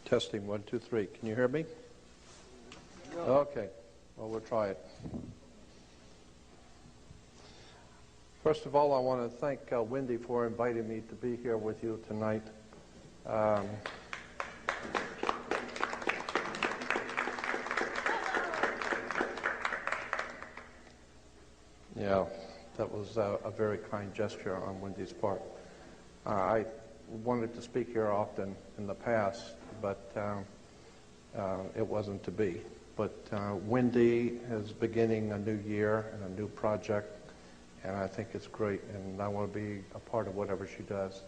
Testing, 1, 2, 3. Can you hear me? Okay. Well, we'll try it. First of all, I want to thank Wendy for inviting me to be here with you tonight. Yeah, that was a very kind gesture on Wendy's part. I wanted to speak here often in the past, but it wasn't to be. But Wendy is beginning a new year and a new project, and I think it's great, and I want to be a part of whatever she does.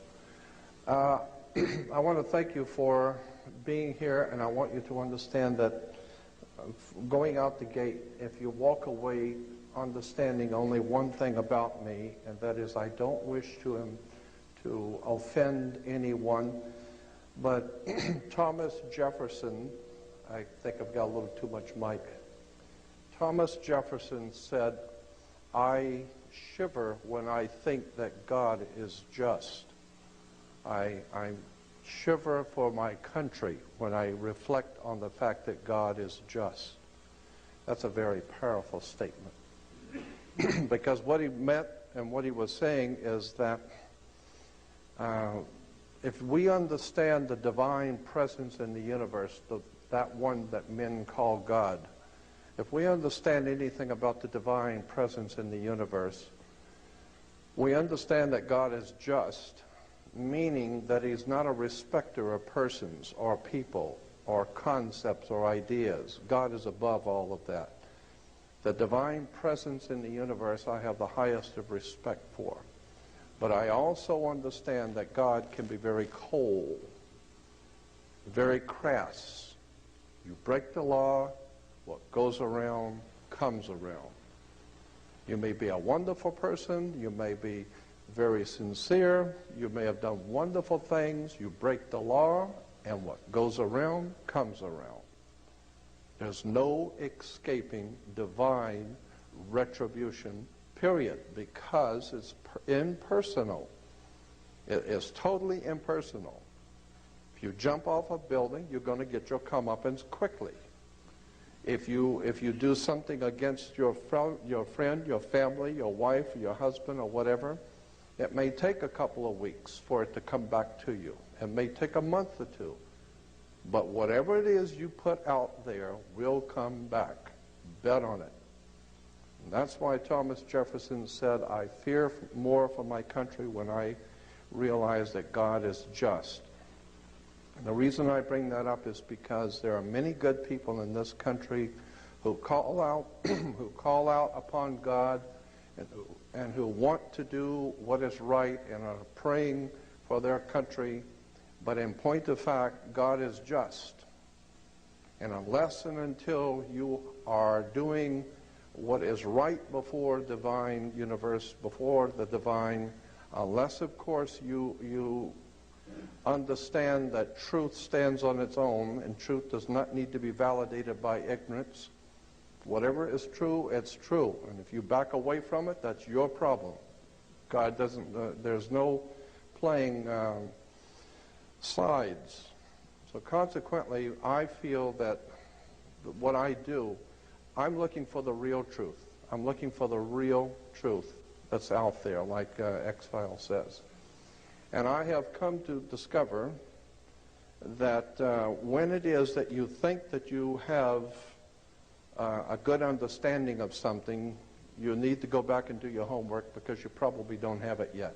I want to thank you for being here, and I want you to understand that going out the gate, if you walk away understanding only one thing about me, and that is I don't wish to offend anyone, but Thomas Jefferson, I think I've got a little too much mic. Thomas Jefferson said, "I shiver when I think that God is just. I shiver for my country when I reflect on the fact that God is just." That's a very powerful statement. Because what he meant and what he was saying is that if we understand the divine presence in the universe, that one that men call God, if we understand anything about the divine presence in the universe, we understand that God is just, meaning that he's not a respecter of persons or people or concepts or ideas. God is above all of that. The divine presence in the universe I have the highest of respect for. But I also understand that God can be very cold, very crass. You break the law, what goes around comes around. You may be a wonderful person, you may be very sincere, you may have done wonderful things, you break the law, and what goes around comes around. There's no escaping divine retribution, period, because it's impersonal. It is totally impersonal. If you jump off a building, you're going to get your comeuppance quickly. If you do something against your friend, your family, your wife, your husband, or whatever, it may take a couple of weeks for it to come back to you. It may take a month or two. But whatever it is you put out there will come back. Bet on it. And that's why Thomas Jefferson said, "I fear more for my country when I realize that God is just." And the reason I bring that up is because there are many good people in this country who call out upon God and who want to do what is right and are praying for their country. But in point of fact, God is just. And unless and until you are doing what is right before divine universe, before the divine, unless, of course, you understand that truth stands on its own, and truth does not need to be validated by ignorance. Whatever is true, it's true. And if you back away from it, that's your problem. God doesn't, there's no playing sides. So consequently, I feel that what I do, I'm looking for the real truth. I'm looking for the real truth that's out there, like X-File says. And I have come to discover that when it is that you think that you have a good understanding of something, you need to go back and do your homework because you probably don't have it yet.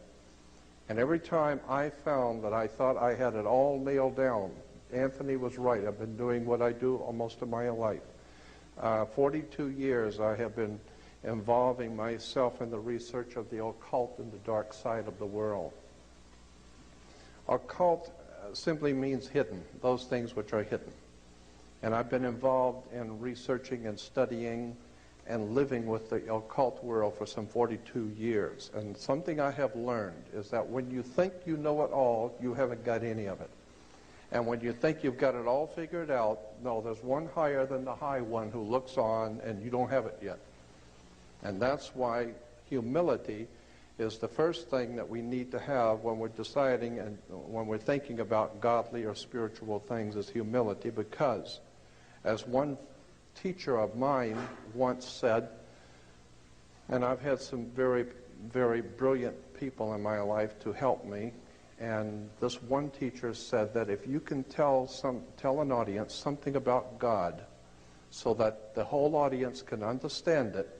And every time I found that I thought I had it all nailed down, Anthony was right. I've been doing what I do almost of my life. 42 years I have been involving myself in the research of the occult and the dark side of the world. Occult simply means hidden, those things which are hidden. And I've been involved in researching and studying and living with the occult world for some 42 years. And something I have learned is that when you think you know it all, you haven't got any of it. And when you think you've got it all figured out, no, there's one higher than the high one who looks on, and you don't have it yet. And that's why humility is the first thing that we need to have when we're deciding and when we're thinking about godly or spiritual things is humility, because as one teacher of mine once said, and I've had some very, very brilliant people in my life to help me, and this one teacher said that if you can tell an audience something about God so that the whole audience can understand it,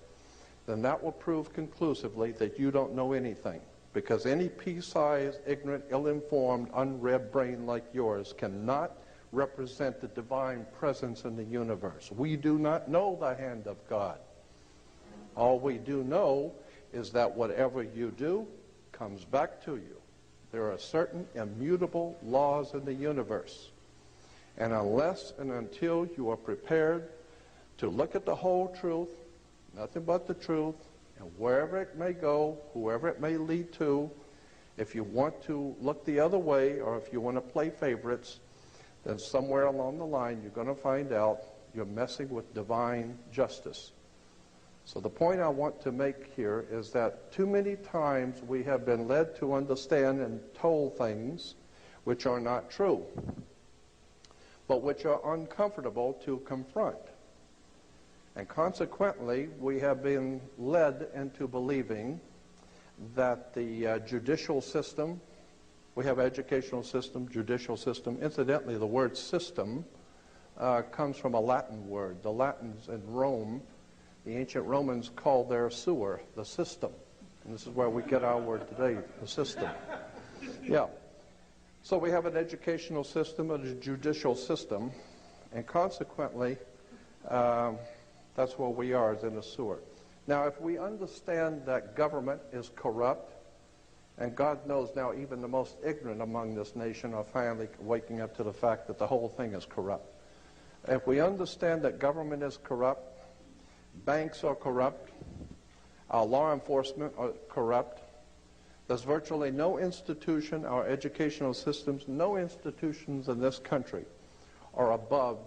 then that will prove conclusively that you don't know anything. Because any pea-sized, ignorant, ill-informed, unread brain like yours cannot represent the divine presence in the universe. We do not know the hand of God. All we do know is that whatever you do comes back to you. There are certain immutable laws in the universe. And unless and until you are prepared to look at the whole truth, nothing but the truth, and wherever it may go, whoever it may lead to, if you want to look the other way or if you want to play favorites, then somewhere along the line you're going to find out you're messing with divine justice. So the point I want to make here is that too many times we have been led to understand and told things which are not true, but which are uncomfortable to confront. And consequently, we have been led into believing that the judicial system, we have educational system, judicial system. Incidentally, the word system comes from a Latin word. The Latins in Rome, the ancient Romans called their sewer the system. And this is where we get our word today, the system. Yeah. So we have an educational system and a judicial system, and consequently, that's where we are, is in a sewer. Now, if we understand that government is corrupt, and God knows now even the most ignorant among this nation are finally waking up to the fact that the whole thing is corrupt. If we understand that government is corrupt, banks are corrupt, our law enforcement are corrupt, there's virtually no institution, our educational systems, no institutions in this country are above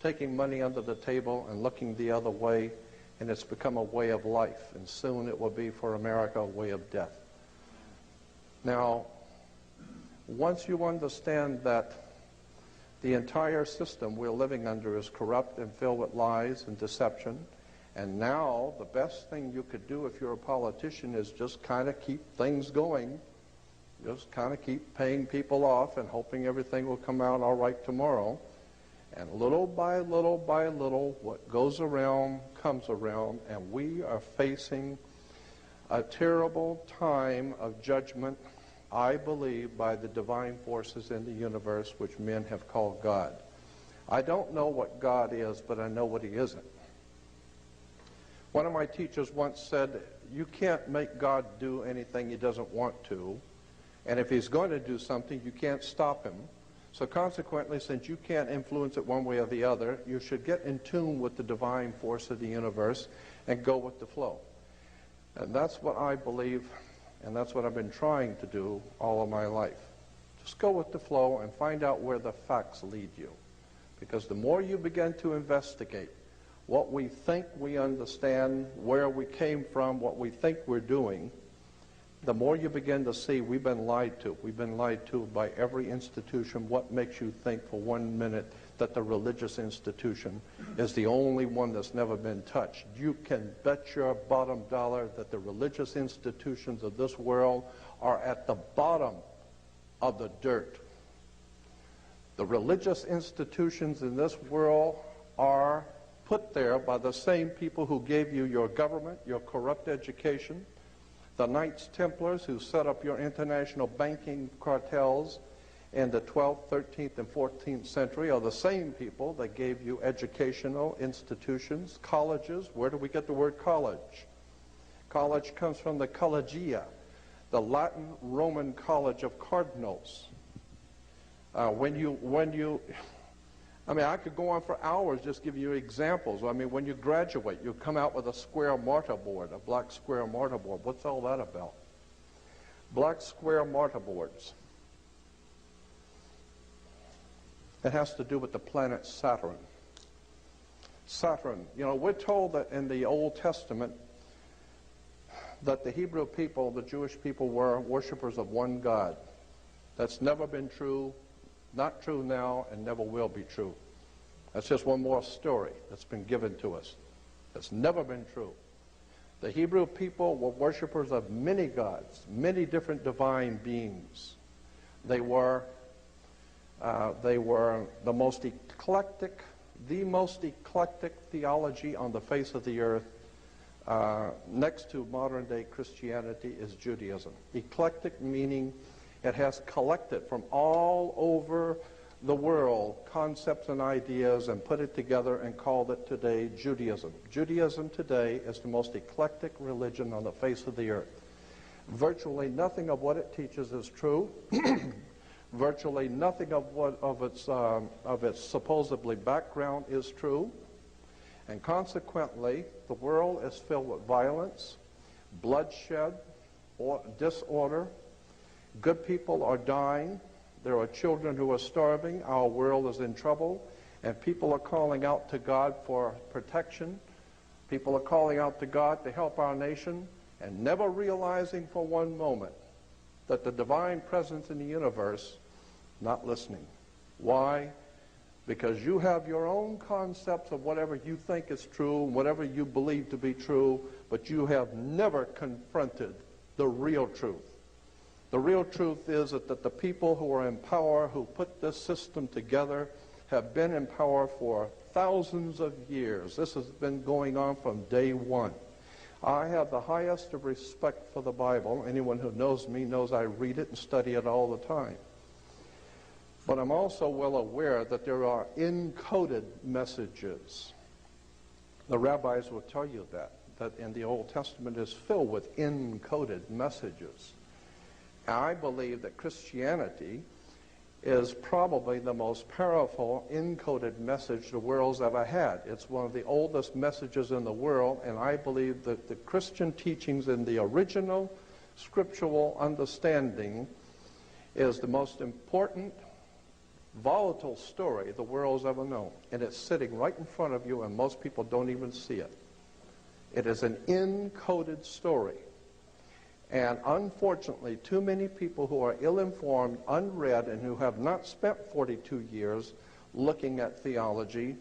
taking money under the table and looking the other way, and it's become a way of life, and soon it will be for America a way of death. Now, once you understand that the entire system we're living under is corrupt and filled with lies and deception, and now the best thing you could do if you're a politician is just kind of keep things going, just kind of keep paying people off and hoping everything will come out all right tomorrow. And little by little, what goes around comes around, and we are facing a terrible time of judgment, I believe, by the divine forces in the universe, which men have called God. I don't know what God is, but I know what he isn't. One of my teachers once said, you can't make God do anything he doesn't want to, and if he's going to do something, you can't stop him. So consequently, since you can't influence it one way or the other, you should get in tune with the divine force of the universe and go with the flow. And that's what I believe, and that's what I've been trying to do all of my life. Just go with the flow and find out where the facts lead you. Because the more you begin to investigate what we think we understand, where we came from, what we think we're doing, the more you begin to see we've been lied to. We've been lied to by every institution. What makes you think for 1 minute that the religious institution is the only one that's never been touched? You can bet your bottom dollar that the religious institutions of this world are at the bottom of the dirt. The religious institutions in this world are put there by the same people who gave you your government, your corrupt education. The Knights Templars who set up your international banking cartels in the 12th, 13th, and 14th century are the same people that gave you educational institutions, colleges. Where do we get the word college? College comes from the collegia, the Latin Roman college of cardinals. I mean, I could go on for hours just giving you examples. I mean, when you graduate, you come out with a square mortarboard, a black square mortarboard. What's all that about? Black square mortarboards. It has to do with the planet Saturn. Saturn, you know, we're told that in the Old Testament that the Hebrew people, the Jewish people, were worshipers of one God. That's never been true, not true now, and never will be true. That's just one more story that's been given to us. It's never been true. The Hebrew people were worshipers of many gods, many different divine beings. They were the most eclectic theology on the face of the earth. Next to modern-day Christianity is Judaism. Eclectic meaning it has collected from all over the world concepts and ideas and put it together and called it today Judaism. Judaism today is the most eclectic religion on the face of the earth. Virtually nothing of what it teaches is true. Virtually nothing of its supposedly background is true. And consequently, the world is filled with violence, bloodshed, or disorder. Good people are dying. There are children who are starving. Our world is in trouble. And people are calling out to God for protection. People are calling out to God to help our nation, and never realizing for one moment that the divine presence in the universe not listening. Why? Because you have your own concepts of whatever you think is true, whatever you believe to be true, but you have never confronted the real truth. The real truth is that the people who are in power, who put this system together, have been in power for thousands of years. This has been going on from day one. I have the highest of respect for the Bible. Anyone who knows me knows I read it and study it all the time. But I'm also well aware that there are encoded messages. The rabbis will tell you that in the Old Testament is filled with encoded messages. And I believe that Christianity is probably the most powerful encoded message the world's ever had. It's one of the oldest messages in the world, and I believe that the Christian teachings in the original scriptural understanding is the most important, volatile story the world's ever known. And it's sitting right in front of you, and most people don't even see it. It is an encoded story. And unfortunately, too many people who are ill-informed, unread, and who have not spent 42 years looking at theology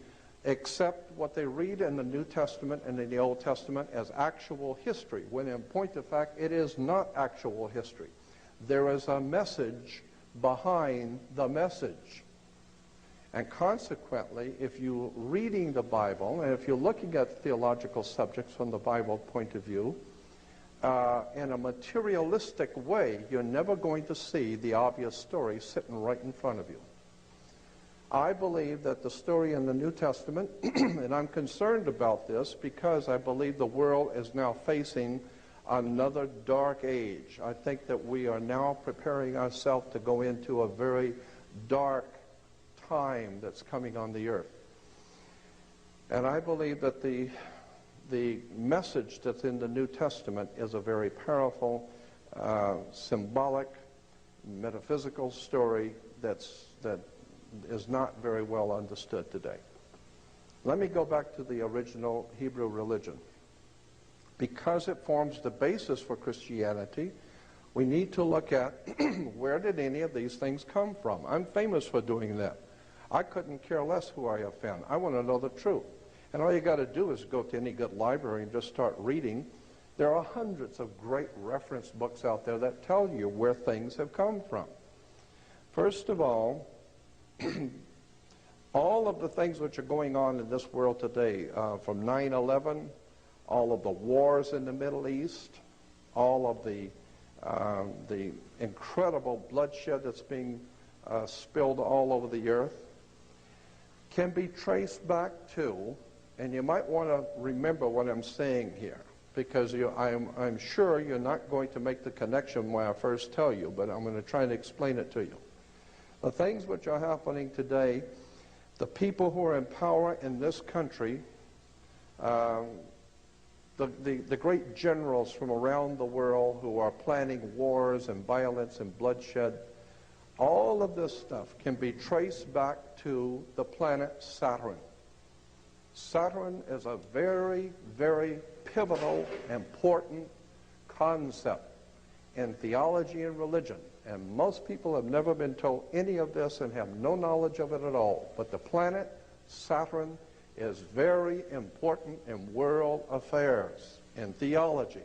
accept what they read in the New Testament and in the Old Testament as actual history, when in point of fact, it is not actual history. There is a message behind the message. And consequently, if you're reading the Bible, and if you're looking at theological subjects from the Bible point of view, in a materialistic way, you're never going to see the obvious story sitting right in front of you. I believe that the story in the New Testament, and I'm concerned about this because I believe the world is now facing another dark age. I think that we are now preparing ourselves to go into a very dark time that's coming on the earth. And I believe that the message that's in the New Testament is a very powerful, symbolic, metaphysical story that is not very well understood today. Let me go back to the original Hebrew religion. Because it forms the basis for Christianity, we need to look at where did any of these things come from. I'm famous for doing that. I couldn't care less who I offend. I want to know the truth. And all you got to do is go to any good library and just start reading. There are hundreds of great reference books out there that tell you where things have come from. First of all of the things which are going on in this world today, from 9/11, all of the wars in the Middle East, all of the incredible bloodshed that's being spilled all over the earth, can be traced back to, and you might want to remember what I'm saying here, because I'm sure you're not going to make the connection when I first tell you, but I'm going to try and explain it to you. The things which are happening today, the people who are in power in this country, the great generals from around the world who are planning wars and violence and bloodshed, all of this stuff can be traced back to the planet Saturn. Saturn is a very, very pivotal, important concept in theology and religion. And most people have never been told any of this and have no knowledge of it at all. But the planet Saturn is very important in world affairs, in theology.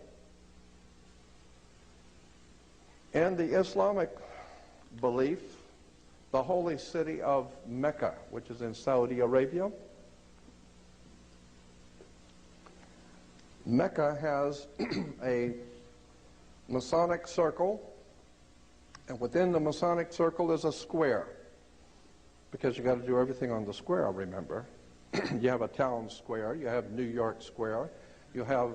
In the Islamic belief, the holy city of Mecca, which is in Saudi Arabia, Mecca has a Masonic circle, and within the Masonic circle is a square, because you got to do everything on the square, remember. You have a town square, you have New York Square, you have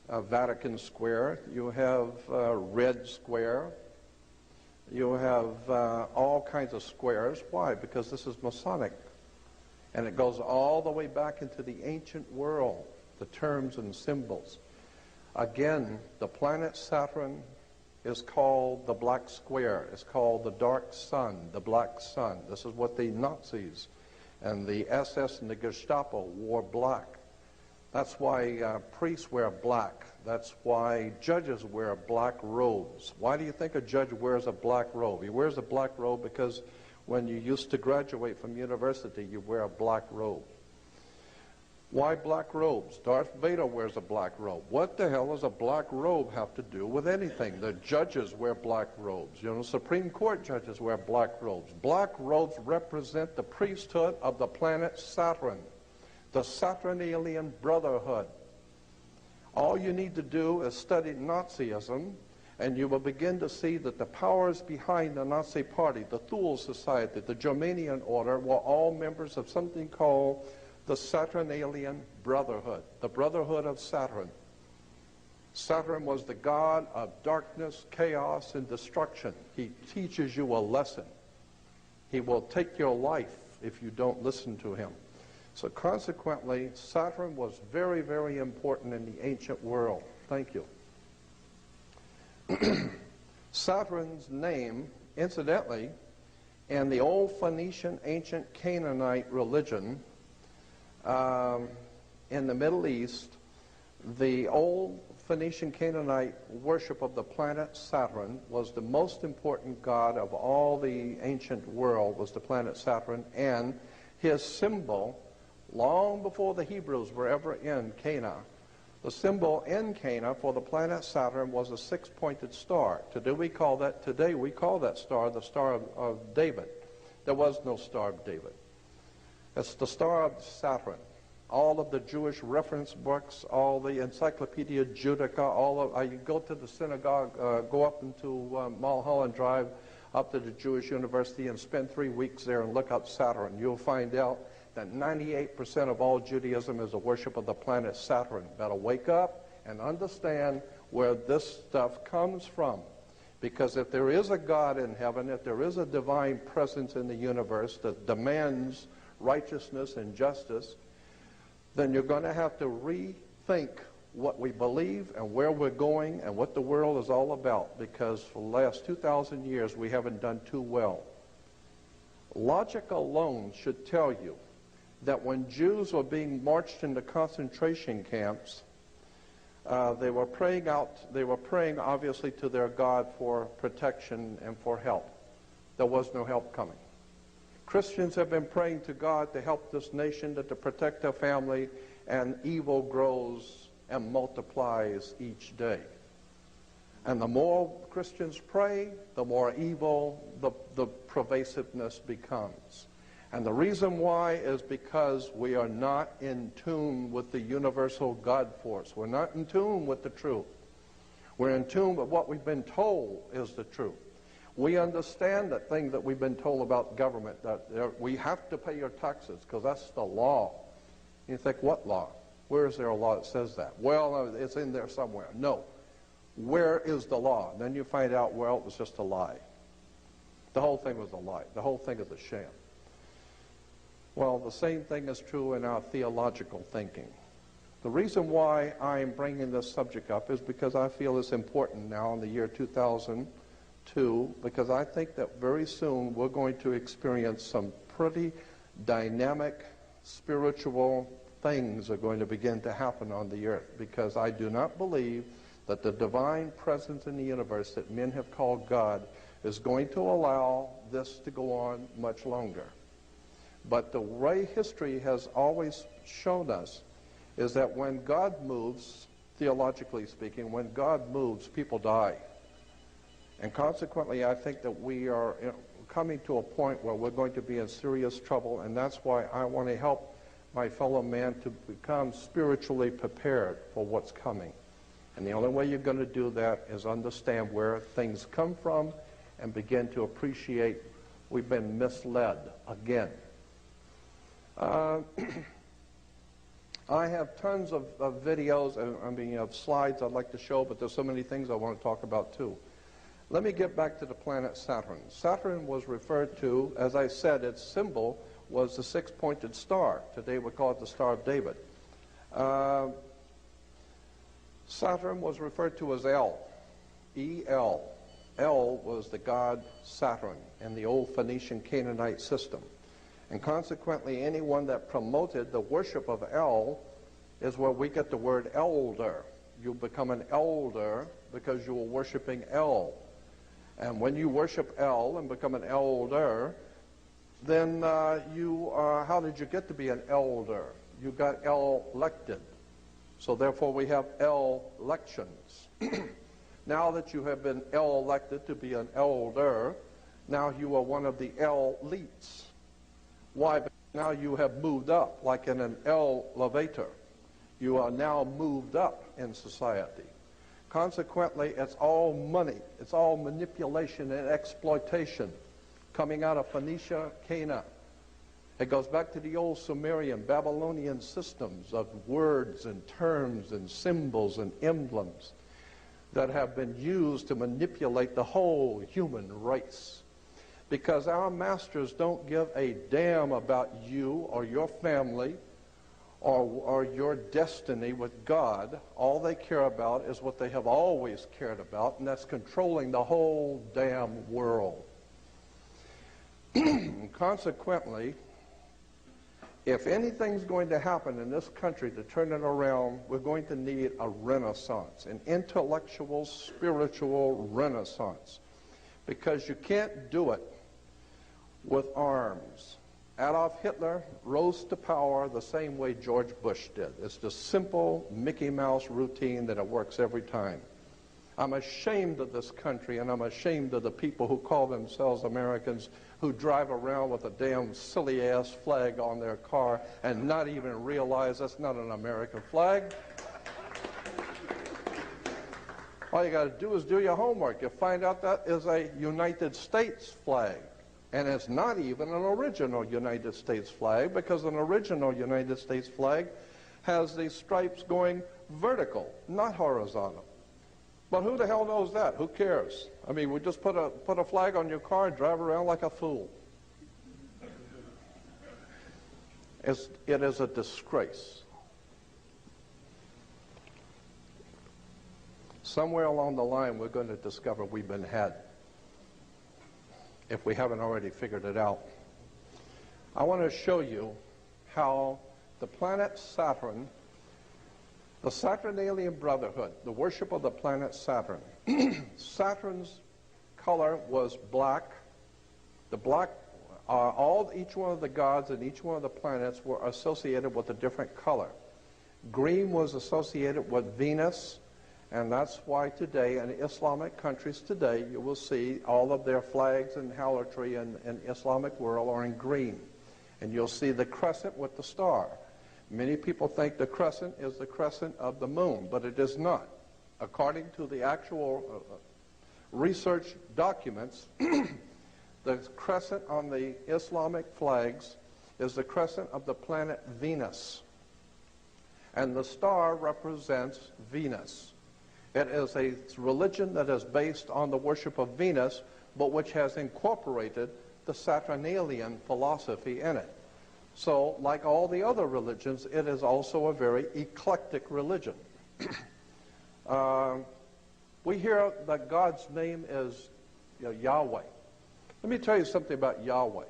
Vatican Square, you have Red Square, you have all kinds of squares. Why? Because this is Masonic, and it goes all the way back into the ancient world, the terms and symbols. Again, the planet Saturn is called the Black Square. It's called the Dark Sun, the Black Sun. This is what the Nazis and the SS and the Gestapo wore black. That's why priests wear black. That's why judges wear black robes. Why do you think a judge wears a black robe? He wears a black robe because when you used to graduate from university, you wear a black robe. Why black robes? Darth Vader wears a black robe. What the hell does a black robe have to do with anything? The judges wear black robes. You know, Supreme Court judges wear black robes. Black robes represent the priesthood of the planet Saturn, the Saturnalian Brotherhood. All you need to do is study Nazism, and you will begin to see that the powers behind the Nazi Party, the Thule Society, the Germanian Order, were all members of something called the Saturnalian Brotherhood, the Brotherhood of Saturn. Saturn was the god of darkness, chaos, and destruction. He teaches you a lesson. He will take your life if you don't listen to him. So consequently, Saturn was very, very important in the ancient world. Thank you. Saturn's name, incidentally, in the old Phoenician ancient Canaanite religion, in the Middle East, the old Phoenician Canaanite worship of the planet Saturn was the most important god of all the ancient world, was the planet Saturn, and his symbol, long before the Hebrews were ever in Cana, the symbol in Cana for the planet Saturn was a six-pointed star. Today we call that star the Star of David. There was no Star of David. It's the Star of Saturn. All of the Jewish reference books, all the Encyclopedia Judaica, you go to the synagogue, go up into Mulholland Drive, up to the Jewish University and spend 3 weeks there and look up Saturn. You'll find out that 98% of all Judaism is a worship of the planet Saturn. Better wake up and understand where this stuff comes from. Because if there is a God in heaven, if there is a divine presence in the universe that demands righteousness and justice, then you're going to have to rethink what we believe and where we're going and what the world is all about, because for the last 2,000 years we haven't done too well. Logic alone should tell you that when Jews were being marched into concentration camps, they were praying obviously to their God for protection and for help. There was no help coming. Christians have been praying to God to help this nation, to protect their family, and evil grows and multiplies each day. And the more Christians pray, the more evil the pervasiveness becomes. And the reason why is because we are not in tune with the universal God force. We're not in tune with the truth. We're in tune with what we've been told is the truth. We understand that thing that we've been told about government, that we have to pay your taxes because that's the law. You think, what law? Where is there a law that says that? Well, it's in there somewhere. No. Where is the law? And then you find out, well, it was just a lie. The whole thing was a lie. The whole thing is a sham. Well, the same thing is true in our theological thinking. The reason why I'm bringing this subject up is because I feel it's important now in the year 2002, because I think that very soon we're going to experience some pretty dynamic spiritual things are going to begin to happen on the earth, because I do not believe that the divine presence in the universe that men have called God is going to allow this to go on much longer. But the way history has always shown us is that when God moves, theologically speaking, when God moves, people die. And consequently, I think that we are coming to a point where we're going to be in serious trouble, and that's why I want to help my fellow man to become spiritually prepared for what's coming. And the only way you're going to do that is understand where things come from and begin to appreciate we've been misled again. I have tons of videos, of slides I'd like to show, but there's so many things I want to talk about too. Let me get back to the planet Saturn. Saturn was referred to, as I said, its symbol was the six-pointed star. Today we call it the Star of David. Saturn was referred to as El, E-L. El was the god Saturn in the old Phoenician Canaanite system. And consequently, anyone that promoted the worship of El is where we get the word elder. You become an elder because you were worshiping El. And when you worship El and become an elder, then how did you get to be an elder? You got elected. So therefore we have elections. Now that you have been elected to be an elder, now you are one of the elites. Why? Because now you have moved up, like in an elevator. You are now moved up in society. Consequently, it's all money. It's all manipulation and exploitation coming out of Phoenicia, Canaan. It goes back to the old Sumerian, Babylonian systems of words and terms and symbols and emblems that have been used to manipulate the whole human race. Because our masters don't give a damn about you or your family or your destiny with God. All they care about is what they have always cared about, and that's controlling the whole damn world. Consequently, if anything's going to happen in this country to turn it around, we're going to need a renaissance, an intellectual, spiritual renaissance. Because you can't do it with arms. Adolf Hitler rose to power the same way George Bush did. It's the simple Mickey Mouse routine that it works every time. I'm ashamed of this country, and I'm ashamed of the people who call themselves Americans who drive around with a damn silly-ass flag on their car and not even realize that's not an American flag. All you got to do is do your homework. You'll find out that is a United States flag. And it's not even an original United States flag, because an original United States flag has these stripes going vertical, not horizontal. But who the hell knows that? Who cares? I mean, we just put a flag on your car and drive around like a fool. It is a disgrace. Somewhere along the line, we're going to discover we've been had, if we haven't already figured it out. I want to show you how the planet Saturn, the Saturnalian Brotherhood, the worship of the planet Saturn. Saturn's color was black. The black, each one of the gods and each one of the planets were associated with a different color. Green was associated with Venus, and that's why today in Islamic countries today you will see all of their flags and harlotry in Islamic world are in green. And you'll see the crescent with the star. Many people think the crescent is the crescent of the moon, but it is not. According to the actual research documents, the crescent on the Islamic flags is the crescent of the planet Venus. And the star represents Venus. It is a religion that is based on the worship of Venus, but which has incorporated the Saturnalian philosophy in it. So, like all the other religions, it is also a very eclectic religion. We hear that God's name is Yahweh. Let me tell you something about Yahweh.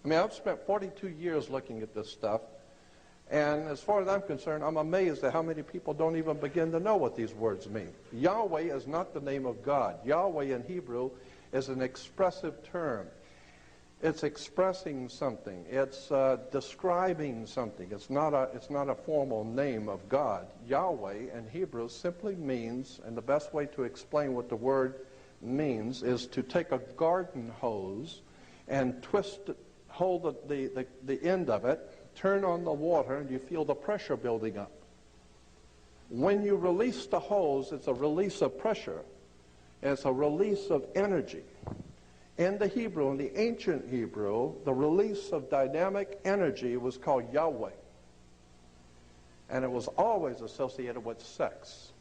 I mean, I've spent 42 years looking at this stuff, And as far as I'm concerned, I'm amazed at how many people don't even begin to know what these words mean. Yahweh is not the name of God. Yahweh in Hebrew is an expressive term. It's expressing something. It's describing something. It's not a formal name of God. Yahweh in Hebrew simply means, and the best way to explain what the word means is to take a garden hose and hold the end of it, turn on the water, and you feel the pressure building up. When you release the hose, it's a release of pressure. It's a release of energy. In the Hebrew, in the ancient Hebrew, the release of dynamic energy was called Yahweh. And it was always associated with sex.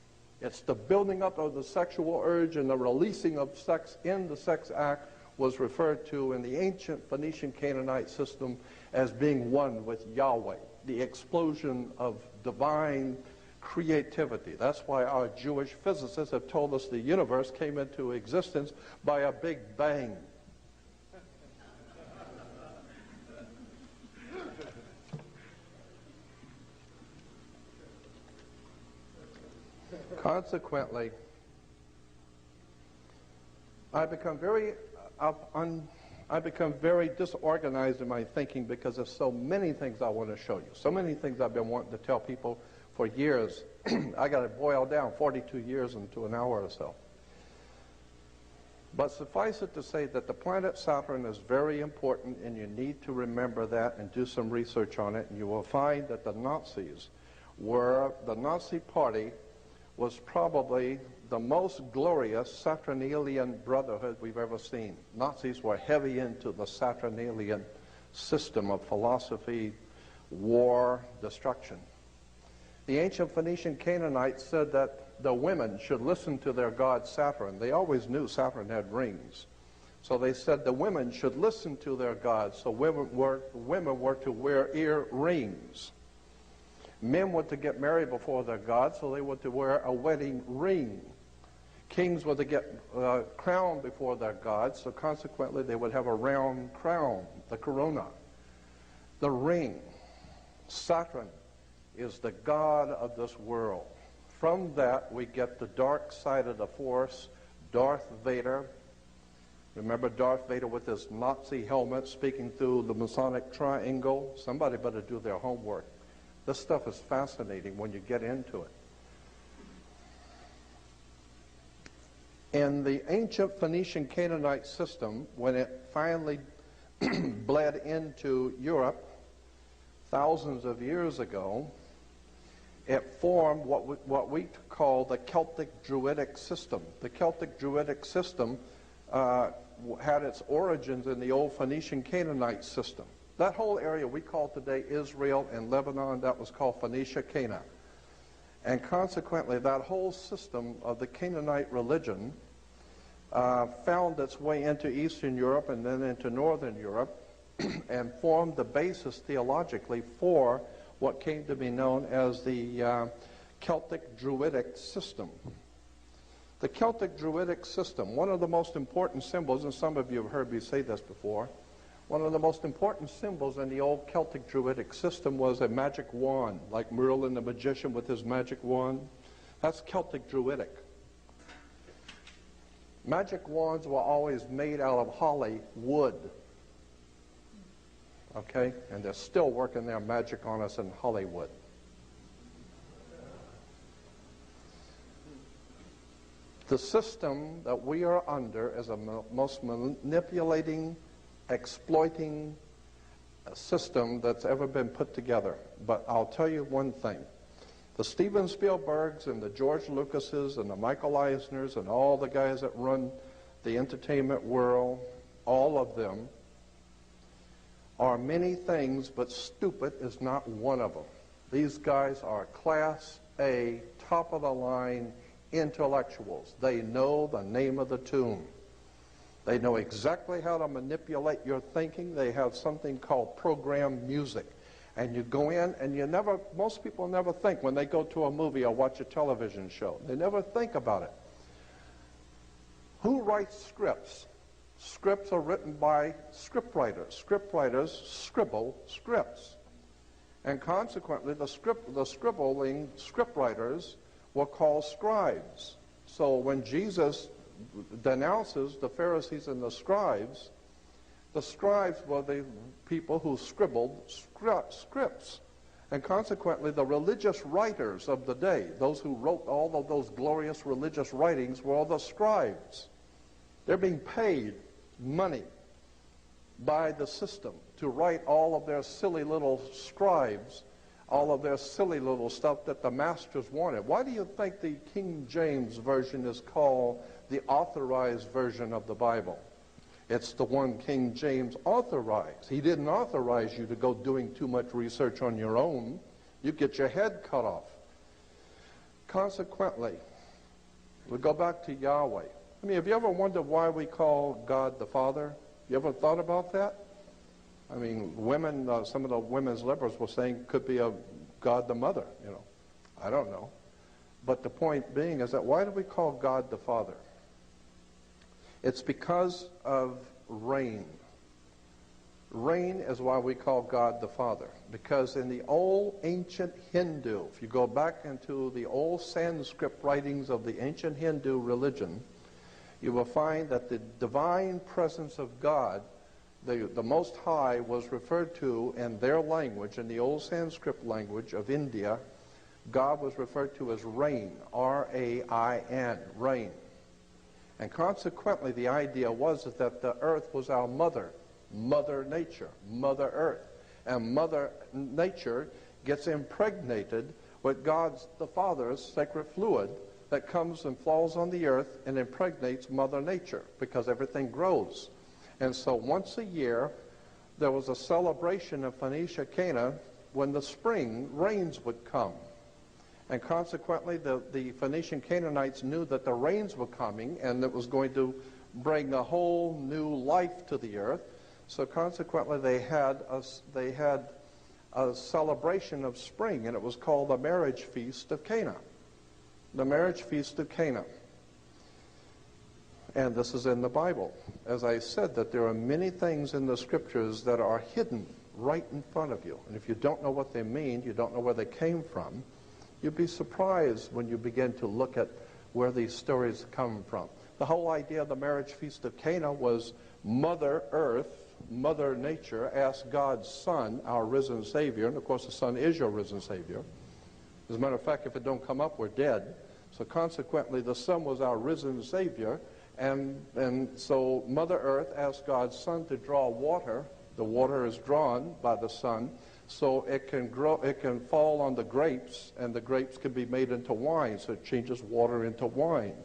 It's the building up of the sexual urge, and the releasing of sex in the sex act was referred to in the ancient Phoenician Canaanite system as being one with Yahweh, the explosion of divine creativity. That's why our Jewish physicists have told us the universe came into existence by a big bang. Consequently, I become very disorganized in my thinking because there's so many things I want to show you. So many things I've been wanting to tell people for years. I got to boil down 42 years into an hour or so. But suffice it to say that the planet Saturn is very important, and you need to remember that and do some research on it. And you will find that the Nazi Party was probably the most glorious Saturnalian brotherhood we've ever seen. Nazis were heavy into the Saturnalian system of philosophy, war, destruction. The ancient Phoenician Canaanites said that the women should listen to their god Saturn. They always knew Saturn had rings. So they said the women should listen to their gods, so women were to wear earrings. Men were to get married before their god, so they were to wear a wedding ring. Kings were to get crowned before their gods, so consequently they would have a round crown, the corona. The ring, Saturn, is the god of this world. From that we get the dark side of the force, Darth Vader. Remember Darth Vader with his Nazi helmet speaking through the Masonic triangle? Somebody better do their homework. This stuff is fascinating when you get into it. In the ancient Phoenician Canaanite system, when it finally bled into Europe thousands of years ago, it formed what we call the Celtic Druidic system. The Celtic Druidic system had its origins in the old Phoenician Canaanite system. That whole area we call today Israel and Lebanon, that was called Phoenicia, Cana. And consequently, that whole system of the Canaanite religion found its way into Eastern Europe and then into Northern Europe and formed the basis theologically for what came to be known as the Celtic Druidic system. The Celtic Druidic system, one of the most important symbols, and some of you have heard me say this before, one of the most important symbols in the old Celtic Druidic system was a magic wand, like Merlin the magician with his magic wand. That's Celtic Druidic. Magic wands were always made out of holly wood. Okay? And they're still working their magic on us in Hollywood. The system that we are under is a most manipulating, exploiting system that's ever been put together. But I'll tell you one thing. The Steven Spielbergs and the George Lucases and the Michael Eisners and all the guys that run the entertainment world, all of them are many things, but stupid is not one of them. These guys are Class A, top-of-the-line intellectuals. They know the name of the tune. They know exactly how to manipulate your thinking. They have something called program music. And you go in and you never, most people never think when they go to a movie or watch a television show. They never think about it. Who writes scripts? Scripts are written by scriptwriters. Scriptwriters scribble scripts. And consequently, the scribbling script writers were called scribes. So when Jesus denounces the Pharisees and the scribes were the people who scribbled scripts. And consequently, the religious writers of the day, those who wrote all of those glorious religious writings, were all the scribes. They're being paid money by the system to write all of their silly little scribes, all of their silly little stuff that the masters wanted. Why do you think the King James Version is called the authorized version of the Bible? It's the one King James authorized. He didn't authorize you to go doing too much research on your own. You get your head cut off. Consequently, we go back to Yahweh. I mean, have you ever wondered why we call God the Father? You ever thought about that? I mean, women, some of the women's liberals were saying could be a God the Mother, you know. I don't know. But the point being is that why do we call God the Father? It's because of rain. Rain is why we call God the Father. Because in the old ancient Hindu, if you go back into the old Sanskrit writings of the ancient Hindu religion, you will find that the divine presence of God, the Most High, was referred to in their language, in the old Sanskrit language of India. God was referred to as rain, R-A-I-N, rain. And consequently, the idea was that the earth was our mother, Mother Nature, Mother Earth. And Mother Nature gets impregnated with God's, the Father's, sacred fluid that comes and falls on the earth and impregnates Mother Nature because everything grows. And so once a year, there was a celebration of Phoenicia Cana when the spring rains would come. And consequently, the Phoenician Canaanites knew that the rains were coming and it was going to bring a whole new life to the earth. So consequently, they had a celebration of spring, and it was called the marriage feast of Cana. The marriage feast of Cana. And this is in the Bible. As I said, that there are many things in the scriptures that are hidden right in front of you. And if you don't know what they mean, you don't know where they came from, you'd be surprised when you begin to look at where these stories come from. The whole idea of the marriage feast of Cana was Mother Earth, Mother Nature asked God's Son, our risen Savior, and of course the Son is your risen Savior. As a matter of fact, if it don't come up, we're dead. So consequently, the Son was our risen Savior, and so Mother Earth asked God's Son to draw water. The water is drawn by the Son, so it can grow, it can fall on the grapes, and the grapes can be made into wine, so it changes water into wine.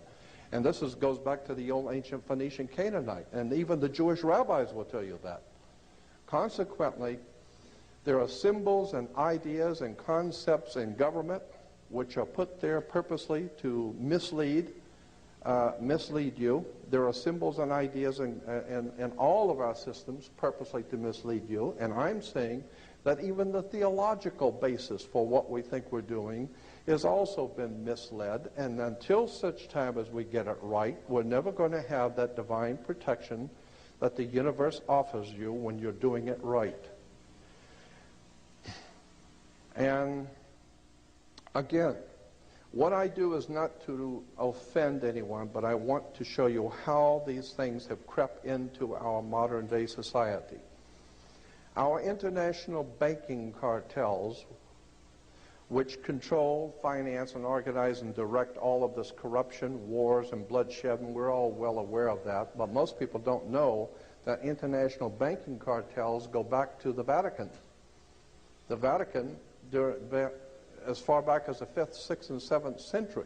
And this goes back to the old ancient Phoenician Canaanite, and even the Jewish rabbis will tell you that. Consequently, there are symbols and ideas and concepts in government which are put there purposely to mislead you. There are symbols and ideas in all of our systems purposely to mislead you. And I'm saying that even the theological basis for what we think we're doing has also been misled. And until such time as we get it right, we're never going to have that divine protection that the universe offers you when you're doing it right. And again, what I do is not to offend anyone, but I want to show you how these things have crept into our modern day society. Our international banking cartels, which control, finance, and organize and direct all of this corruption, wars, and bloodshed, and we're all well aware of that, but most people don't know that international banking cartels go back to the Vatican. The Vatican, as far back as the 5th, 6th, and 7th century,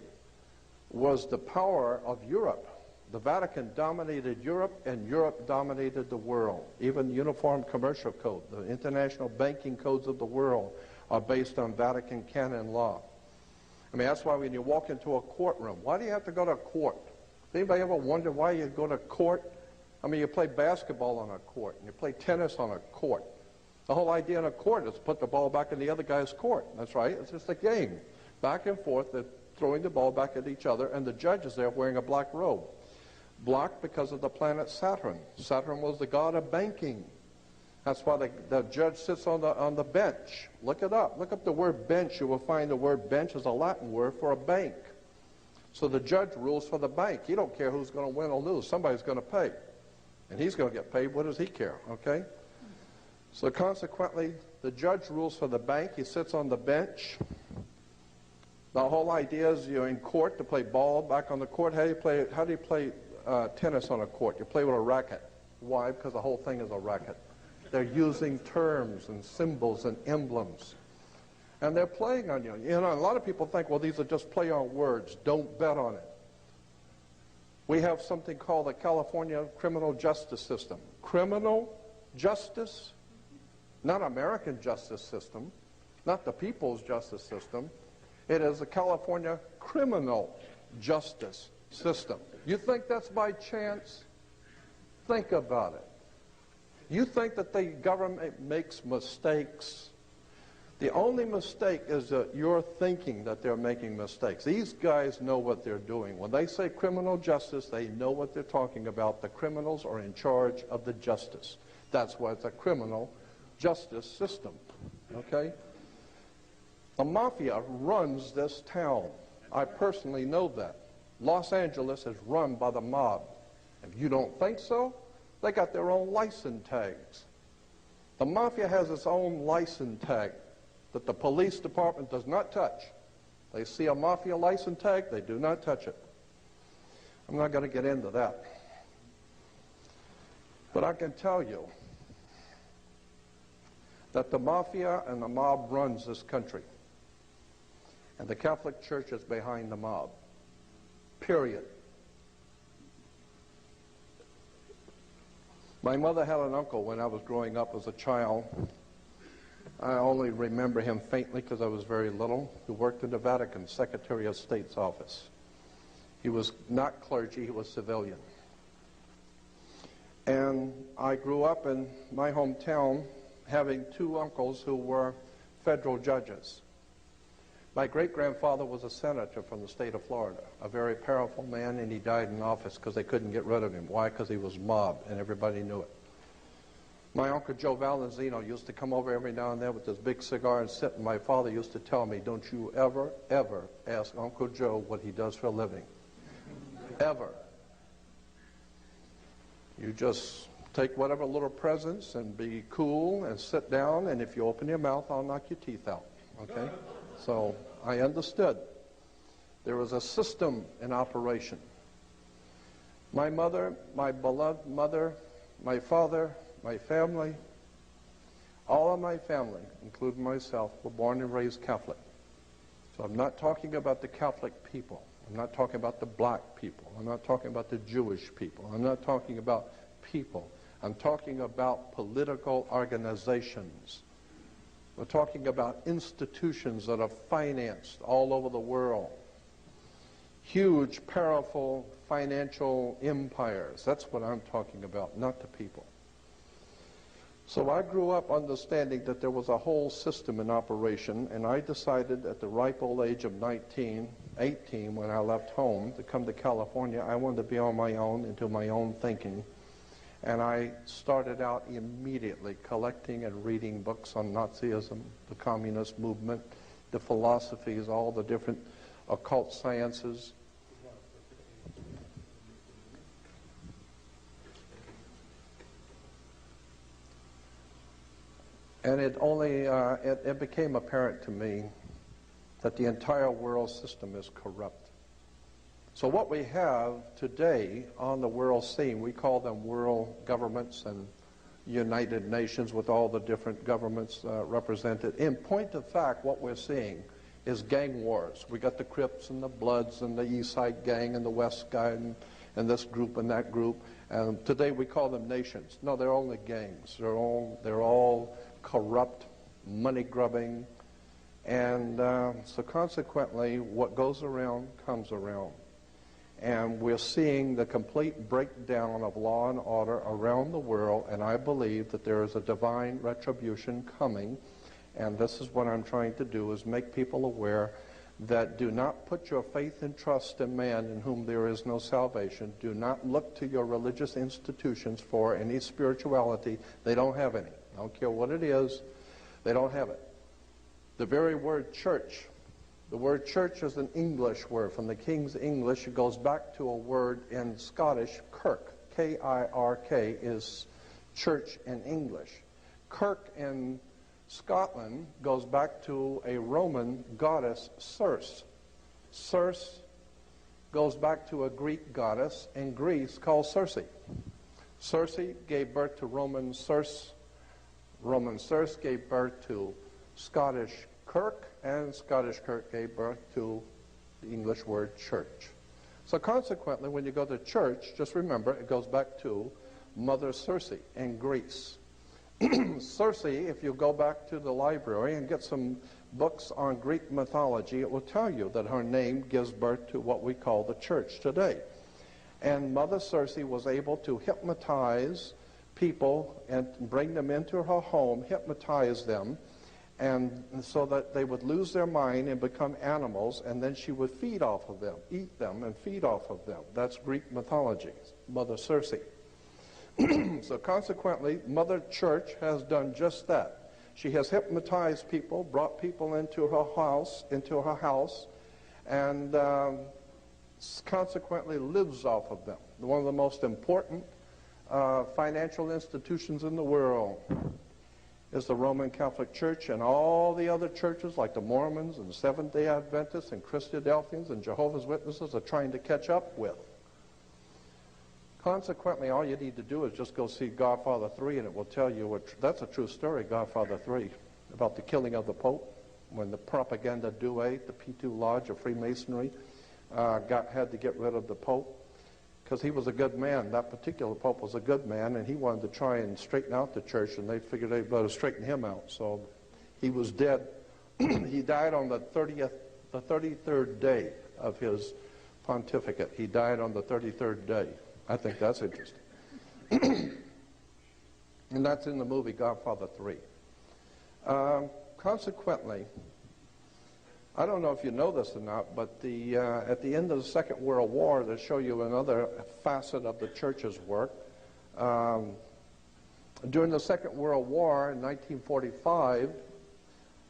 was the power of Europe. The Vatican dominated Europe, and Europe dominated the world. Even the Uniform Commercial Code, the international banking codes of the world, are based on Vatican canon law. I mean, that's why when you walk into a courtroom, why do you have to go to court? Does anybody ever wonder why you go to court? I mean, you play basketball on a court, and you play tennis on a court. The whole idea in a court is to put the ball back in the other guy's court. That's right. It's just a game. Back and forth, they're throwing the ball back at each other, and the judge is there wearing a black robe. Black because of the planet Saturn. Saturn was the god of banking. That's why the judge sits on the bench. Look it up. Look up the word bench. You will find the word bench is a Latin word for a bank. So the judge rules for the bank. He don't care who's going to win or lose. Somebody's going to pay. And he's going to get paid. What does he care? Okay? So consequently, the judge rules for the bank. He sits on the bench. The whole idea is you're in court to play ball back on the court. How do you play tennis on a court? You play with a racket. Why? Because the whole thing is a racket. They're using terms and symbols and emblems. And they're playing on you. You know, a lot of people think, well, these are just play on words. Don't bet on it. We have something called the California criminal justice system. Criminal justice, not American justice system, not the people's justice system. It is the California criminal justice system. You think that's by chance? Think about it. You think that the government makes mistakes? The only mistake is that you're thinking that they're making mistakes. These guys know what they're doing. When they say criminal justice, they know what they're talking about. The criminals are in charge of the justice. That's why it's a criminal justice system. Okay? The mafia runs this town. I personally know that. Los Angeles is run by the mob. If you don't think so, they got their own license tags. The mafia has its own license tag that the police department does not touch. They see a mafia license tag, they do not touch it. I'm not going to get into that. But I can tell you that the mafia and the mob runs this country. And the Catholic Church is behind the mob. Period. My mother had an uncle when I was growing up as a child. I only remember him faintly because I was very little, who worked in the Vatican, Secretary of State's office. He was not clergy, he was civilian. And I grew up in my hometown having two uncles who were federal judges. My great-grandfather was a senator from the state of Florida, a very powerful man, and he died in office because they couldn't get rid of him. Why? Because he was mobbed, and everybody knew it. My Uncle Joe Valenzino used to come over every now and then with this big cigar and sit, and my father used to tell me, don't you ever, ever ask Uncle Joe what he does for a living. Ever. You just take whatever little presents and be cool and sit down, and if you open your mouth, I'll knock your teeth out. Okay? So I understood. There was a system in operation. My mother, my beloved mother, my father, my family, all of my family, including myself, were born and raised Catholic. So I'm not talking about the Catholic people. I'm not talking about the black people. I'm not talking about the Jewish people. I'm not talking about people. I'm talking about political organizations. We're talking about institutions that are financed all over the world. Huge, powerful financial empires. That's what I'm talking about, not the people. So I grew up understanding that there was a whole system in operation, and I decided at the ripe old age of 18, when I left home to come to California, I wanted to be on my own and do my own thinking. And I started out immediately collecting and reading books on Nazism, the communist movement, the philosophies, all the different occult sciences. And it became apparent to me that the entire world system is corrupt. So what we have today on the world scene, we call them world governments and United Nations with all the different governments represented. In point of fact, what we're seeing is gang wars. We got the Crips and the Bloods and the East Side Gang and the West Side and this group and that group. And today we call them nations. No, they're only gangs. They're all corrupt, money-grubbing. And so consequently, what goes around comes around. And we're seeing the complete breakdown of law and order around the world, and I believe that there is a divine retribution coming, and this is what I'm trying to do, is make people aware that do not put your faith and trust in man in whom there is no salvation. Do not look to your religious institutions for any spirituality. They don't have any, I don't care what it is, they don't have it. The very word church, the word church is an English word. From the King's English, it goes back to a word in Scottish, kirk. K-I-R-K is church in English. Kirk in Scotland goes back to a Roman goddess, Circe. Circe goes back to a Greek goddess in Greece called Circe. Circe gave birth to Roman Circe. Roman Circe gave birth to Scottish Kirk, and Scottish Kirk gave birth to the English word church. So consequently, when you go to church, just remember it goes back to Mother Circe in Greece. Circe, if you go back to the library and get some books on Greek mythology, it will tell you that her name gives birth to what we call the church today. And Mother Circe was able to hypnotize people and bring them into her home, hypnotize them, and so that they would lose their mind and become animals, and then she would feed off of them, eat them and feed off of them. That's Greek mythology, Mother Circe. So consequently, Mother Church has done just that. She has hypnotized people, brought people into her house, and consequently lives off of them. One of the most important financial institutions in the world is the Roman Catholic Church, and all the other churches like the Mormons and Seventh-day Adventists and Christadelphians and Jehovah's Witnesses are trying to catch up with. Consequently, all you need to do is just go see Godfather 3, and it will tell you, that's a true story, Godfather 3, about the killing of the Pope, when the propaganda duet, the P2 Lodge of Freemasonry, had to get rid of the Pope, because he was a good man. That particular Pope was a good man, and he wanted to try and straighten out the church, and they figured they'd better straighten him out. So he was dead. He died on the 33rd day of his pontificate. He died on the 33rd day. I think that's interesting. And that's in the movie Godfather 3. Consequently, I don't know if you know this or not, but at the end of the Second World War, to show you another facet of the church's work, during the Second World War in 1945,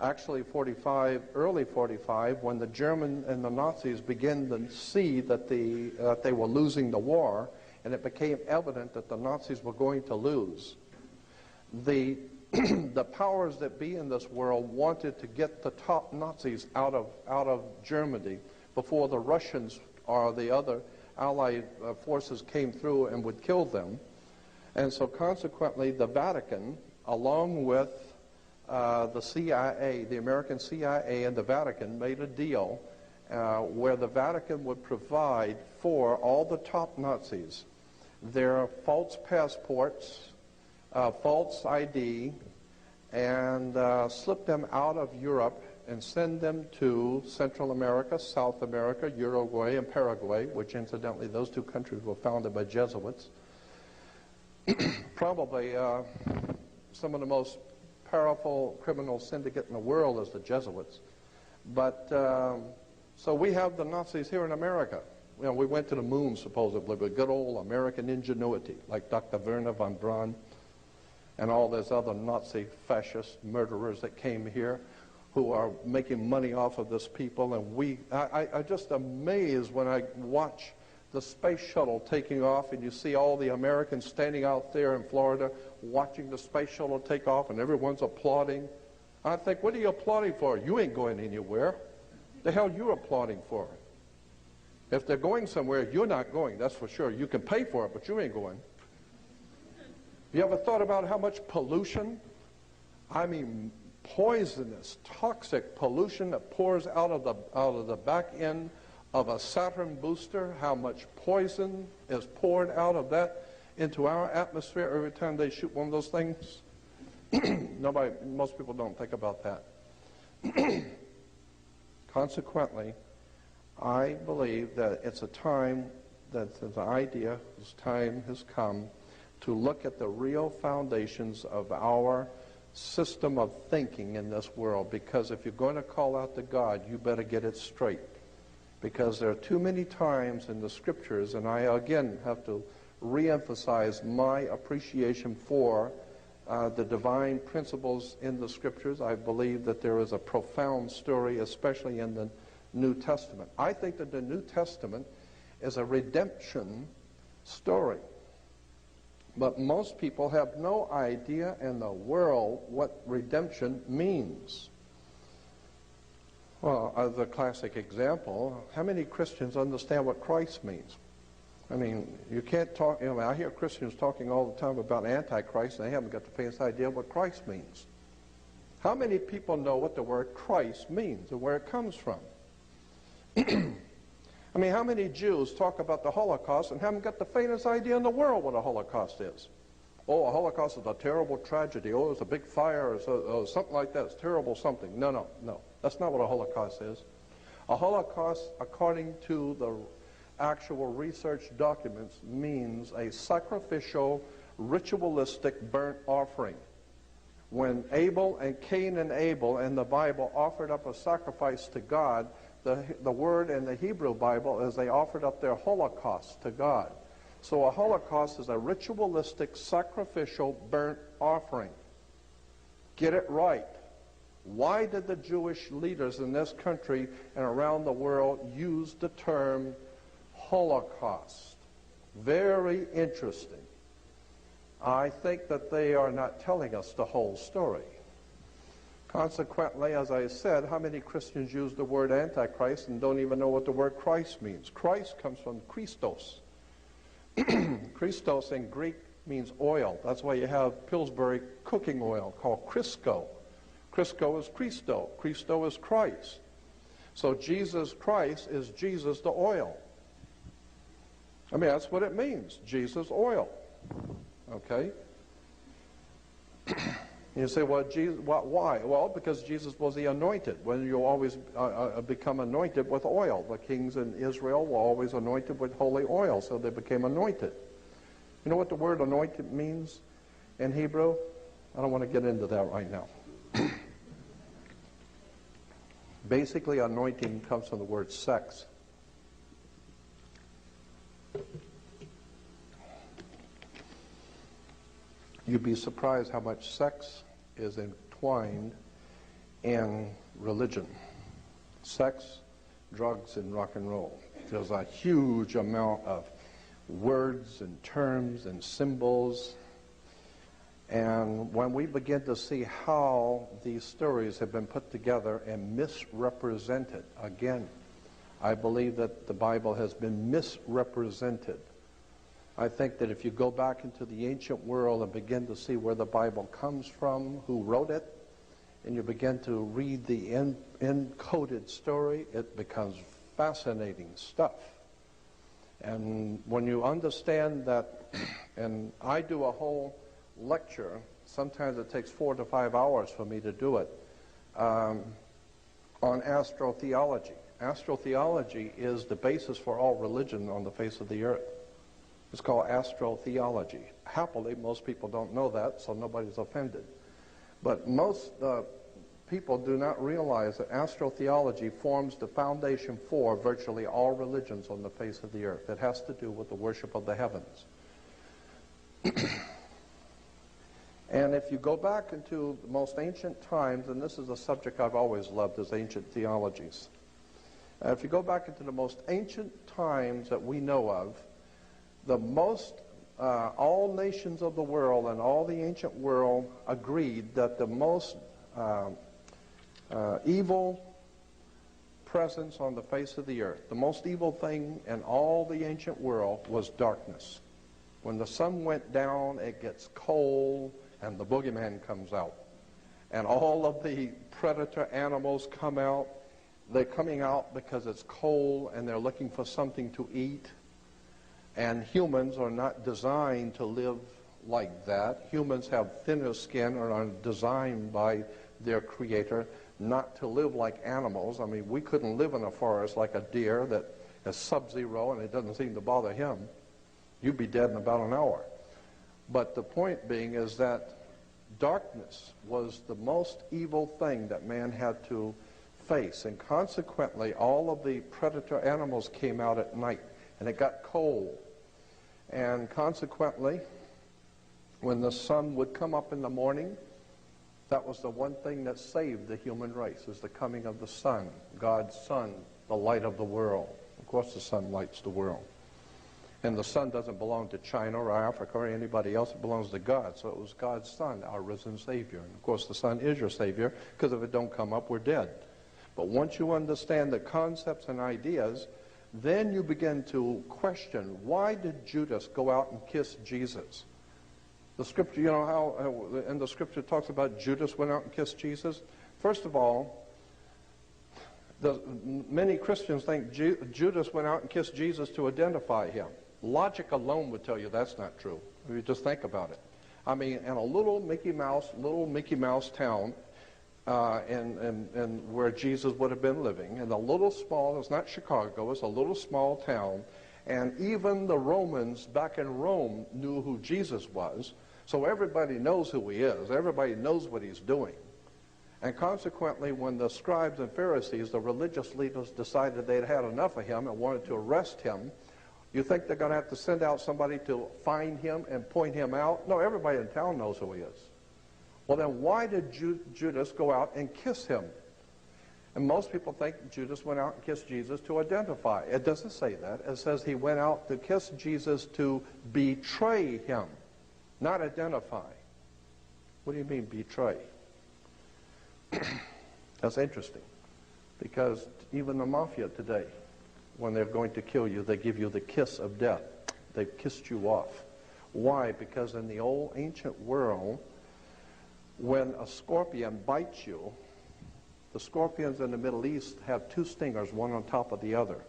actually early 45, when the German and the Nazis began to see that they were losing the war, and it became evident that the Nazis were going to lose, the powers that be in this world wanted to get the top Nazis out of Germany before the Russians or the other Allied forces came through and would kill them. And so consequently, the Vatican, along with the CIA, the American CIA and the Vatican, made a deal where the Vatican would provide for all the top Nazis their false passports, false ID, and slip them out of Europe and send them to Central America, South America, Uruguay, and Paraguay, which incidentally those two countries were founded by Jesuits. Probably some of the most powerful criminal syndicate in the world is the Jesuits. But so we have the Nazis here in America. You know, we went to the moon supposedly with good old American ingenuity, like Dr. Werner von Braun and all those other Nazi fascist murderers that came here who are making money off of this people. And I'm just amazed when I watch the space shuttle taking off and you see all the Americans standing out there in Florida watching the space shuttle take off and everyone's applauding. I think, what are you applauding for? You ain't going anywhere. The hell you applauding for? If they're going somewhere, you're not going, that's for sure. You can pay for it, but you ain't going. You ever thought about how much pollution, I mean poisonous, toxic pollution that pours out of the back end of a Saturn booster, how much poison is poured out of that into our atmosphere every time they shoot one of those things? Most people don't think about that. Consequently, I believe that it's a time that the idea, this time has come to look at the real foundations of our system of thinking in this world, because if you're going to call out to God, you better get it straight. Because there are too many times in the scriptures, and I again have to reemphasize my appreciation for the divine principles in the Scriptures. I believe that there is a profound story, especially in the New Testament. I think that the New Testament is a redemption story. But most people have no idea in the world what redemption means. Well, as a classic example, how many Christians understand what Christ means? I mean, you can't talk, I hear Christians talking all the time about Antichrist, and they haven't got the faintest idea what Christ means. How many people know what the word Christ means and where it comes from? I mean, how many Jews talk about the Holocaust and haven't got the faintest idea in the world what a Holocaust is? Oh, a Holocaust is a terrible tragedy. Oh, it's a big fire or something like that. It's terrible something. No. That's not what a Holocaust is. A Holocaust, according to the actual research documents, means a sacrificial, ritualistic burnt offering. When Abel and Cain and Abel in the Bible offered up a sacrifice to God, the word in the Hebrew Bible is they offered up their holocaust to God. So a holocaust is a ritualistic, sacrificial, burnt offering. Get it right. Why did the Jewish leaders in this country and around the world use the term Holocaust? Very interesting. I think that they are not telling us the whole story. Consequently, as I said, how many Christians use the word Antichrist and don't even know what the word Christ means? Christ comes from Christos. Christos in Greek means oil. That's why you have Pillsbury cooking oil called Crisco. Crisco is Christo. Christo is Christ. So Jesus Christ is Jesus the oil. I mean, that's what it means, Jesus oil. Okay? You say, well, Jesus, why? Well, because Jesus was the anointed. When you always become anointed with oil. The kings in Israel were always anointed with holy oil, so they became anointed. You know what the word anointed means in Hebrew? I don't want to get into that right now. Basically, anointing comes from the word sex. You'd be surprised how much sex is entwined in religion. Sex, drugs, and rock and roll. There's a huge amount of words and terms and symbols. And when we begin to see how these stories have been put together and misrepresented, again, I believe that the Bible has been misrepresented. I think that if you go back into the ancient world and begin to see where the Bible comes from, who wrote it, and you begin to read the encoded story, it becomes fascinating stuff. And when you understand that, and I do a whole lecture, sometimes it takes 4 to 5 hours for me to do it, on astrotheology. Astrotheology is the basis for all religion on the face of the earth. It's called astrotheology. Happily, most people don't know that, so nobody's offended. But most people do not realize that astrotheology forms the foundation for virtually all religions on the face of the earth. It has to do with the worship of the heavens. And if you go back into the most ancient times, and this is a subject I've always loved, is ancient theologies. If you go back into the most ancient times that we know of, all nations of the world and all the ancient world agreed that the most evil presence on the face of the earth, the most evil thing in all the ancient world was darkness. When the sun went down, it gets cold, and the boogeyman comes out. And all of the predator animals come out. They're coming out because it's cold, and they're looking for something to eat. And humans are not designed to live like that. Humans have thinner skin and are designed by their creator not to live like animals. I mean, we couldn't live in a forest like a deer that is sub-zero and it doesn't seem to bother him. You'd be dead in about an hour. But the point being is that darkness was the most evil thing that man had to face. And consequently, all of the predator animals came out at night. And it got cold. And consequently, When the sun would come up in the morning, that was the one thing that saved the human race, is the coming of the sun, God's sun, the light of the world. Of course the sun lights the world. And the sun doesn't belong to China or Africa or anybody else. It belongs to God. So it was God's Son, our risen Savior. And of course the sun is your Savior, because if it don't come up, we're dead. But once you understand the concepts and ideas, then you begin to question, why did Judas go out and kiss Jesus? The scripture, you know how in the scripture talks about Judas went out and kissed Jesus? First of all, many Christians think Judas went out and kissed Jesus to identify him. Logic alone would tell you that's not true. If you just think about it. I mean, in a little Mickey Mouse town, and where Jesus would have been living, in a little small, it's not Chicago, it's a little small town, and even the Romans back in Rome knew who Jesus was, so everybody knows who he is, everybody knows what he's doing. And consequently, when the scribes and Pharisees, the religious leaders, decided they'd had enough of him and wanted to arrest him, you think they're going to have to send out somebody to find him and point him out? No, everybody in town knows who he is. Well, then why did Judas go out and kiss him? And most people think Judas went out and kissed Jesus to identify. It doesn't say that. It says he went out to kiss Jesus to betray him, not identify. What do you mean betray? That's interesting, because even the mafia today, when they're going to kill you, they give you the kiss of death. They've kissed you off. Why? Because in the old ancient world, when a scorpion bites you, the scorpions in the Middle East have two stingers, one on top of the other.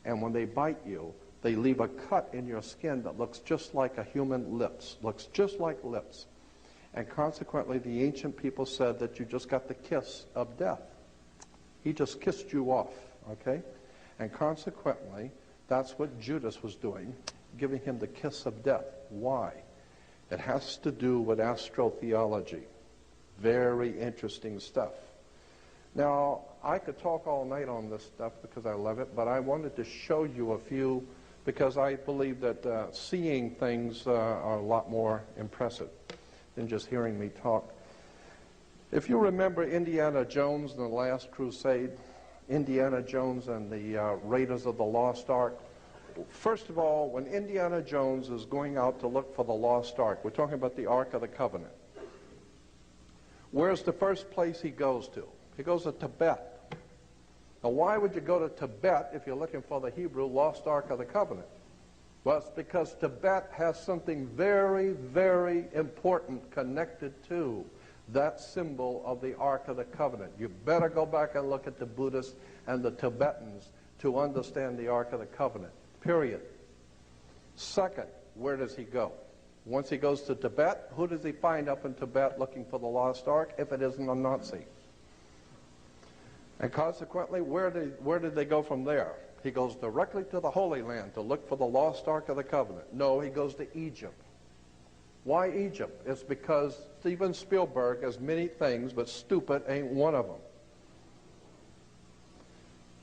And when they bite you, they leave a cut in your skin that looks just like a human lips, looks just like lips. And consequently, the ancient people said that you just got the kiss of death. He just kissed you off, okay? And consequently, that's what Judas was doing, giving him the kiss of death. Why? It has to do with astrotheology. Very interesting stuff. Now, I could talk all night on this stuff because I love it, but I wanted to show you a few, because I believe that seeing things are a lot more impressive than just hearing me talk. If you remember Indiana Jones and the Last Crusade, Indiana Jones and the Raiders of the Lost Ark, first of all, when Indiana Jones is going out to look for the Lost Ark, we're talking about the Ark of the Covenant. Where's the first place he goes to? He goes to Tibet. Now, why would you go to Tibet if you're looking for the Hebrew Lost Ark of the Covenant? Well, it's because Tibet has something very, very important connected to that symbol of the Ark of the Covenant. You better go back and look at the Buddhists and the Tibetans to understand the Ark of the Covenant, period. Second, where does he go? Once he goes to Tibet, who does he find up in Tibet looking for the Lost Ark if it isn't a Nazi? And consequently, where did they go from there? He goes directly to the Holy Land to look for the Lost Ark of the Covenant. No, he goes to Egypt. Why Egypt? It's because Steven Spielberg has many things, but stupid ain't one of them.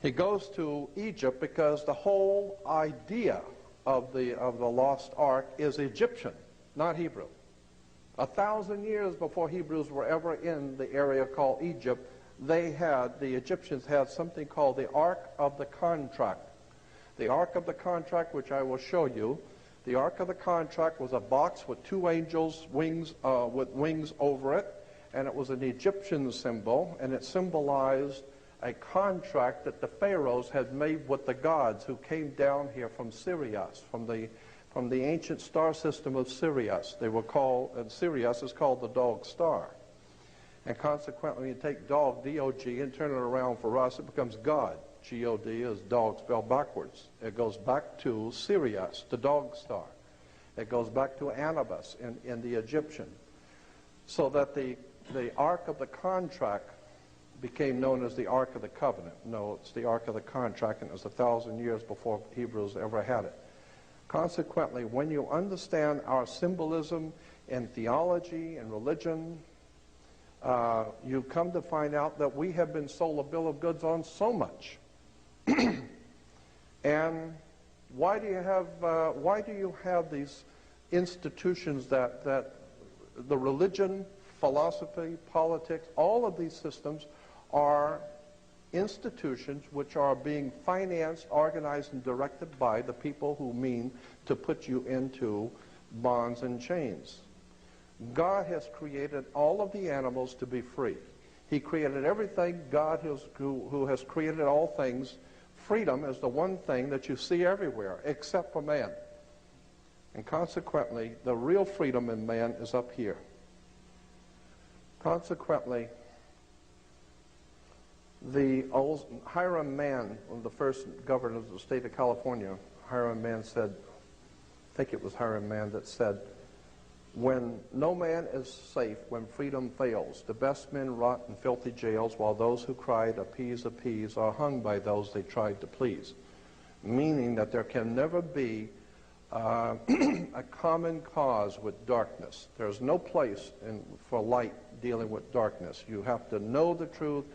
He goes to Egypt because the whole idea of the Lost Ark is Egyptian, not Hebrew. 1,000 years before Hebrews were ever in the area called Egypt, the Egyptians had something called the Ark of the Contract. The Ark of the Contract, which I will show you, the Ark of the Contract was a box with two angels' wings, with wings over it, and it was an Egyptian symbol, and it symbolized a contract that the pharaohs had made with the gods who came down here from Sirius, from the ancient star system of Sirius. They were called, and Sirius is called the dog star. And consequently, when you take dog, D-O-G, and turn it around for us, it becomes God. G-O-D is dog spelled backwards. It goes back to Sirius, the dog star. It goes back to Anubis in the Egyptian. So that the Ark of the Contract became known as the Ark of the Covenant. No, it's the Ark of the Contract, and it was 1,000 years before Hebrews ever had it. Consequently, when you understand our symbolism in theology and religion, you come to find out that we have been sold a bill of goods on so much. And why do you have these institutions that the religion, philosophy, politics, all of these systems are institutions which are being financed, organized, and directed by the people who mean to put you into bonds and chains. God has created all of the animals to be free. He created everything. God, who has created all things, freedom is the one thing that you see everywhere, except for man. And consequently, the real freedom in man is up here. Consequently, the old Hiram Mann, one of the first governors of the state of California, Hiram Mann said, I think it was Hiram Mann that said, when no man is safe, when freedom fails, the best men rot in filthy jails, while those who cried, appease, appease, are hung by those they tried to please. Meaning that there can never be a common cause with darkness. There's no place for light dealing with darkness. You have to know the truth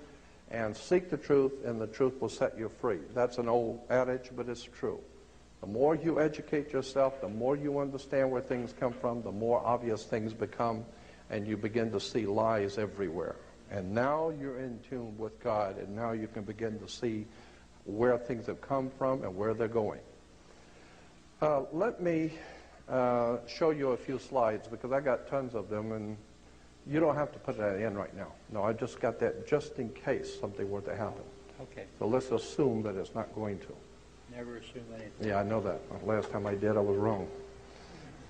and seek the truth, and the truth will set you free. That's an old adage, but it's true. The more you educate yourself, the more you understand where things come from, the more obvious things become, and you begin to see lies everywhere. And now you're in tune with God, and now you can begin to see where things have come from and where they're going. Let me show you a few slides, because I got tons of them, and you don't have to put that in right now. No, I just got that just in case something were to happen. Okay. So let's assume that it's not going to. Never assume anything. Yeah, I know that. Last time I did, I was wrong.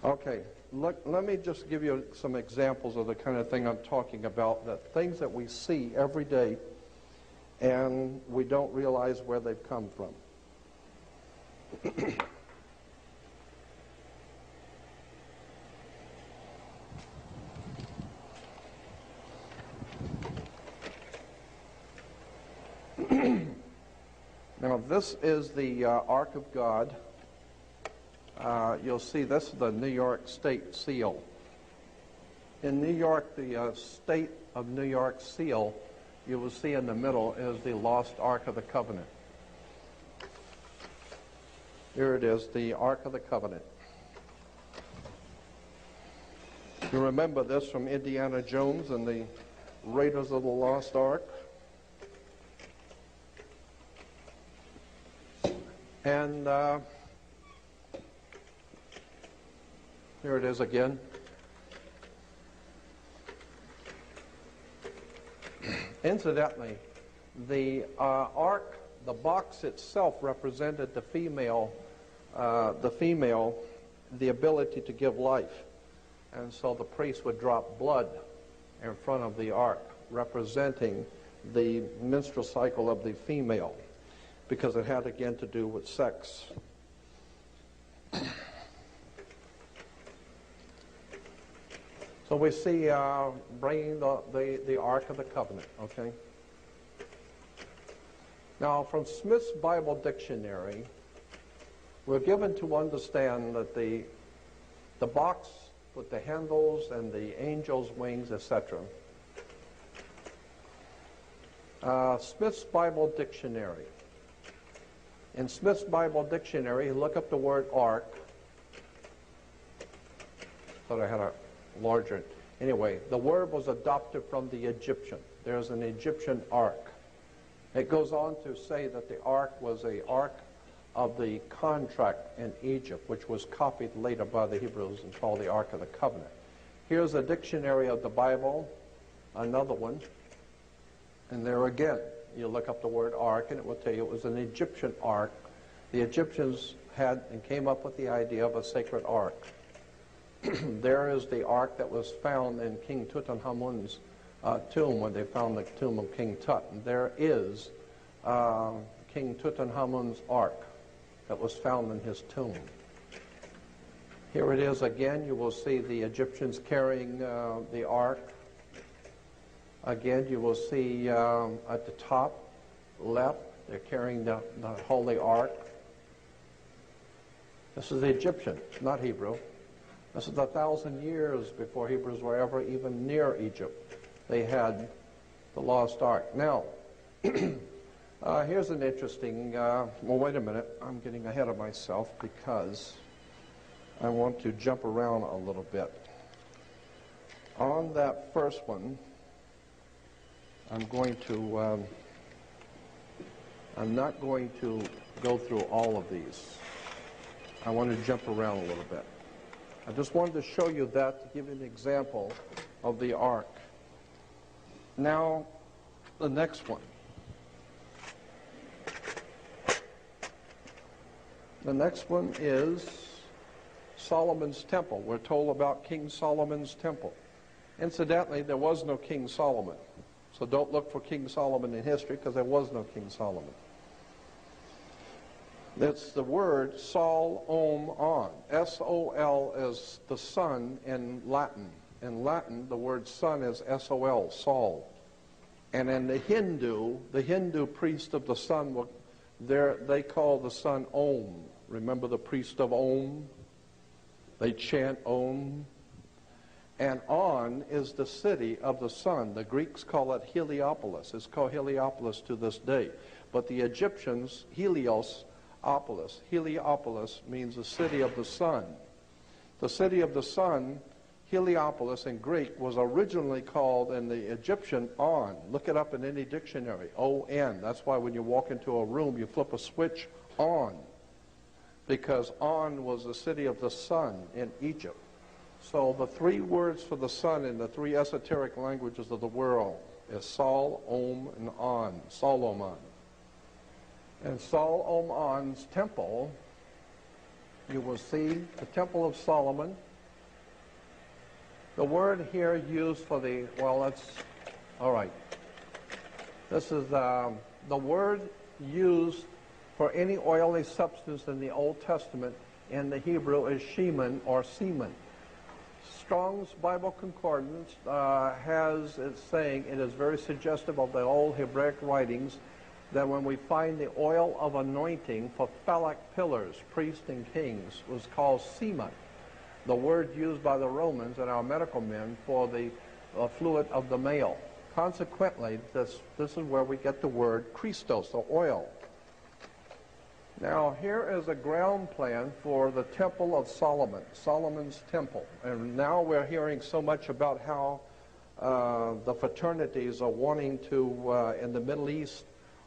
Okay, let me just give you some examples of the kind of thing I'm talking about, the things that we see every day and we don't realize where they've come from. Now, this is the Ark of God. You'll see this is the New York State seal. In New York, the State of New York seal, you will see in the middle is the lost Ark of the Covenant. Here it is, the Ark of the Covenant. You remember this from Indiana Jones and the Raiders of the Lost Ark? And here it is again. Incidentally, the ark, the box itself represented the female, the ability to give life. And so the priest would drop blood in front of the ark, representing the menstrual cycle of the female, because it had again to do with sex. So we see bringing the Ark of the Covenant, okay? Now, from Smith's Bible Dictionary, we're given to understand that the box with the handles and the angel's wings, etc. Smith's Bible Dictionary. In Smith's Bible Dictionary, look up the word ark. Thought I had a larger. Anyway, the word was adopted from the Egyptian. There's an Egyptian ark. It goes on to say that the ark was an ark of the contract in Egypt, which was copied later by the Hebrews and called the Ark of the Covenant. Here's a dictionary of the Bible, another one. And there again, you look up the word ark, and it will tell you it was an Egyptian ark. The Egyptians had and came up with the idea of a sacred ark. There is the ark that was found in King Tutankhamun's tomb, when they found the tomb of King Tut. And there is King Tutankhamun's ark that was found in his tomb. Here it is again. You will see the Egyptians carrying the ark. Again, you will see at the top left, they're carrying the Holy Ark. This is the Egyptian, not Hebrew. This is 1,000 years before Hebrews were ever even near Egypt. They had the lost Ark. Now, here's an interesting, well, wait a minute. I'm getting ahead of myself because I want to jump around a little bit. On that first one, I'm not going to go through all of these. I want to jump around a little bit. I just wanted to show you that to give you an example of the ark. Now, the next one. The next one is Solomon's temple. We're told about King Solomon's temple. Incidentally, there was no King Solomon. So don't look for King Solomon in history, because there was no King Solomon. That's the word Sol, Om, On. S-O-L is the sun in Latin. In Latin, the word sun is S-O-L, Sol. And in the Hindu priest of the sun, they call the sun Om. Remember the priest of Om? They chant Om. And On is the city of the sun. The Greeks call it Heliopolis. It's called Heliopolis to this day. But the Egyptians, Heliopolis means the city of the sun. The city of the sun, Heliopolis in Greek, was originally called in the Egyptian On. Look it up in any dictionary, O-N. That's why when you walk into a room, you flip a switch, On. Because On was the city of the sun in Egypt. So the three words for the sun in the three esoteric languages of the world is Sol, Om, and On, Solomon. And Sol, Om, On's temple, you will see the Temple of Solomon. The word here used for the, well, that's, all right. This is the word used for any oily substance in the Old Testament in the Hebrew is shemen or semen. Strong's Bible Concordance has it saying, it is very suggestive of the old Hebraic writings, that when we find the oil of anointing for phallic pillars, priests and kings, was called semen. The word used by the Romans and our medical men for the fluid of the male. Consequently, this is where we get the word Christos, the oil. Now, here is a ground plan for the Temple of Solomon, Solomon's temple. And now we're hearing so much about how the fraternities are wanting to, in the Middle East,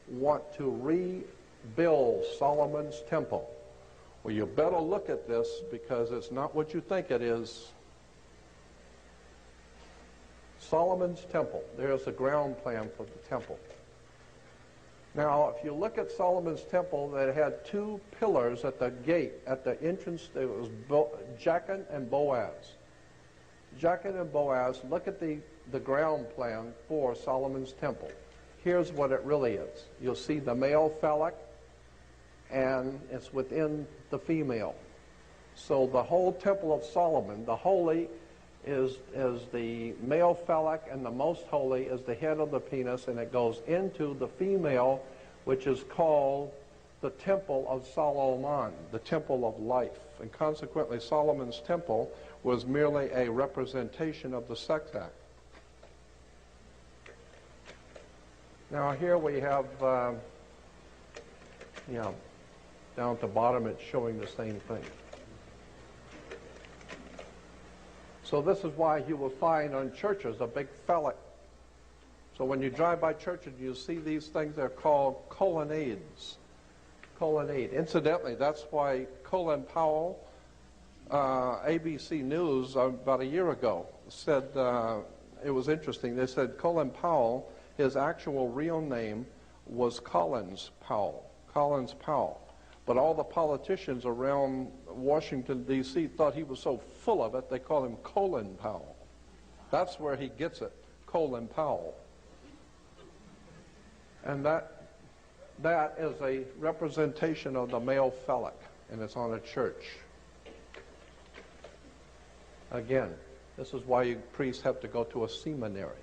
want to rebuild Solomon's temple. Well, you better look at this, because it's not what you think it is. Solomon's temple. There's a ground plan for the temple. Now, if you look at Solomon's temple, it had two pillars at the gate, at the entrance. It was Jachin and Boaz. Jachin and Boaz, look at the ground plan for Solomon's temple. Here's what it really is. You'll see the male phallic, and it's within the female. So the whole Temple of Solomon, the holy is the male phallic, and the most holy is the head of the penis, and it goes into the female, which is called the Temple of Solomon, the Temple of Life. And consequently, Solomon's temple was merely a representation of the sex act. Now here we have, down at the bottom it's showing the same thing. So this is why you will find on churches a big phallic. So when you drive by churches, you see these things, they're called colonnades. Colonnade. Incidentally, that's why Colin Powell, ABC News, about a year ago, said, it was interesting, they said Colin Powell, his actual real name was Collins Powell. Collins Powell. But all the politicians around Washington, D.C. thought he was so full of it, they call him Colin Powell. That's where he gets it, Colin Powell. And that is a representation of the male phallic, and it's on a church. Again, this is why you priests have to go to a seminary.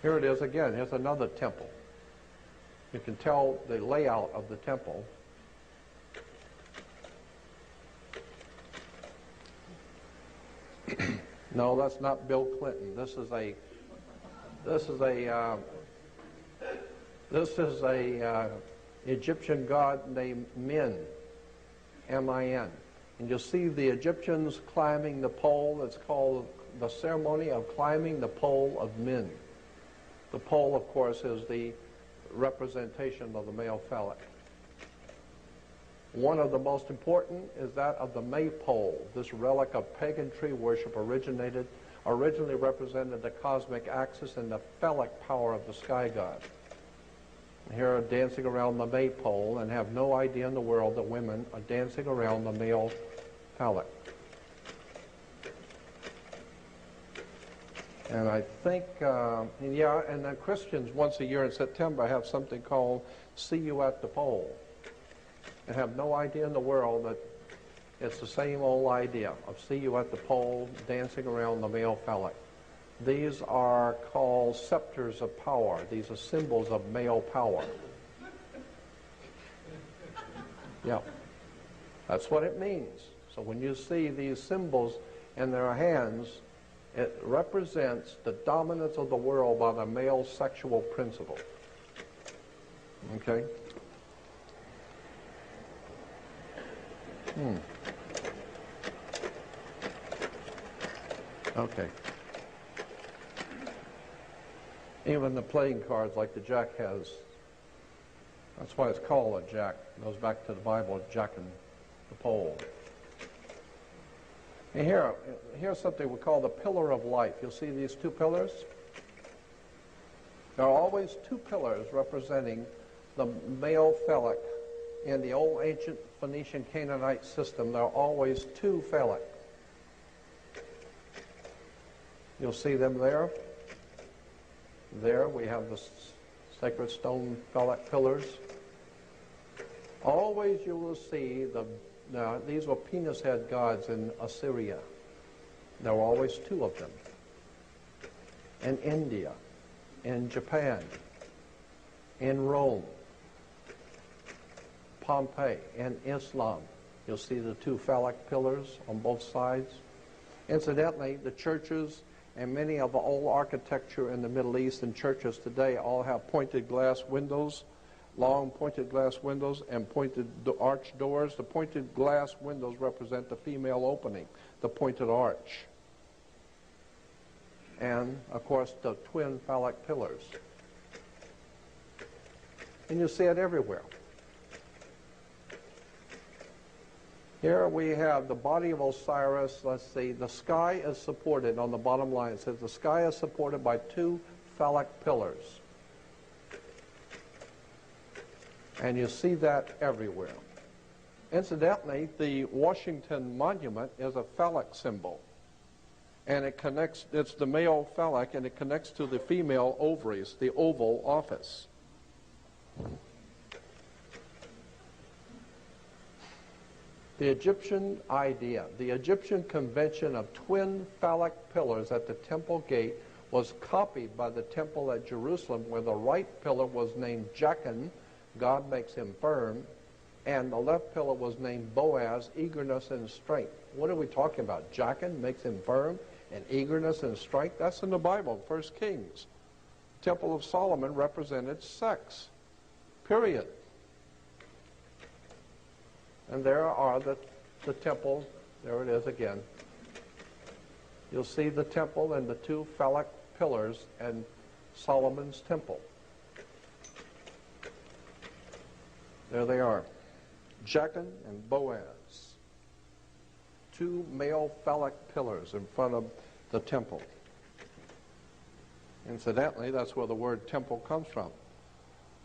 Here it is again. Here's another temple. You can tell the layout of the temple. No, that's not Bill Clinton. This is a Egyptian god named Min, M-I-N. And you'll see the Egyptians climbing the pole. It's called the ceremony of climbing the pole of Min. The pole, of course, is the representation of the male phallic. One of the most important is that of the maypole. This relic of pagan tree worship originally represented the cosmic axis and the phallic power of the sky god. Here are dancing around the maypole and have no idea in the world that women are dancing around the male phallic. And I think, and the Christians once a year in September have something called See You at the Pole, and have no idea in the world that it's the same old idea of see you at the pole, dancing around the male phallic. These are called scepters of power. These are symbols of male power. Yeah, that's what it means. So when you see these symbols in their hands, it represents the dominance of the world by the male sexual principle. Okay? Okay. Even the playing cards like the jack has, that's why it's called a jack. It goes back to the Bible, jacking the pole. And here's something we call the pillar of life. You'll see these two pillars. There are always two pillars representing the male phallic. In the old ancient Phoenician Canaanite system, there are always two phallic. You'll see them there. There we have the sacred stone phallic pillars. Always you will see these were penis head gods in Assyria. There were always two of them. In India, in Japan, in Rome, Pompeii, in Islam, you'll see the two phallic pillars on both sides. Incidentally, the churches and many of the old architecture in the Middle East and churches today all have pointed glass windows, long pointed glass windows and pointed arch doors. The pointed glass windows represent the female opening, the pointed arch. And, of course, the twin phallic pillars. And you see it everywhere. Here we have the body of Osiris. Let's see, the sky is supported on the bottom line. It says the sky is supported by two phallic pillars. And you see that everywhere. Incidentally, the Washington Monument is a phallic symbol. And it connects, it's the male phallic, and it connects to the female ovaries, the Oval Office. The Egyptian idea, the Egyptian convention of twin phallic pillars at the temple gate was copied by the temple at Jerusalem, where the right pillar was named Jachin, God makes him firm, and the left pillar was named Boaz, eagerness and strength. What are we talking about? Jachin makes him firm, and eagerness and strength? That's in the Bible, 1 Kings. Temple of Solomon represented sex, period. And there are the temple, there it is again. You'll see the temple and the two phallic pillars and Solomon's temple. There they are, Jachin and Boaz. Two male phallic pillars in front of the temple. Incidentally, that's where the word temple comes from.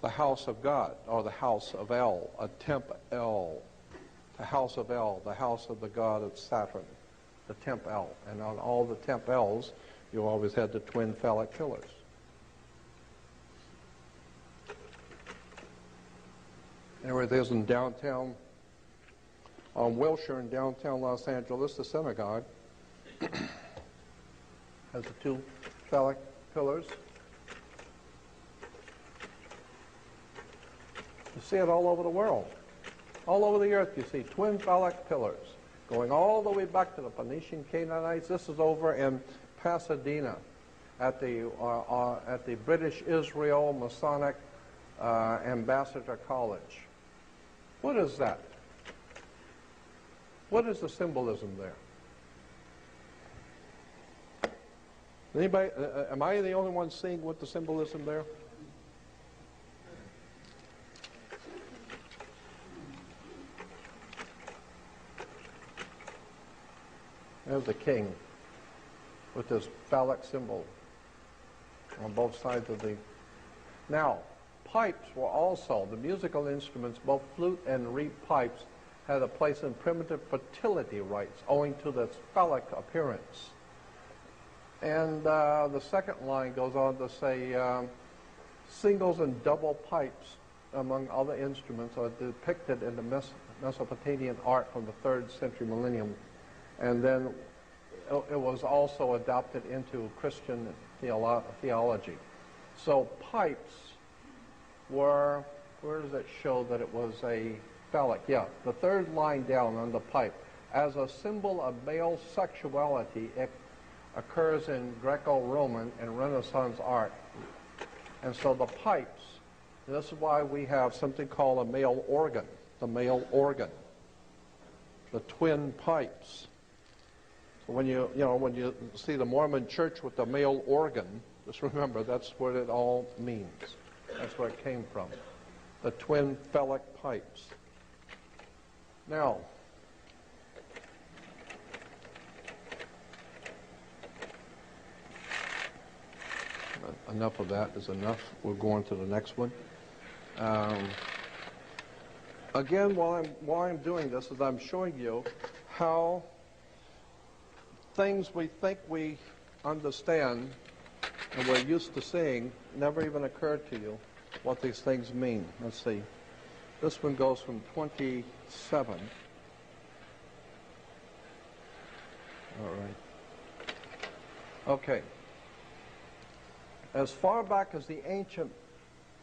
The house of God, or the house of El, a temp El. The house of El, the house of the god of Saturn, the temp El. And on all the temp Els, you always had the twin phallic pillars. There it is in downtown, on Wilshire in downtown Los Angeles, the synagogue has the two phallic pillars. You see it all over the world. All over the earth you see twin phallic pillars going all the way back to the Phoenician Canaanites. This is over in Pasadena at the British Israel Masonic Ambassador College. What is that? What is the symbolism there? Anybody, am I the only one seeing what the symbolism there? There's the king with this phallic symbol on both sides of the... Now, pipes were also, the musical instruments, both flute and reed pipes, had a place in primitive fertility rites owing to this phallic appearance. And the second line goes on to say, singles and double pipes, among other instruments, are depicted in the Mesopotamian art from the 3rd century millennium. And then it was also adopted into Christian theology. So pipes were, where does it show that it was a phallic? Yeah, the third line down on the pipe. As a symbol of male sexuality, it occurs in Greco-Roman and Renaissance art. And so the pipes, this is why we have something called a male organ, the male organ, the twin pipes. So when when you see the Mormon church with the male organ, just remember that's what it all means. That's where it came from, the twin phallic pipes. Now, enough of that is enough. We'll go on to the next one. Again, while I'm doing this, is I'm showing you how things we think we understand and we're used to seeing never even occurred to you what these things mean. Let's see. This one goes from 27. All right. Okay. As far back as the ancient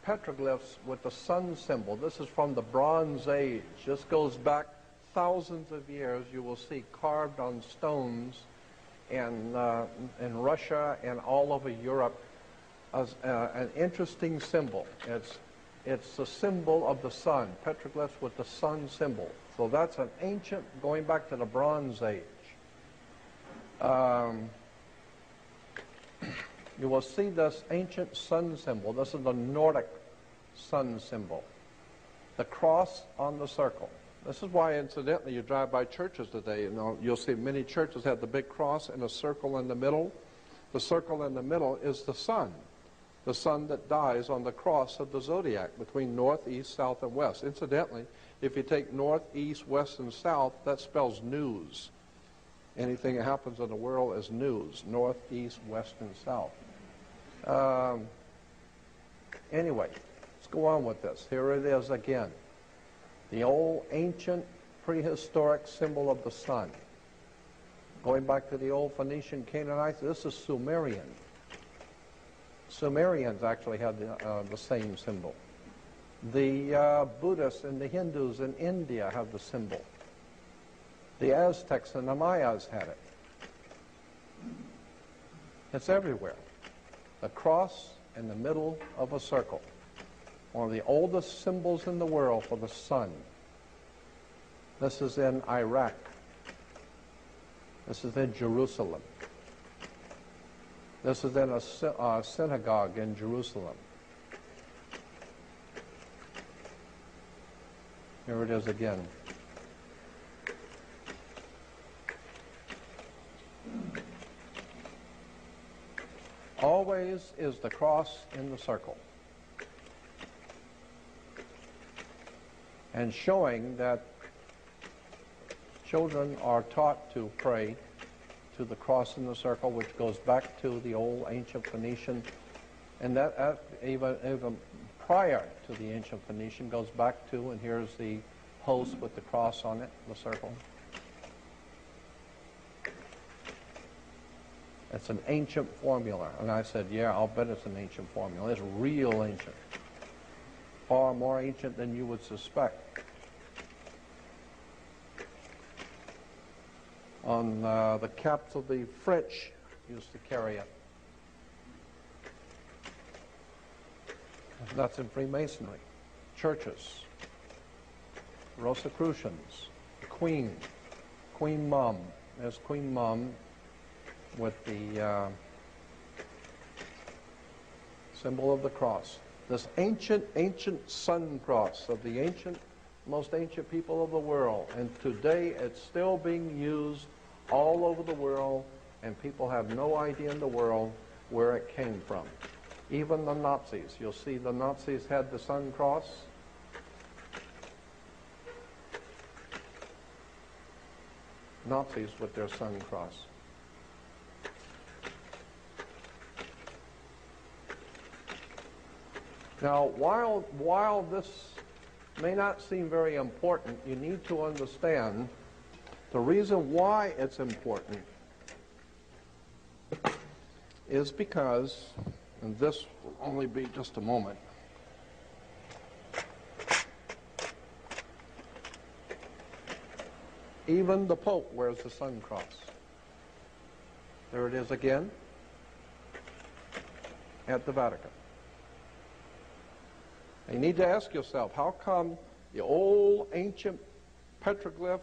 petroglyphs with the sun symbol, this is from the Bronze Age. This goes back thousands of years. You will see carved on stones in Russia and all over Europe as an interesting symbol. It's the symbol of the sun, petroglyphs with the sun symbol. So that's an ancient, going back to the Bronze Age. You will see this ancient sun symbol. This is the Nordic sun symbol. The cross on the circle. This is why, incidentally, you drive by churches today. You'll see many churches have the big cross and a circle in the middle. The circle in the middle is the sun that dies on the cross of the zodiac between north, east, south, and west. Incidentally, if you take north, east, west, and south, that spells news. Anything that happens in the world is news. North, east, west, and south. Anyway, let's go on with this. Here it is again. The old ancient prehistoric symbol of the sun. Going back to the old Phoenician Canaanites, this is Sumerian. Sumerians actually had the same symbol. The Buddhists and the Hindus in India have the symbol. The Aztecs and the Mayas had it. It's everywhere. The cross in the middle of a circle. One of the oldest symbols in the world for the sun. This is in Iraq. This is in Jerusalem. This is in a synagogue in Jerusalem. Here it is again. Always is the cross in the circle. And showing that children are taught to pray to the cross in the circle, which goes back to the old ancient Phoenician, and that even prior to the ancient Phoenician goes back to, and here's the host with the cross on it, the circle. It's an ancient formula. And I said, yeah, I'll bet it's an ancient formula. It's real ancient. Far more ancient than you would suspect. On the caps of the French used to carry it. That's in Freemasonry. Churches. Rosicrucians. The Queen. Queen Mum. There's Queen Mum with the symbol of the cross. This ancient sun cross of the most ancient people of the world. And today it's still being used all over the world, and people have no idea in the world where it came from. Even the Nazis. You'll see the Nazis had the sun cross. Nazis with their sun cross. Now, while this may not seem very important, you need to understand the reason why it's important is because, and this will only be just a moment, even the Pope wears the sun cross. There it is again at the Vatican. You need to ask yourself, how come the old ancient petroglyph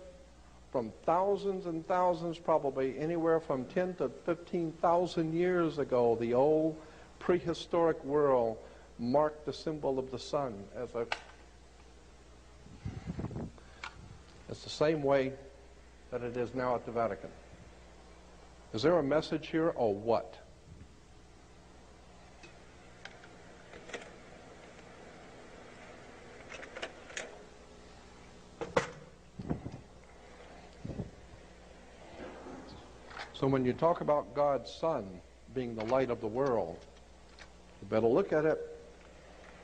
from thousands and thousands, probably anywhere from 10 to 15,000 years ago, the old prehistoric world marked the symbol of the sun as a... It's the same way that it is now at the Vatican. Is there a message here or what? So when you talk about God's Son being the light of the world, you better look at it,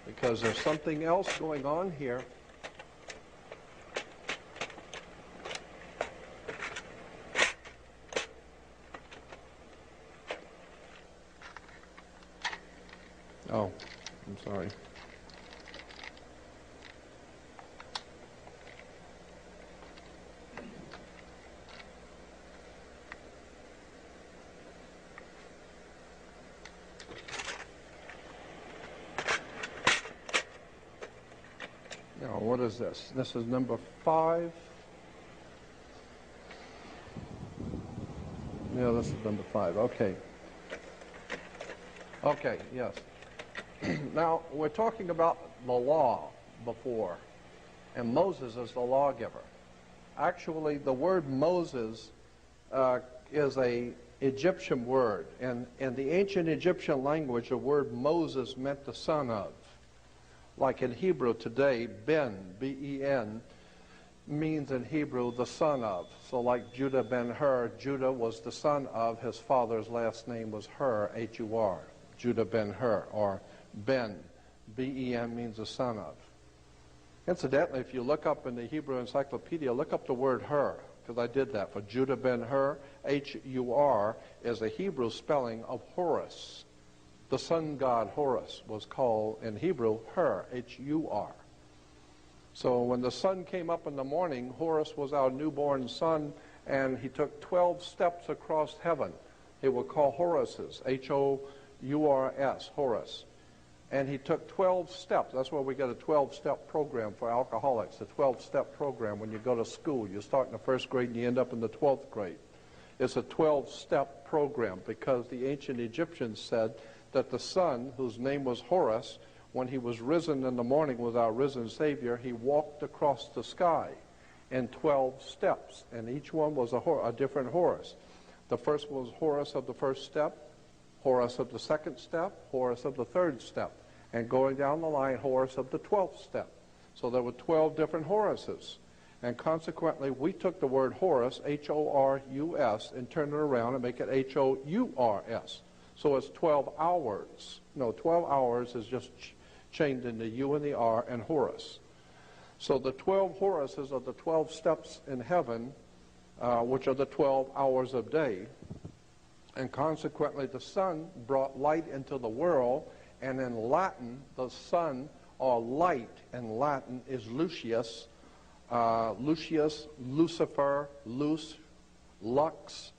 because there's something else going on here. Oh, I'm sorry. Now, what is this? This is number 5. Yeah, this is number 5. Okay. Okay, yes. Now, we're talking about the law before, and Moses is the lawgiver. Actually, the word Moses is a Egyptian word, and in the ancient Egyptian language, the word Moses meant the son of. Like in Hebrew today, Ben, B-E-N, means in Hebrew the son of. So like Judah ben Hur, Judah was the son of, his father's last name was Hur, H-U-R, Judah ben Hur, or Ben, B-E-N means the son of. Incidentally, if you look up in the Hebrew Encyclopedia, look up the word Hur, because I did that for Judah ben Hur. H-U-R is a Hebrew spelling of Horus. The sun god Horus was called in Hebrew Hur, H-U-R. So when the sun came up in the morning, Horus was our newborn son, and he took 12 steps across heaven. They were called Horuses, H-O-U-R-S, Horus. And he took 12 steps. That's why we get a 12-step program for alcoholics, a 12-step program. When you go to school, you start in the 1st grade and you end up in the 12th grade. It's a 12-step program because the ancient Egyptians said that the sun, whose name was Horus, when he was risen in the morning with our risen Savior, he walked across the sky in 12 steps, and each one was a different Horus. The first was Horus of the first step, Horus of the second step, Horus of the third step, and going down the line, Horus of the 12th step. So there were 12 different Horuses. And consequently, we took the word Horus, H-O-R-U-S, and turned it around and make it H-O-U-R-S. So it's 12 hours. No, 12 hours is just chained in the U and the R and Horus. So the 12 Horuses are the 12 steps in heaven, which are the 12 hours of day. And consequently, the sun brought light into the world, and in Latin, the sun, or light in Latin, is Lucius. Lucius, Lucifer, Luce, Lux,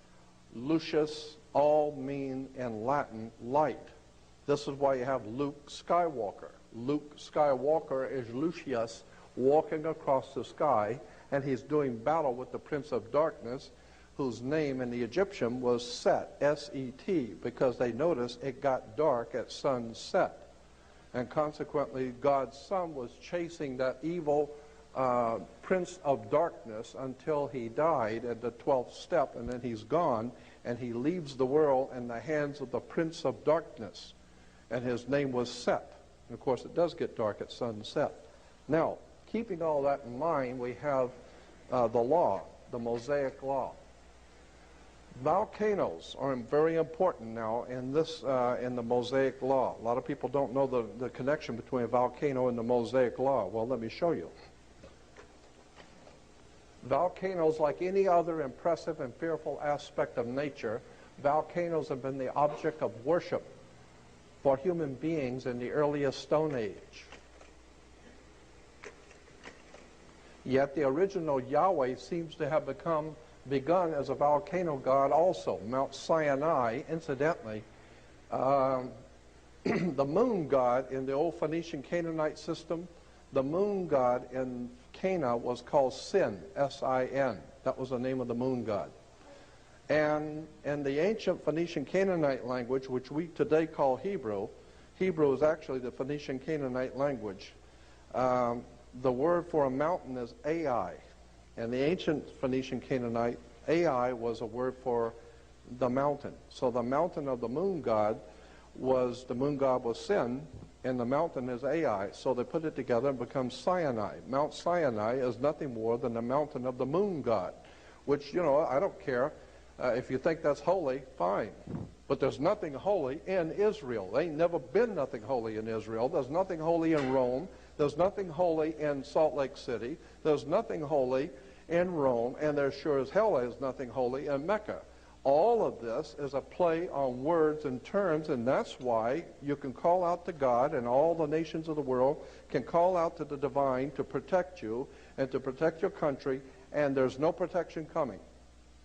Lucius, all mean in Latin light. This is why you have Luke Skywalker. Luke Skywalker is Lucius walking across the sky, and he's doing battle with the prince of darkness, whose name in the Egyptian was Set, S-E-T, because they noticed it got dark at sunset. And consequently, God's son was chasing that evil prince of darkness until he died at the 12th step, and then he's gone, and he leaves the world in the hands of the prince of darkness. And his name was Set. And of course, it does get dark at sunset. Now, keeping all that in mind, we have the law, the Mosaic law. Volcanoes are very important now in this in the Mosaic law. A lot of people don't know the connection between a volcano and the Mosaic law. Well, let me show you. Volcanoes, like any other impressive and fearful aspect of nature, volcanoes have been the object of worship for human beings in the earliest Stone Age. Yet the original Yahweh seems to have begun as a volcano god also. Mount Sinai, incidentally, the moon god in the old Phoenician Canaanite system, the moon god in Cana was called Sin, S-I-N. That was the name of the moon god. And in the ancient Phoenician Canaanite language, which we today call Hebrew, Hebrew is actually the Phoenician Canaanite language. The word for a mountain is Ai. And the ancient Phoenician Canaanite, Ai was a word for the mountain. So the mountain of the moon god was Sin, and the mountain is Ai. So they put it together and becomes Sinai. Mount Sinai is nothing more than the mountain of the moon god, which, you know, I don't care. If you think that's holy, fine. But there's nothing holy in Israel. There ain't never been nothing holy in Israel. There's nothing holy in Rome. There's nothing holy in Salt Lake City. There's nothing holy in Rome. And there sure as hell is nothing holy in Mecca. All of this is a play on words and terms, and that's why you can call out to God, and all the nations of the world can call out to the divine to protect you and to protect your country, and there's no protection coming.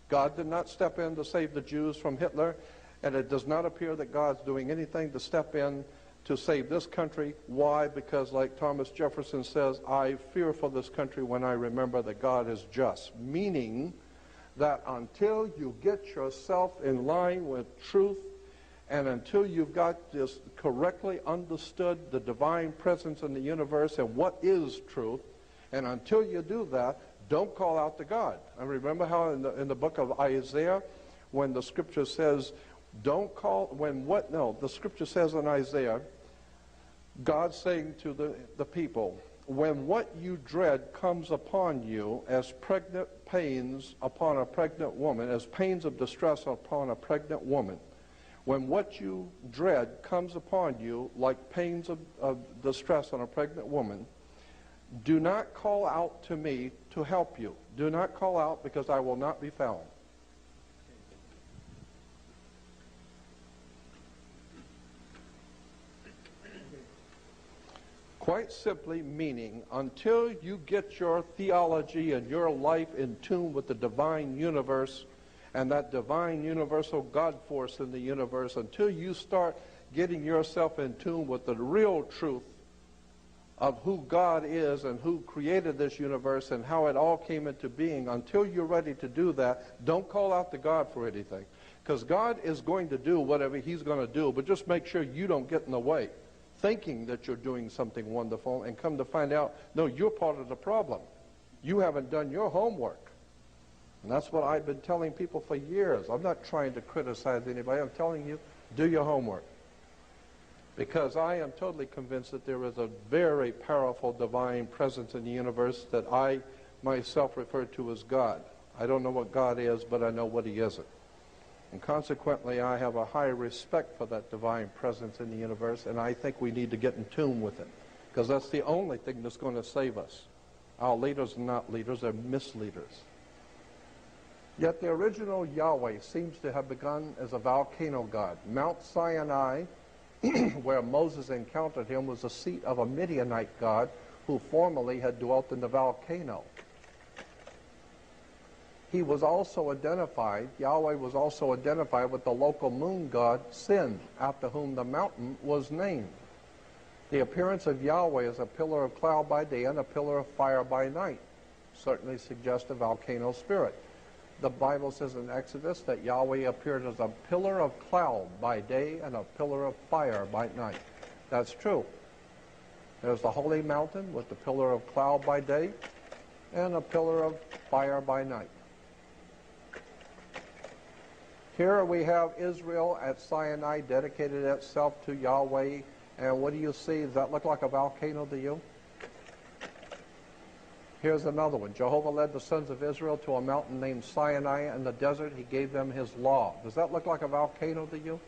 God did not step in to save the Jews from Hitler, and it does not appear that God's doing anything to step in to save this country. Why? Because like Thomas Jefferson says, I fear for this country when I remember that God is just. Meaning that until you get yourself in line with truth, and until you've got this correctly understood the divine presence in the universe and what is truth, and until you do that, don't call out to God. And remember how in the book of Isaiah, when the scripture says, don't call, the scripture says in Isaiah, God saying to the people, when what you dread comes upon you as pregnant pains upon a pregnant woman, as pains of distress upon a pregnant woman, when what you dread comes upon you like pains of distress on a pregnant woman, do not call out to me to help you. Do not call out, because I will not be found. Quite simply meaning, until you get your theology and your life in tune with the divine universe and that divine universal God force in the universe, until you start getting yourself in tune with the real truth of who God is and who created this universe and how it all came into being, until you're ready to do that, don't call out to God for anything. Because God is going to do whatever he's going to do, but just make sure you don't get in the way, thinking that you're doing something wonderful, and come to find out, no, you're part of the problem. You haven't done your homework. And that's what I've been telling people for years. I'm not trying to criticize anybody. I'm telling you, do your homework. Because I am totally convinced that there is a very powerful divine presence in the universe that I myself refer to as God. I don't know what God is, but I know what he isn't. And consequently, I have a high respect for that divine presence in the universe, and I think we need to get in tune with it, because that's the only thing that's going to save us. Our leaders are not leaders, they're misleaders. Yet the original Yahweh seems to have begun as a volcano god. Mount Sinai, where Moses encountered him, was the seat of a Midianite god who formerly had dwelt in the volcano. He was also identified, Yahweh was also identified with the local moon god Sin, after whom the mountain was named. The appearance of Yahweh is a pillar of cloud by day and a pillar of fire by night. certainly suggests a volcano spirit. The Bible says in Exodus that Yahweh appeared as a pillar of cloud by day and a pillar of fire by night. That's true. There's the holy mountain with the pillar of cloud by day and a pillar of fire by night. Here we have Israel at Sinai dedicated itself to Yahweh. And what do you see? Does that look like a volcano to you? Here's another one. Jehovah led the sons of Israel to a mountain named Sinai in the desert. He gave them his law. Does that look like a volcano to you?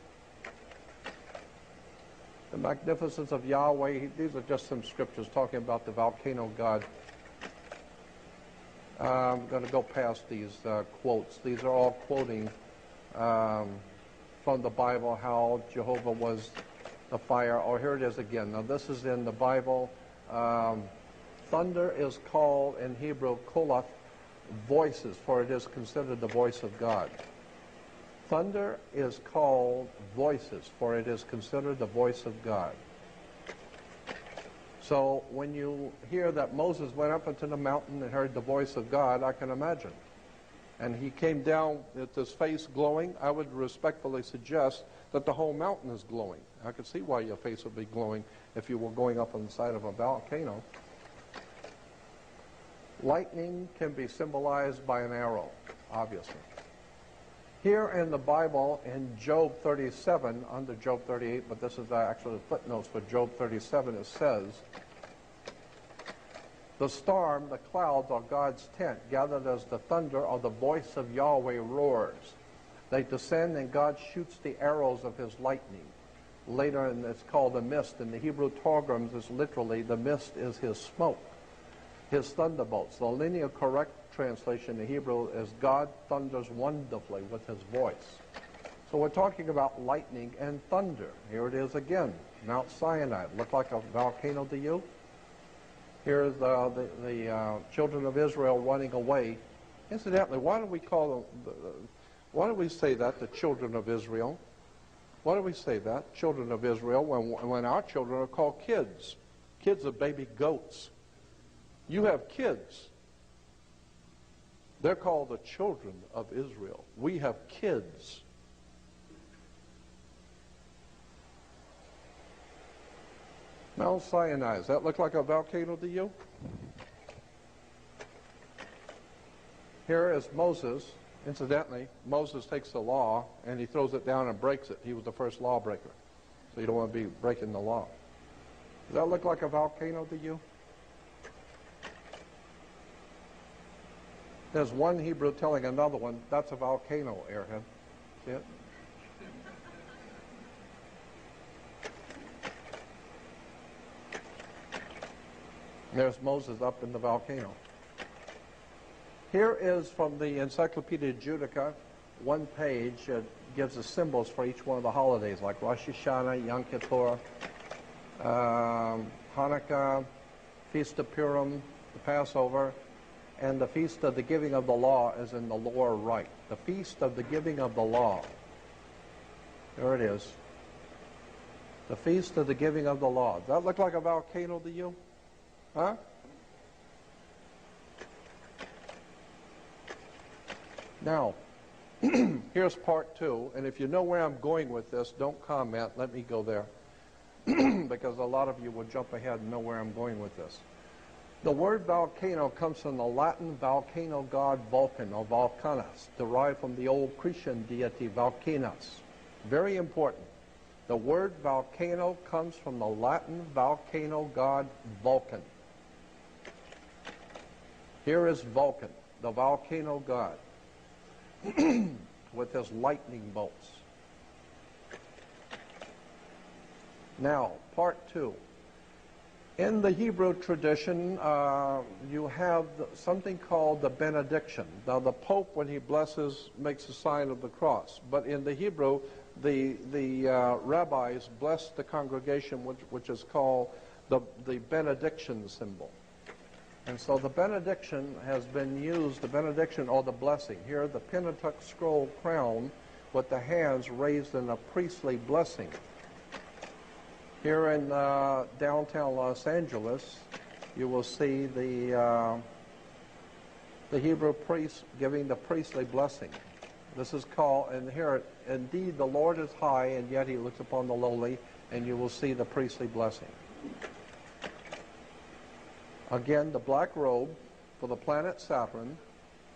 The magnificence of Yahweh. These are just some scriptures talking about the volcano God. I'm going to go past these quotes. These are all quoting from the Bible how Jehovah was the fire. Oh, here it is again. Now this is in the Bible. Thunder is called in Hebrew koloth, voices, for it is considered the voice of God. Thunder is called voices, for it is considered the voice of God. So when you hear that Moses went up into the mountain and heard the voice of God, I can imagine. And he came down with his face glowing. I would respectfully suggest that the whole mountain is glowing. I could see why your face would be glowing if you were going up on the side of a volcano. Lightning can be symbolized by an arrow, obviously. Here in the Bible, in Job 37, under Job 38, but this is actually the footnotes for Job 37, it says, the storm, the clouds, are God's tent, gathered as the thunder, or the voice of Yahweh roars. They descend, and God shoots the arrows of his lightning. Later, and it's called the mist. In the Hebrew Targums, is literally, the mist is his smoke, his thunderbolts. The linear correct translation in Hebrew is God thunders wonderfully with his voice. So we're talking about lightning and thunder. Here it is again, Mount Sinai. Look like a volcano to you? Here's the children of Israel running away. Incidentally, why do we call them, why do we say that, the children of Israel? Why do we say that, children of Israel, when our children are called kids? Kids are baby goats. You have kids. They're called the children of Israel. We have kids. Mount Sinai, does that look like a volcano to you? Here is Moses. Incidentally, Moses takes the law and he throws it down and breaks it. He was the first lawbreaker. So you don't want to be breaking the law. Does that look like a volcano to you? There's one Hebrew telling another one, that's a volcano, airhead. See it? There's Moses up in the volcano. Here is from the Encyclopedia Judica, one page. It gives the symbols for each one of the holidays, like Rosh Hashanah, Yom Kippur, Hanukkah, Feast of Purim, the Passover, and the Feast of the Giving of the Law is in the lower right. The Feast of the Giving of the Law. There it is. The Feast of the Giving of the Law. Does that look like a volcano to you? Huh? Now, here's part two, and if you know where I'm going with this, don't comment. Let me go there, because a lot of you will jump ahead and know where I'm going with this. The word volcano comes from the Latin volcano god Vulcan, or Vulcanus, derived from the old Cretan deity Vulcanus. Very important. The word volcano comes from the Latin volcano god Vulcan. Here is Vulcan, the volcano god, with his lightning bolts. Now, part two. In the Hebrew tradition, you have something called the benediction. Now, the Pope, when he blesses, makes the sign of the cross. But in the Hebrew, the rabbis bless the congregation, which is called the benediction symbol. And so the benediction has been used, the benediction or the blessing. Here, the Pentateuch scroll crown with the hands raised in a priestly blessing. Here in downtown Los Angeles, you will see the the Hebrew priest giving the priestly blessing. This is called, and here, indeed the Lord is high, and yet he looks upon the lowly, and you will see the priestly blessing. Again, the black robe for the planet Saturn,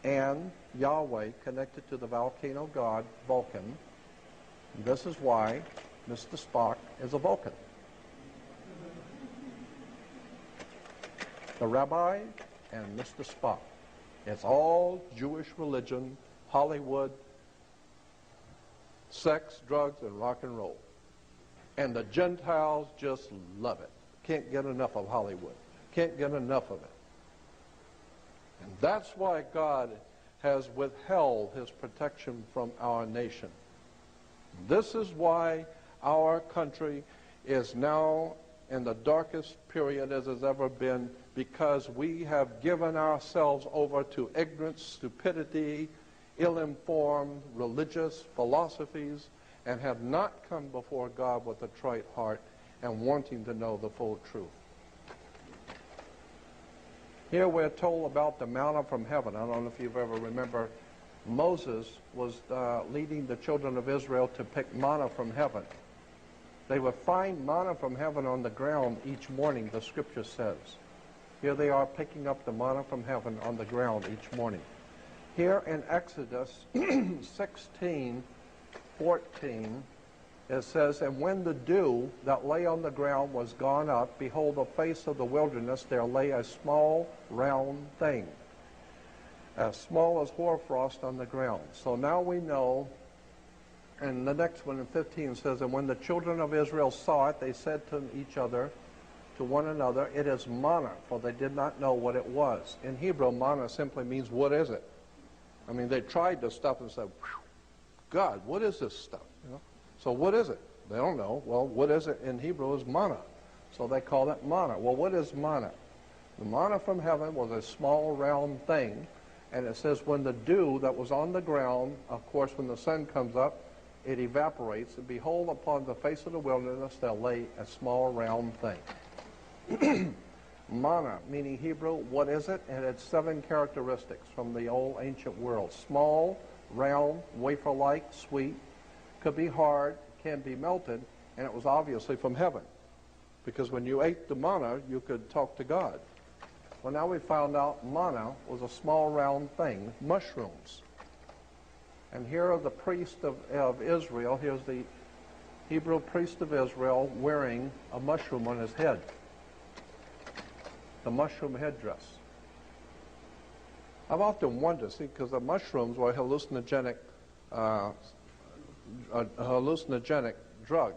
and Yahweh connected to the volcano god Vulcan. This is why Mr. Spock is a Vulcan. The rabbi and Mr. Spock. It's all Jewish religion, Hollywood, sex, drugs, and rock and roll. And the Gentiles just love it. Can't get enough of Hollywood. Can't get enough of it. And that's why God has withheld his protection from our nation. This is why our country is now in the darkest period as has ever been, because we have given ourselves over to ignorance, stupidity, ill-informed religious philosophies, and have not come before God with a trite heart and wanting to know the full truth. Here we're told about the manna from heaven. I don't know if you've ever remember, Moses was leading the children of Israel to pick manna from heaven. They would find manna from heaven on the ground each morning, the scripture says. Here they are picking up the manna from heaven on the ground each morning. Here in Exodus 16:14, it says, "And when the dew that lay on the ground was gone up, behold, the face of the wilderness, there lay a small round thing, as small as hoarfrost on the ground." So now we know, and the next one in 15 says, "And when the children of Israel saw it, they said to each other, to one another, it is manna, for they did not know what it was." In Hebrew, manna simply means, what is it? I mean, they tried this stuff and said, God, what is this stuff? You know? So what is it? They don't know. Well, what is it in Hebrew is manna. So they call it manna. Well, what is manna? The manna from heaven was a small round thing, and it says when the dew that was on the ground, of course, when the sun comes up, it evaporates, and behold, upon the face of the wilderness there lay a small round thing. Manna, meaning Hebrew, what is it? And it's 7 characteristics from the old ancient world. Small, round, wafer-like, sweet, could be hard, can be melted, and it was obviously from heaven. Because when you ate the manna, you could talk to God. Well, now we found out manna was a small round thing, mushrooms. And here are the priest of Israel. Here's the Hebrew priest of Israel wearing a mushroom on his head. The mushroom headdress. I've often wondered, see, because the mushrooms were a hallucinogenic drug.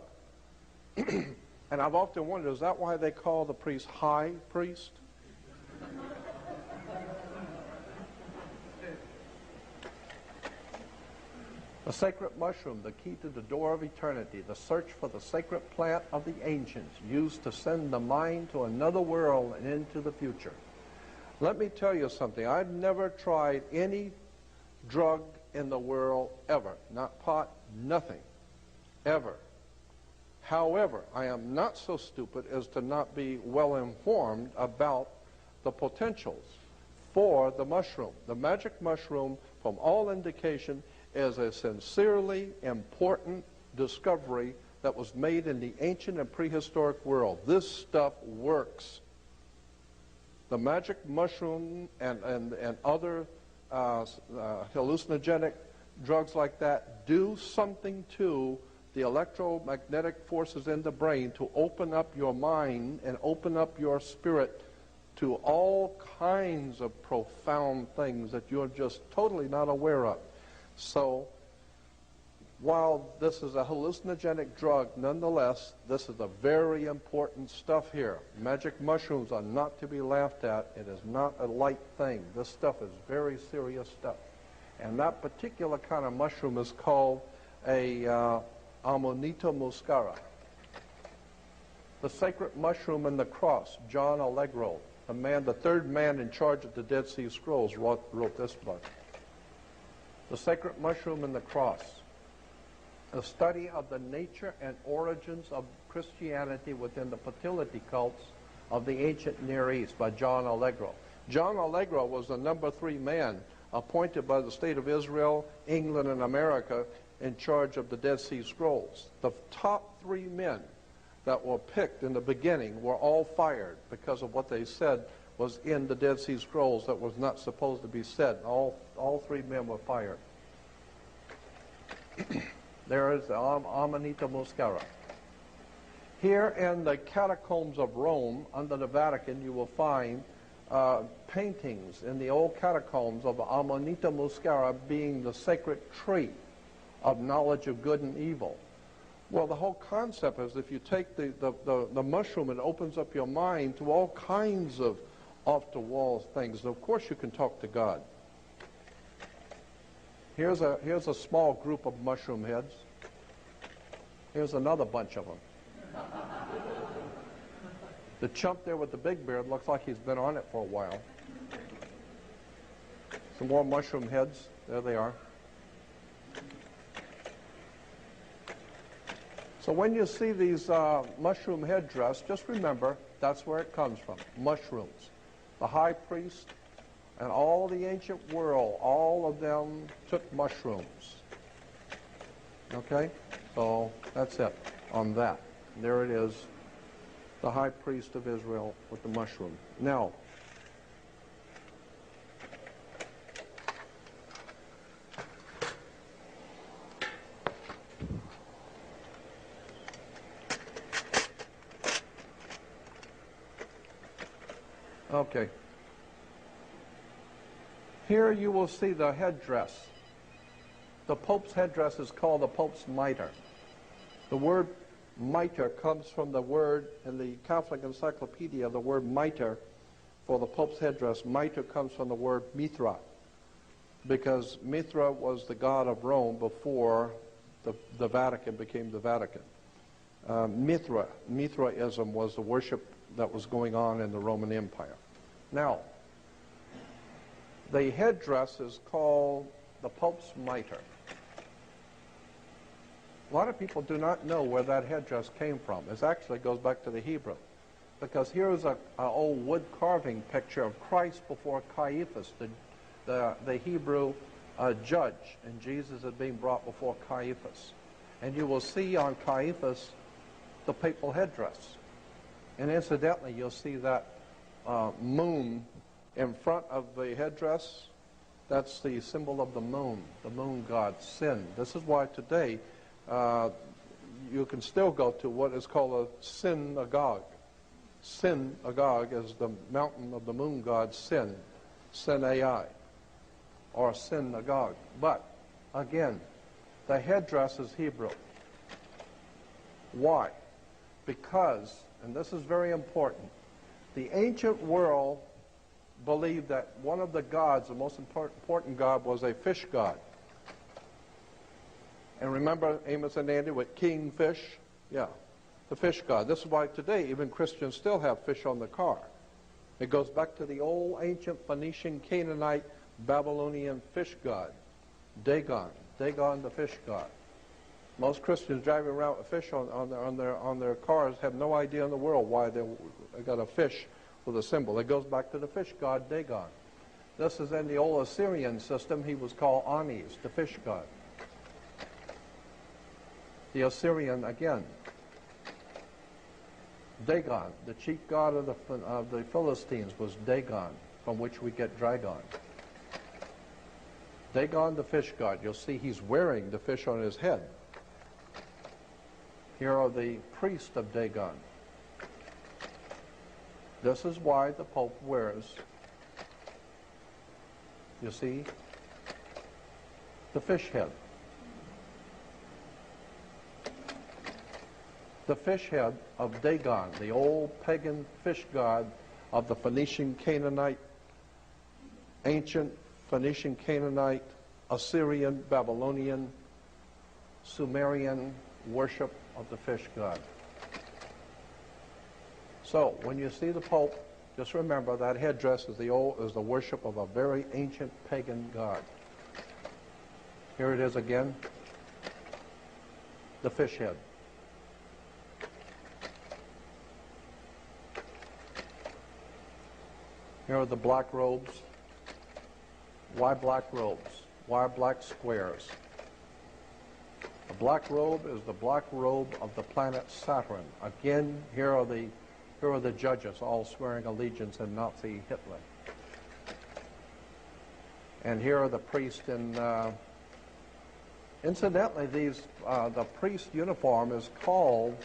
And I've often wondered, is that why they call the priest high priest? The sacred mushroom, the key to the door of eternity, the search for the sacred plant of the ancients, used to send the mind to another world and into the future. Let me tell you something. I've never tried any drug in the world ever. Not pot, nothing. Ever. However, I am not so stupid as to not be well informed about the potentials for the mushroom. The magic mushroom, from all indication, is a sincerely important discovery that was made in the ancient and prehistoric world. This stuff works. The magic mushroom and other hallucinogenic drugs like that do something to the electromagnetic forces in the brain to open up your mind and open up your spirit to all kinds of profound things that you're just totally not aware of. So, while this is a hallucinogenic drug, nonetheless, this is a very important stuff here. Magic mushrooms are not to be laughed at. It is not a light thing. This stuff is very serious stuff. And that particular kind of mushroom is called a Amanita muscara. The sacred mushroom and the cross, John Allegro, the third man in charge of the Dead Sea Scrolls, wrote this book. The sacred mushroom and the cross, a study of the nature and origins of Christianity within the fertility cults of the ancient Near East by John Allegro. John Allegro was the number 3 man appointed by the state of Israel, England, and America in charge of the Dead Sea Scrolls. The top 3 men that were picked in the beginning were all fired because of what they said was in the Dead Sea Scrolls that was not supposed to be said. All 3 men were fired. There is the Amanita Muscara. Here in the catacombs of Rome, under the Vatican, you will find paintings in the old catacombs of Amanita Muscara being the sacred tree of knowledge of good and evil. Well, the whole concept is if you take the mushroom, it opens up your mind to all kinds of off-the-wall things. And of course, you can talk to God. Here's a small group of mushroom heads. Here's another bunch of them. The chump there with the big beard looks like he's been on it for a while. Some more mushroom heads. There they are. So when you see these mushroom headdress, just remember that's where it comes from, mushrooms. The high priest and all the ancient world, all of them took mushrooms. Okay? So that's it on that. There it is, the high priest of Israel with the mushroom. Now, okay. Here you will see the headdress. The Pope's headdress is called the Pope's mitre. The word mitre comes from the word in the Catholic Encyclopedia, the word mitre for the Pope's headdress. Mitre comes from the word Mithra, because Mithra was the god of Rome before the Vatican became the Vatican. Mithraism was the worship that was going on in the Roman Empire. Now, the headdress is called the Pope's mitre. A lot of people do not know where that headdress came from. It actually goes back to the Hebrew, because here is an old wood carving picture of Christ before Caiaphas, the Hebrew judge, and Jesus is being brought before Caiaphas. And you will see on Caiaphas the papal headdress. And incidentally, you'll see that moon in front of the headdress. That's the symbol of the moon god, sin. This is why today you can still go to what is called a synagogue. Synagogue is the mountain of the moon god, Sin, Sin-Ai, or synagogue. But, again, the headdress is Hebrew. Why? Because, and this is very important, the ancient world believed that one of the gods, the most important god, was a fish god. And remember Amos and Andy with king fish? Yeah, the fish god. This is why today even Christians still have fish on the car. It goes back to the old ancient Phoenician, Canaanite, Babylonian fish god, Dagon. Dagon, the fish god. Most Christians driving around with fish on their cars have no idea in the world why they got a fish with a symbol. It goes back to the fish god, Dagon. This is in the old Assyrian system. He was called Anis, the fish god. The Assyrian, again, Dagon, the chief god of the Philistines, was Dagon, from which we get Dragon. Dagon, the fish god. You'll see he's wearing the fish on his head. Here are the priests of Dagon. This is why the Pope wears, you see, the fish head. The fish head of Dagon, the old pagan fish god of the Phoenician, Canaanite, ancient Phoenician, Canaanite, Assyrian, Babylonian, Sumerian worship of the fish god. So when you see the Pope, just remember that headdress is the worship of a very ancient pagan god. Here it is again, the fish head. Here are the black robes. Why black robes? Why black squares? The black robe is the black robe of the planet Saturn. Again, here are the judges all swearing allegiance in Nazi Hitler. And here are the priests in, incidentally, the priest uniform is called,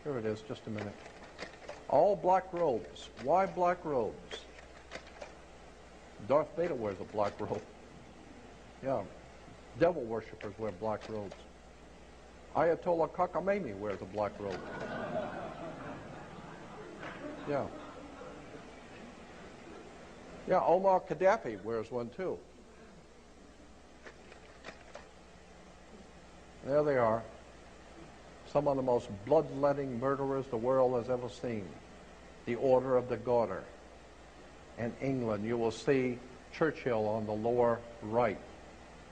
here it is, just a minute, all black robes. Why black robes? Darth Vader wears a black robe. Yeah, devil worshippers wear black robes. Ayatollah Khamenei wears a black robe. Yeah. Yeah, Omar Gaddafi wears one too. There they are. Some of the most bloodletting murderers the world has ever seen. The Order of the Garter. In England, you will see Churchill on the lower right.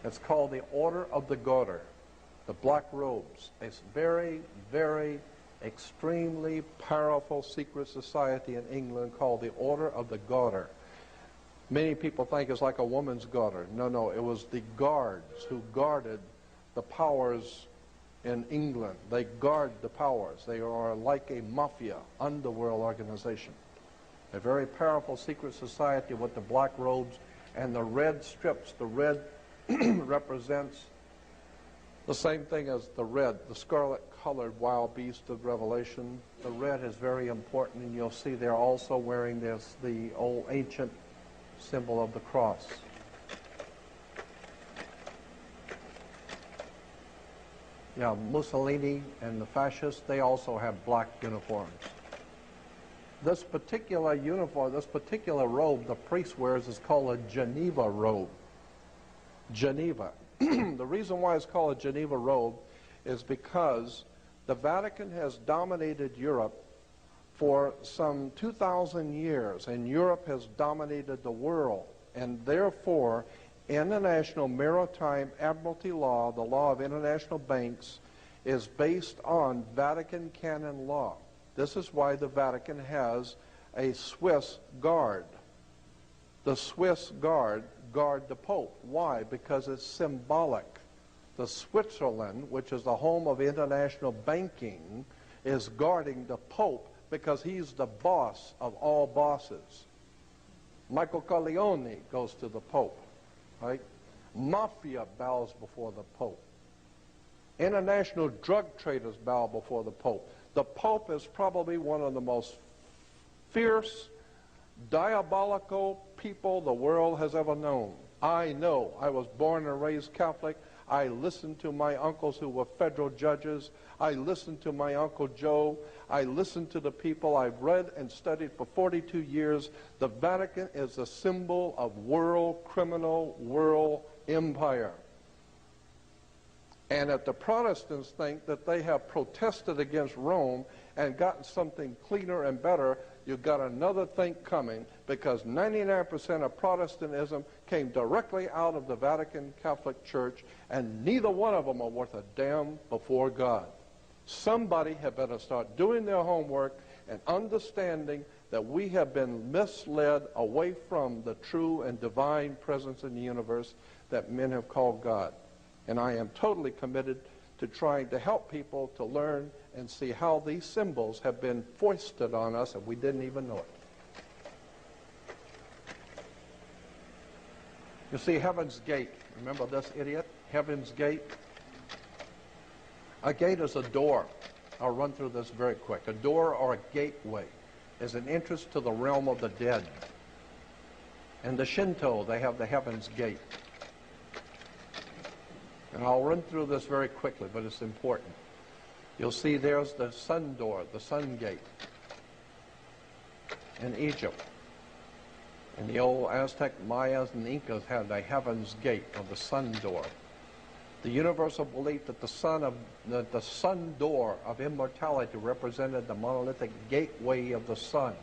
It's called the Order of the Garter. The black robes. It's very, very extremely powerful secret society in England called the Order of the Garter. Many people think it's like a woman's garter. No, no, it was the guards who guarded the powers in England. They guard the powers. They are like a mafia, underworld organization. A very powerful secret society with the black robes and the red strips. The red represents the same thing as the red, the scarlet-colored wild beast of Revelation. The red is very important, and you'll see they're also wearing this, the old ancient symbol of the cross. Yeah, Mussolini and the fascists, they also have black uniforms. This particular uniform, this particular robe the priest wears is called a Geneva robe. Geneva. The reason why it's called a Geneva robe is because the Vatican has dominated Europe for some 2,000 years, and Europe has dominated the world, and therefore international maritime admiralty law, the law of international banks, is based on Vatican canon law. This is why the Vatican has a Swiss guard. The Swiss guard the Pope. Why? Because it's symbolic. The Switzerland, which is the home of international banking, is guarding the Pope because he's the boss of all bosses. Michael Corleone goes to the Pope, right? Mafia bows before the Pope. International drug traders bow before the Pope. The Pope is probably one of the most fierce, diabolical people the world has ever known. I know. I was born and raised Catholic. I listened to my uncles who were federal judges. I listened to my Uncle Joe. I listened to the people I've read and studied for 42 years. The Vatican is a symbol of world criminal, world empire. And if the Protestants think that they have protested against Rome and gotten something cleaner and better, you've got another thing coming, because 99% of Protestantism came directly out of the Vatican Catholic Church, and neither one of them are worth a damn before God. Somebody had better start doing their homework and understanding that we have been misled away from the true and divine presence in the universe that men have called God. And I am totally committed to trying to help people to learn and see how these symbols have been foisted on us and we didn't even know it. You see Heaven's Gate. Remember this idiot? Heaven's Gate. A gate is a door. I'll run through this very quick. A door or a gateway is an entrance to the realm of the dead. In the Shinto, they have the Heaven's Gate. And I'll run through this very quickly, but it's important. You'll see there's the sun door, the sun gate in Egypt. And the old Aztec, Mayas, and Incas had the Heaven's Gate, or the sun door. The universal belief that the sun door of immortality represented the monolithic gateway of the sun.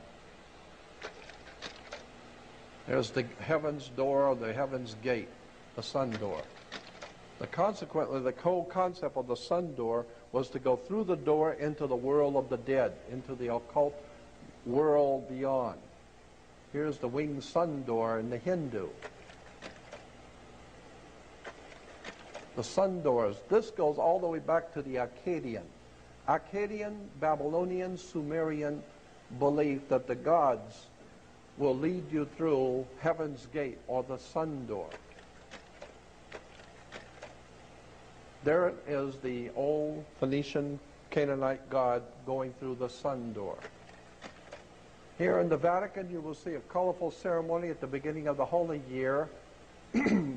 There's the heaven's door, the heaven's gate, the sun door. Consequently, the whole concept of the sun door was to go through the door into the world of the dead, into the occult world beyond. Here's the winged sun door in the Hindu. The sun doors. This goes all the way back to the Akkadian, Babylonian, Sumerian belief that the gods will lead you through heaven's gate, or the sun door. There is the old Phoenician Canaanite god going through the sun door. Here in the Vatican, you will see a colorful ceremony at the beginning of the Holy Year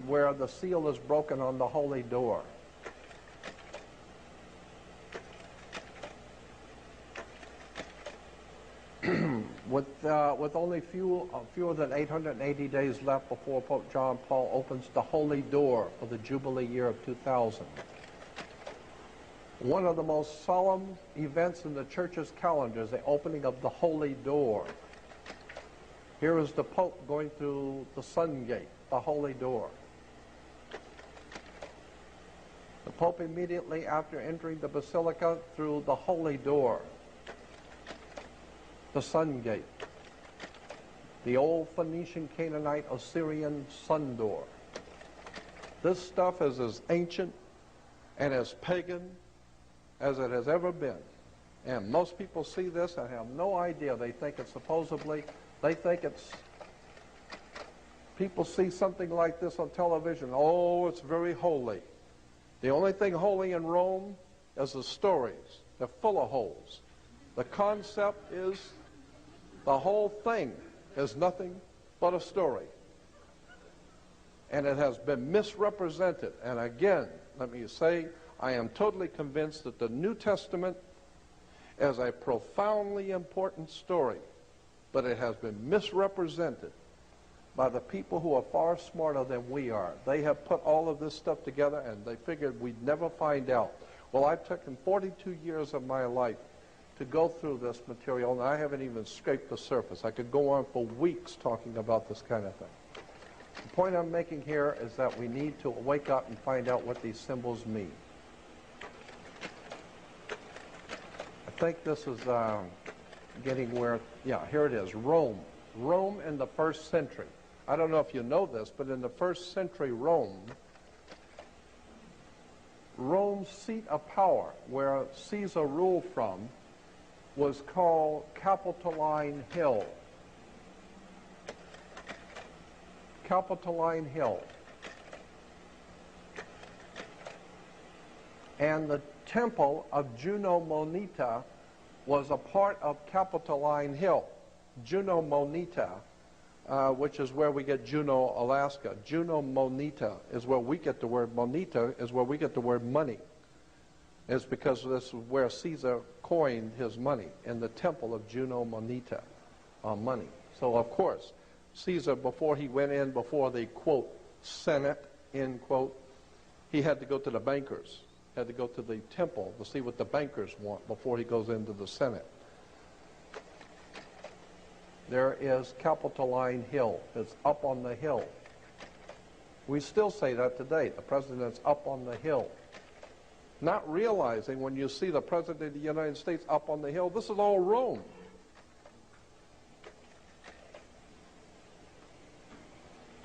where the seal is broken on the holy door. With only fewer than 880 days left before Pope John Paul opens the holy door for the Jubilee year of 2000. One of the most solemn events in the Church's calendar is the opening of the holy door. Here is the Pope going through the sun gate, the holy door. The Pope immediately after entering the Basilica through the holy door, the sun gate, the old Phoenician, Canaanite, Assyrian sun door. This stuff is as ancient and as pagan as it has ever been. And most people see this and have no idea. They think it's people see something like this on television. Oh, it's very holy. The only thing holy in Rome is the stories. They're full of holes. The concept is the whole thing is nothing but a story. And it has been misrepresented. And again, let me say, I am totally convinced that the New Testament is a profoundly important story, but it has been misrepresented by the people who are far smarter than we are. They have put all of this stuff together and they figured we'd never find out. Well, I've taken 42 years of my life to go through this material, and I haven't even scraped the surface. I could go on for weeks talking about this kind of thing. The point I'm making here is that we need to wake up and find out what these symbols mean. I think this is getting where, yeah, here it is, Rome. Rome in the first century. I don't know if you know this, but in the first century Rome's seat of power, where Caesar ruled from, was called Capitoline Hill. Capitoline Hill. And the temple of Juno Moneta was a part of Capitoline Hill. Juno Moneta, which is where we get Juneau, Alaska. Juno Moneta is where we get the word moneta, is where we get the word money. It's because this is where Caesar coined his money, in the temple of Juno Moneta, money. So of course, Caesar, before he went in before the, quote, Senate, end quote, he had to go to the bankers, had to go to the temple to see what the bankers want before he goes into the Senate. There is Capitoline Hill. It's up on the hill. We still say that today. The president's up on the hill. Not realizing when you see the president of the United States up on the hill, this is all Rome.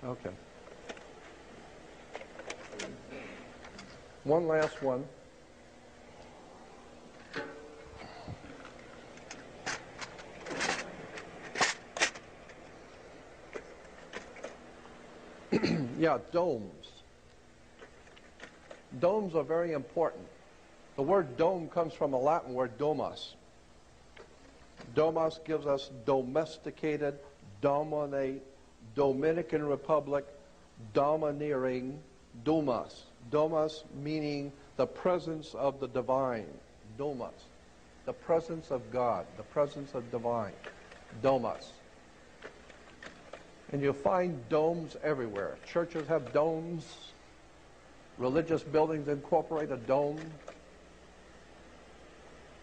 Okay. One last one. Yeah, domes. Domes are very important. The word dome comes from a Latin word domus. Domus gives us domesticated, dominate, Dominican Republic, domineering, domus. Domus meaning the presence of the divine. Domus. The presence of God, the presence of divine. Domus. And you'll find domes everywhere. Churches have domes. Religious buildings incorporate a dome.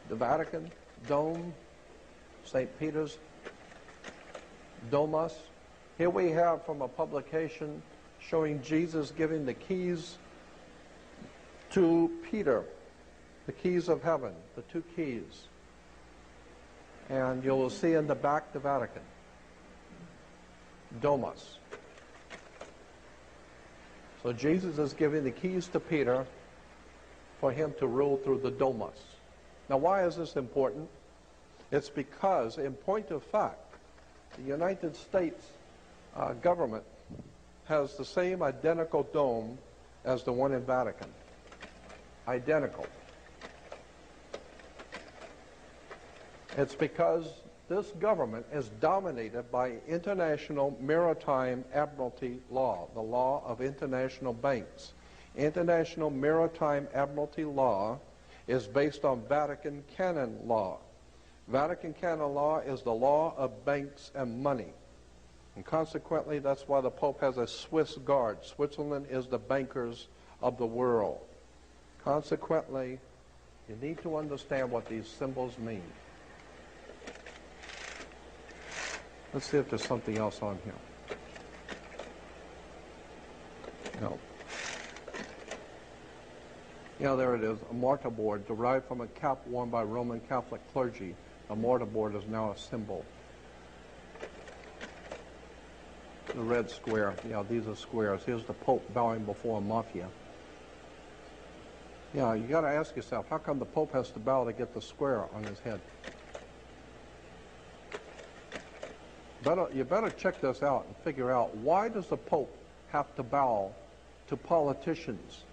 The Vatican, dome. St. Peter's, domus. Here we have from a publication showing Jesus giving the keys to Peter, the keys of heaven, the two keys. And you'll see in the back the Vatican. Domus. So Jesus is giving the keys to Peter for him to rule through the Domus. Now, why is this important? It's because, in point of fact, the United States government has the same identical dome as the one in Vatican. Identical. It's because this government is dominated by international maritime admiralty law, the law of international banks. International maritime admiralty law is based on Vatican canon law. Vatican canon law is the law of banks and money. And consequently, that's why the Pope has a Swiss guard. Switzerland is the bankers of the world. Consequently, you need to understand what these symbols mean. Let's see if there's something else on here. No. Yeah, there it is, a mortarboard derived from a cap worn by Roman Catholic clergy. A mortarboard is now a symbol. The red square, yeah, these are squares. Here's the Pope bowing before a mafia. Yeah, you got to ask yourself, how come the Pope has to bow to get the square on his head? You better check this out and figure out, why does the Pope have to bow to politicians?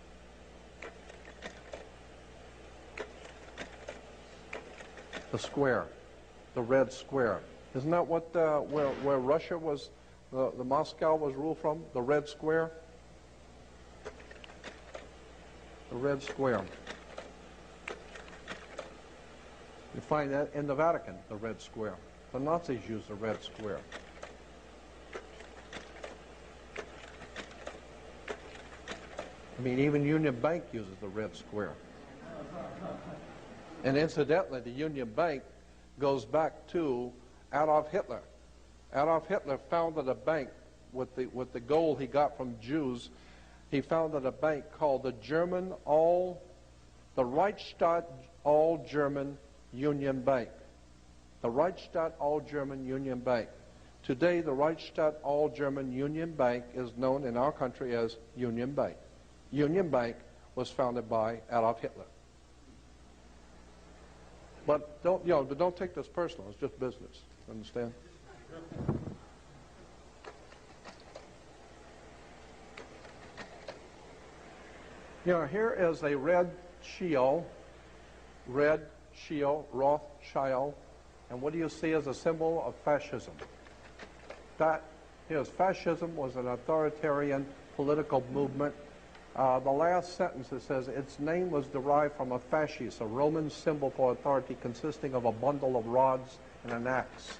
The square, the red square. Isn't that what where Russia was, the Moscow was ruled from? The red square? The red square. You find that in the Vatican, the red square. The Nazis used the red square. I mean, even Union Bank uses the red square. And incidentally, the Union Bank goes back to Adolf Hitler. Adolf Hitler founded a bank with the gold he got from Jews. He founded a bank called the Reichsstadt All-German Union Bank. The Reichsstadt All-German Union Bank. Today, the Reichsstadt All-German Union Bank is known in our country as Union Bank. Union Bank was founded by Adolf Hitler. But don't take this personal. It's just business. Understand? Here is a red shield, Rothschild, and what do you see as a symbol of fascism? Fascism was an authoritarian political movement. The last sentence, it says, its name was derived from a fasces, a Roman symbol for authority consisting of a bundle of rods and an axe.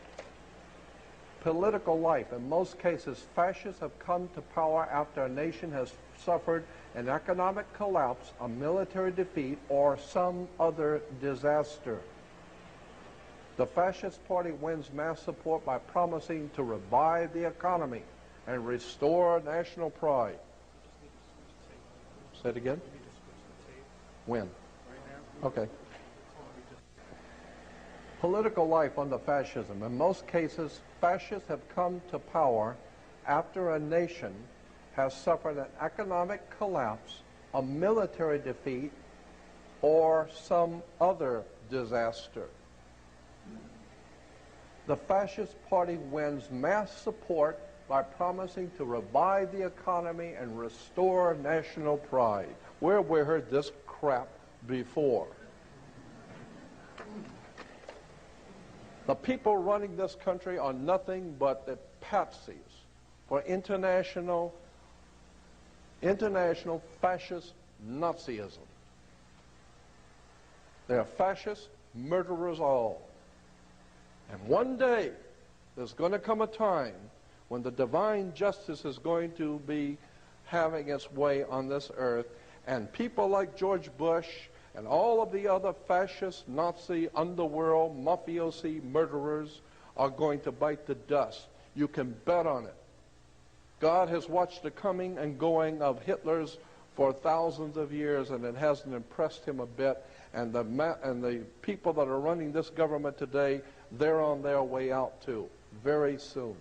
Political life. In most cases, fascists have come to power after a nation has suffered an economic collapse, a military defeat, or some other disaster. The fascist party wins mass support by promising to revive the economy and restore national pride. Say it again? When? Okay. Political life under fascism. In most cases, fascists have come to power after a nation has suffered an economic collapse, a military defeat, or some other disaster. The fascist party wins mass support by promising to revive the economy and restore national pride. Where have we heard this crap before? The people running this country are nothing but the patsies for international fascist Nazism. They're fascist murderers all. And one day, there's going to come a time when the divine justice is going to be having its way on this earth, and people like George Bush and all of the other fascist, Nazi, underworld, mafiosi murderers are going to bite the dust. You can bet on it. God has watched the coming and going of Hitler's for thousands of years, and it hasn't impressed him a bit. And the people that are running this government today, they're on their way out too, very soon.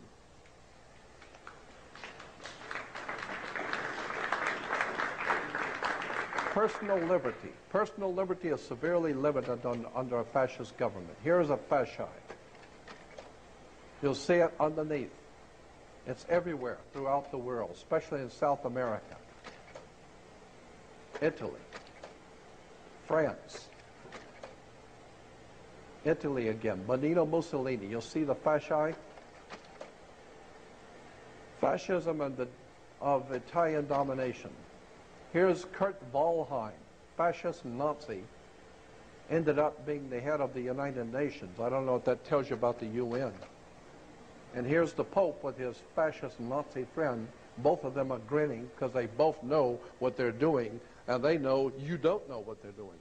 Personal liberty. Personal liberty is severely limited under a fascist government. Here's a fasci. You'll see it underneath. It's everywhere throughout the world, especially in South America, Italy, France, Italy again, Benito Mussolini. You'll see the fasci. Fascism of Italian domination. Here's Kurt Waldheim, fascist Nazi, ended up being the head of the United Nations. I don't know what that tells you about the UN. And here's the Pope with his fascist Nazi friend. Both of them are grinning because they both know what they're doing, and they know you don't know what they're doing.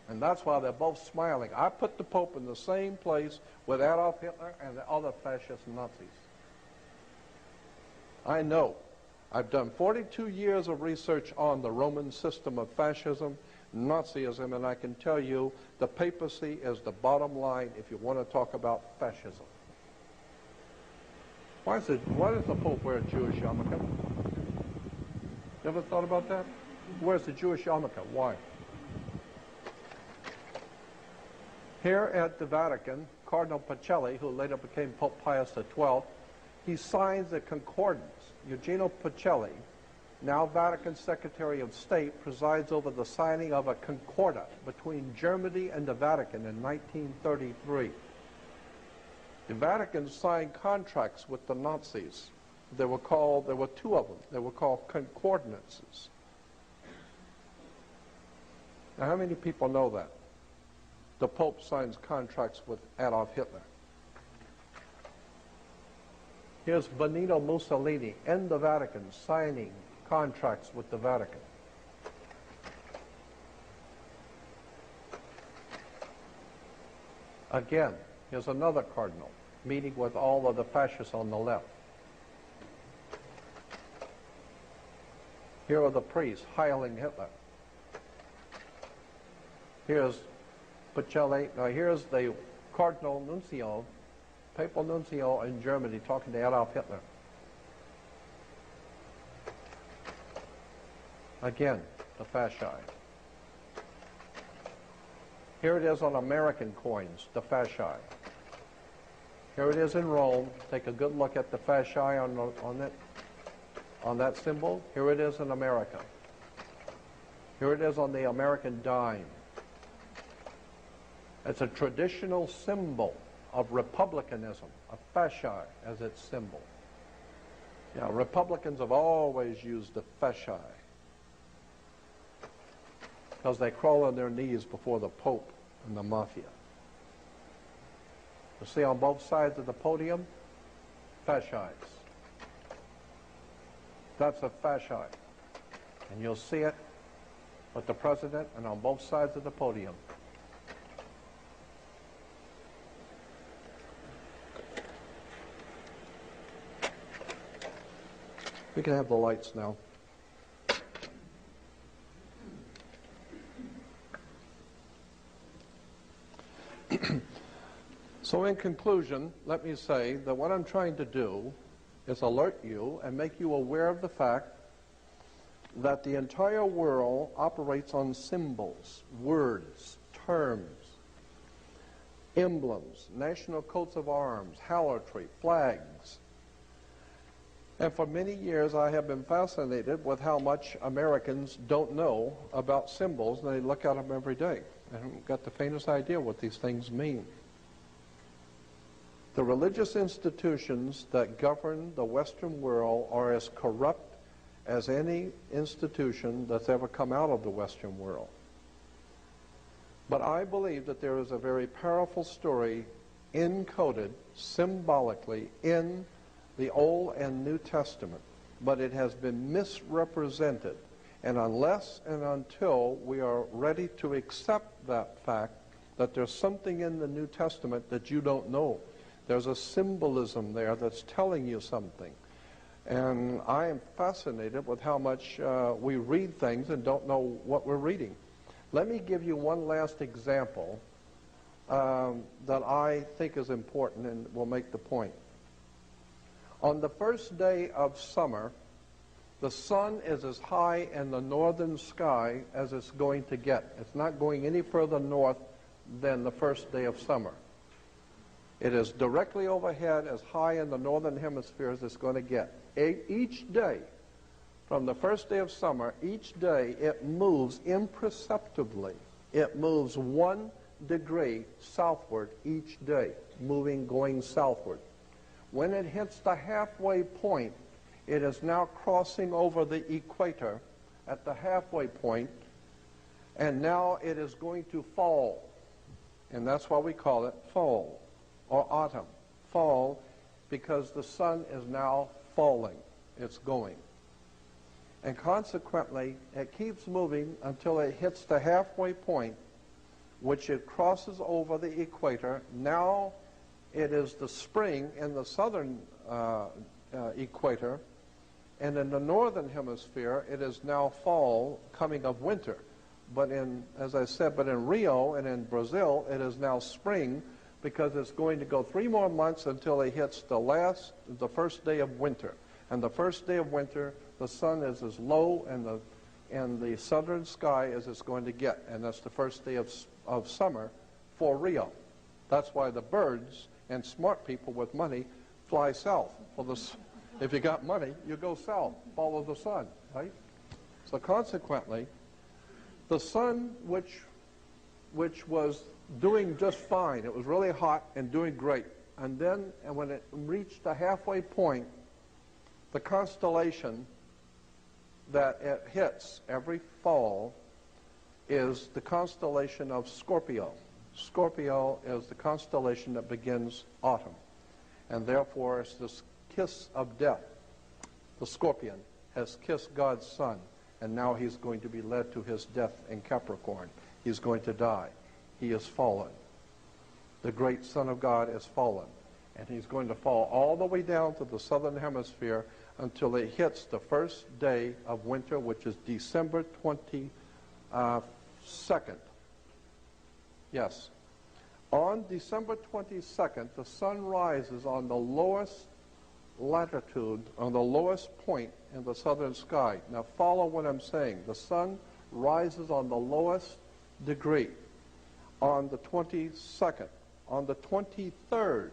And that's why they're both smiling. I put the Pope in the same place with Adolf Hitler and the other fascist Nazis. I know. I've done 42 years of research on the Roman system of fascism, Nazism, and I can tell you the papacy is the bottom line if you want to talk about fascism. Why does the Pope wear a Jewish yarmulke? You ever thought about that? Where's the Jewish yarmulke? Why? Here at the Vatican, Cardinal Pacelli, who later became Pope Pius XII, he signs a concordance. Eugenio Pacelli, now Vatican Secretary of State, presides over the signing of a concordat between Germany and the Vatican in 1933. The Vatican signed contracts with the Nazis. There were two of them. They were called concordances. Now, how many people know that? The Pope signs contracts with Adolf Hitler. Here's Benito Mussolini in the Vatican signing contracts with the Vatican. Again, here's another cardinal meeting with all of the fascists on the left. Here are the priests hailing Hitler. Here's Pacelli. Now here's the Cardinal Nuncio, Papal Nuncio in Germany talking to Adolf Hitler. Again, the fasci. Here it is on American coins, the fasci. Here it is in Rome. Take a good look at the fasci on that symbol. Here it is in America. Here it is on the American dime. It's a traditional symbol of republicanism, a fasci as its symbol. Yeah, Republicans have always used the fasci because they crawl on their knees before the Pope and the mafia. You see on both sides of the podium, fascis. That's a fasci. And you'll see it with the president and on both sides of the podium. We can have the lights now. So in conclusion, let me say that what I'm trying to do is alert you and make you aware of the fact that the entire world operates on symbols, words, terms, emblems, national coats of arms, halotry, flags. And for many years I have been fascinated with how much Americans don't know about symbols, and they look at them every day. They haven't got the faintest idea what these things mean. The religious institutions that govern the Western world are as corrupt as any institution that's ever come out of the Western world. But I believe that there is a very powerful story encoded symbolically in the Old and New Testament, but it has been misrepresented. And unless and until we are ready to accept that fact, that there's something in the New Testament that you don't know, there's a symbolism there that's telling you something. And I am fascinated with how much we read things and don't know what we're reading. Let me give you one last example that I think is important and will make the point. On the first day of summer, The sun is as high in the northern sky as it's going to get. It's not going any further north than the first day of summer. It is directly overhead, as high in the northern hemisphere as it's going to get. Each day, from the first day of summer, each day it moves imperceptibly. It moves 1 degree southward each day, going southward. When it hits the halfway point, it is now crossing over the equator at the halfway point, and now it is going to fall. And that's why we call it fall or autumn. Fall because the sun is now falling. It's going. And consequently, it keeps moving until it hits the halfway point, which it crosses over the equator. Now it is the spring in the southern equator, and in the northern hemisphere, it is now fall, coming of winter. But as I said, in Rio and in Brazil, it is now spring, because it's going to go 3 more months until it hits the first day of winter. And the first day of winter, the sun is as low in the southern sky as it's going to get, and that's the first day of summer for Rio. That's why the birds and smart people with money fly south. If you got money, you go south, follow the sun, right? So consequently, the sun, which was doing just fine, it was really hot and doing great, and when it reached the halfway point, the constellation that it hits every fall is the constellation of Scorpio. Scorpio is the constellation that begins autumn, and therefore it's this kiss of death. The scorpion has kissed God's son, and now he's going to be led to his death in Capricorn. He's going to die. He is fallen. The great Son of God is fallen, and he's going to fall all the way down to the southern hemisphere until it hits the first day of winter, which is December 22nd. Yes. On December 22nd, the sun rises on the lowest latitude, on the lowest point in the southern sky. Now follow what I'm saying. The sun rises on the lowest degree on the 22nd. On the 23rd,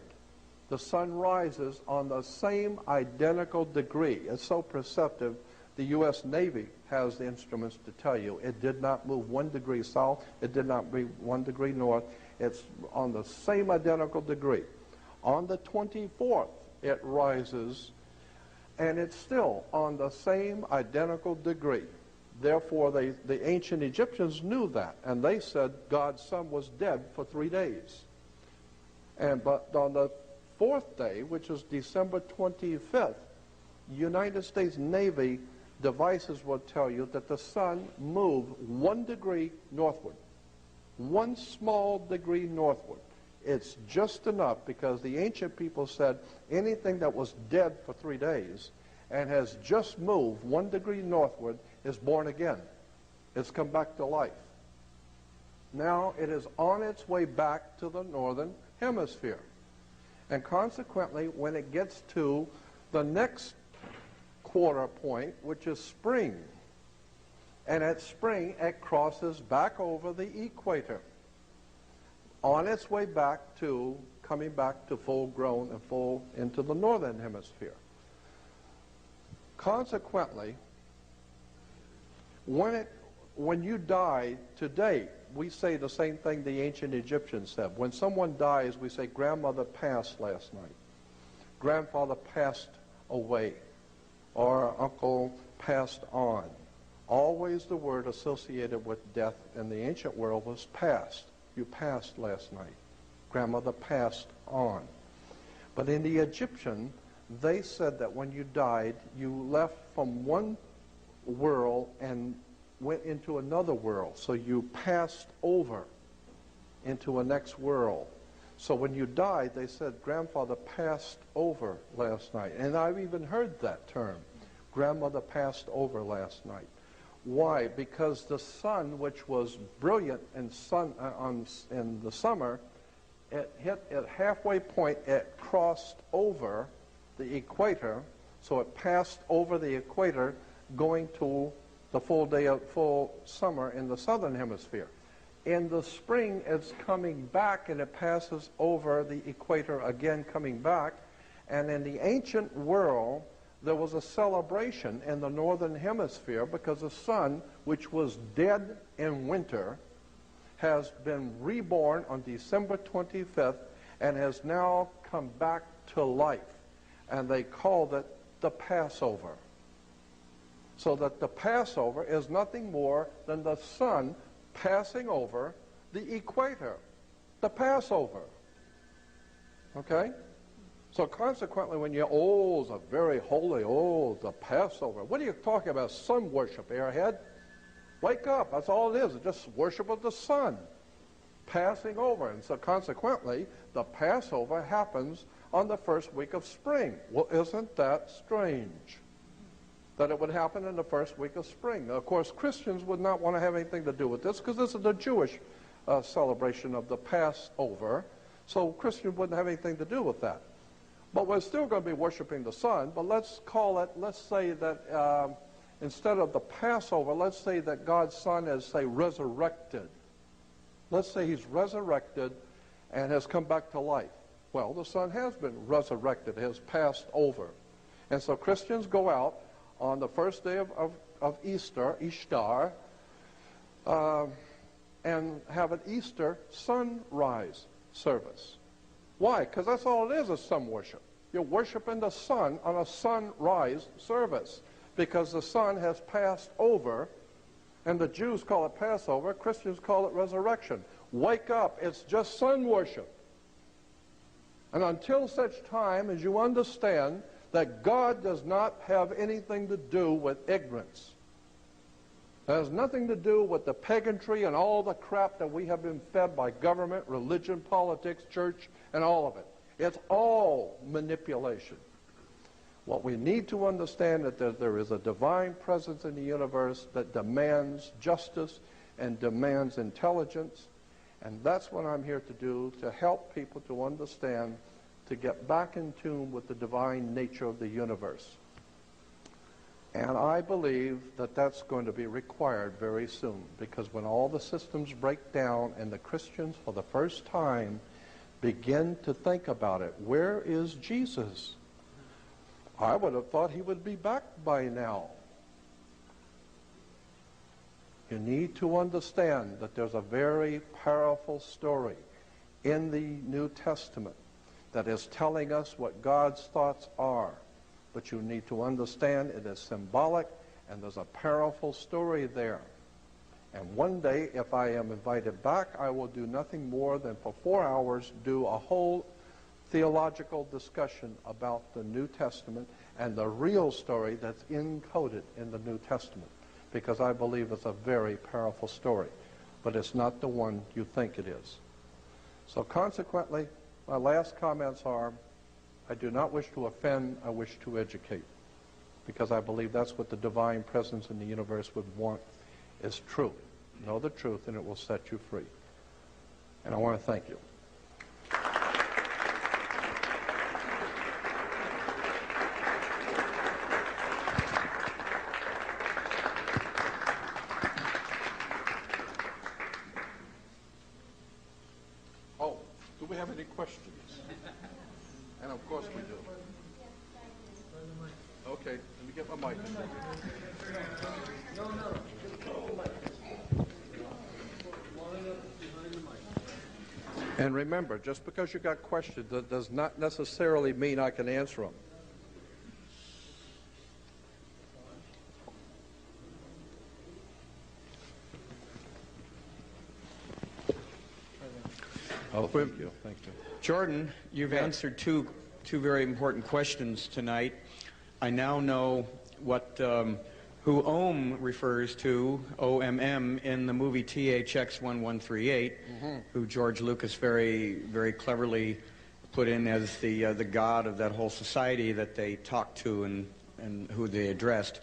the sun rises on the same identical degree. It's so perceptive, the U.S. Navy has the instruments to tell you. It did not move 1 degree south. It did not move 1 degree north. It's on the same identical degree. On the 24th, it rises, and it's still on the same identical degree. Therefore, the ancient Egyptians knew that, and they said God's son was dead for 3 days. But on the 4th day, which is December 25th, United States Navy devices will tell you that the sun moved 1 degree northward. 1 small degree northward. It's just enough, because the ancient people said anything that was dead for 3 days and has just moved 1 degree northward is born again. It's come back to life. Now it is on its way back to the northern hemisphere. And consequently, when it gets to the next quarter point, which is spring, and at spring it crosses back over the equator, on its way back to, coming back to full grown and full into the northern hemisphere. Consequently, when you die today, we say the same thing the ancient Egyptians said. When someone dies, we say, grandmother passed last night. Grandfather passed away. Or uncle passed on. Always the word associated with death in the ancient world was passed. You passed last night. Grandmother passed on. But in the Egyptian, they said that when you died, you left from one world and went into another world. So you passed over into a next world. So when you died, they said, grandfather passed over last night. And I've even heard that term. Grandmother passed over last night. Why? Because the sun, which was brilliant in the summer, it hit at halfway point, it crossed over the equator, so it passed over the equator. going to the full summer in the southern hemisphere. In the spring, it's coming back and it passes over the equator again, coming back. And in the ancient world, there was a celebration in the northern hemisphere because the sun, which was dead in winter, has been reborn on December 25th and has now come back to life. And they called it the Passover. So that the Passover is nothing more than the sun passing over the equator. The Passover. Okay? So consequently, when you're, oh, it's a very holy, oh, the Passover. What are you talking about? Sun worship, airhead? Wake up. That's all it is. It's just worship of the sun passing over. And so consequently, the Passover happens on the first week of spring. Well, isn't that strange that it would happen in the first week of spring? Now, of course, Christians would not want to have anything to do with this because this is the Jewish celebration of the Passover. So Christians wouldn't have anything to do with that. But we're still going to be worshiping the sun. But let's call it, let's say that instead of the Passover, let's say that God's Son is, say, resurrected. Let's say he's resurrected and has come back to life. Well, the Son has been resurrected, has passed over. And so Christians go out on the first day of Easter, Ishtar, and have an Easter sunrise service. Why? Because that's all it is sun worship. You're worshiping the sun on a sunrise service because the sun has passed over, and the Jews call it Passover, Christians call it resurrection. Wake up. It's just sun worship. And until such time as you understand that God does not have anything to do with ignorance. It has nothing to do with the pagantry and all the crap that we have been fed by government, religion, politics, church, and all of it. It's all manipulation. What we need to understand is that there is a divine presence in the universe that demands justice and demands intelligence. And that's what I'm here to do, to help people to understand, to get back in tune with the divine nature of the universe. And I believe that that's going to be required very soon, because when all the systems break down and the Christians for the first time begin to think about it, where is Jesus? I would have thought he would be back by now. You need to understand that there's a very powerful story in the New Testament that is telling us what God's thoughts are. But you need to understand it is symbolic, and there's a powerful story there. And one day, if I am invited back, I will do nothing more than for 4 hours do a whole theological discussion about the New Testament and the real story that's encoded in the New Testament, because I believe it's a very powerful story, but it's not the one you think it is. So consequently, my last comments are, I do not wish to offend, I wish to educate, because I believe that's what the divine presence in the universe would want, is truth. Know the truth and it will set you free. And I want to thank you. Oh, do we have any questions? And of course we do. Okay, let me get my mic. And remember, just because you got questions, that does not necessarily mean I can answer them. Oh, thank you. Thank you. Jordan, you've answered two very important questions tonight. I now know what who Ohm refers to, OMM, in the movie THX 1138, who George Lucas very cleverly put in as the god of that whole society that they talked to and who they addressed.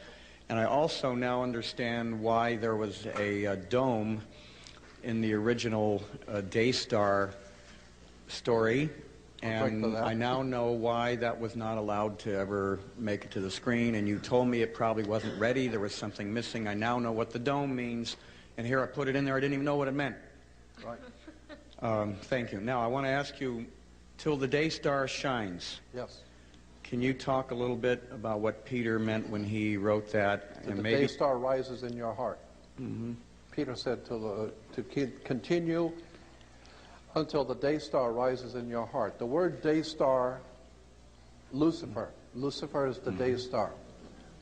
And I also now understand why there was a dome in the original Daystar story, And I now know why that was not allowed to ever make it to the screen, and you told me it probably wasn't ready, there was something missing. I now know what the dome means, and here I put it in there, I didn't even know what it meant. Right. Thank you. Now I want to ask you, till the day star shines. Yes. Can you talk a little bit about what Peter meant when he wrote that? And the day star rises in your heart. Mm-hmm. Peter said to continue until the day star rises in your heart. The word day star, Lucifer. Lucifer is the day star.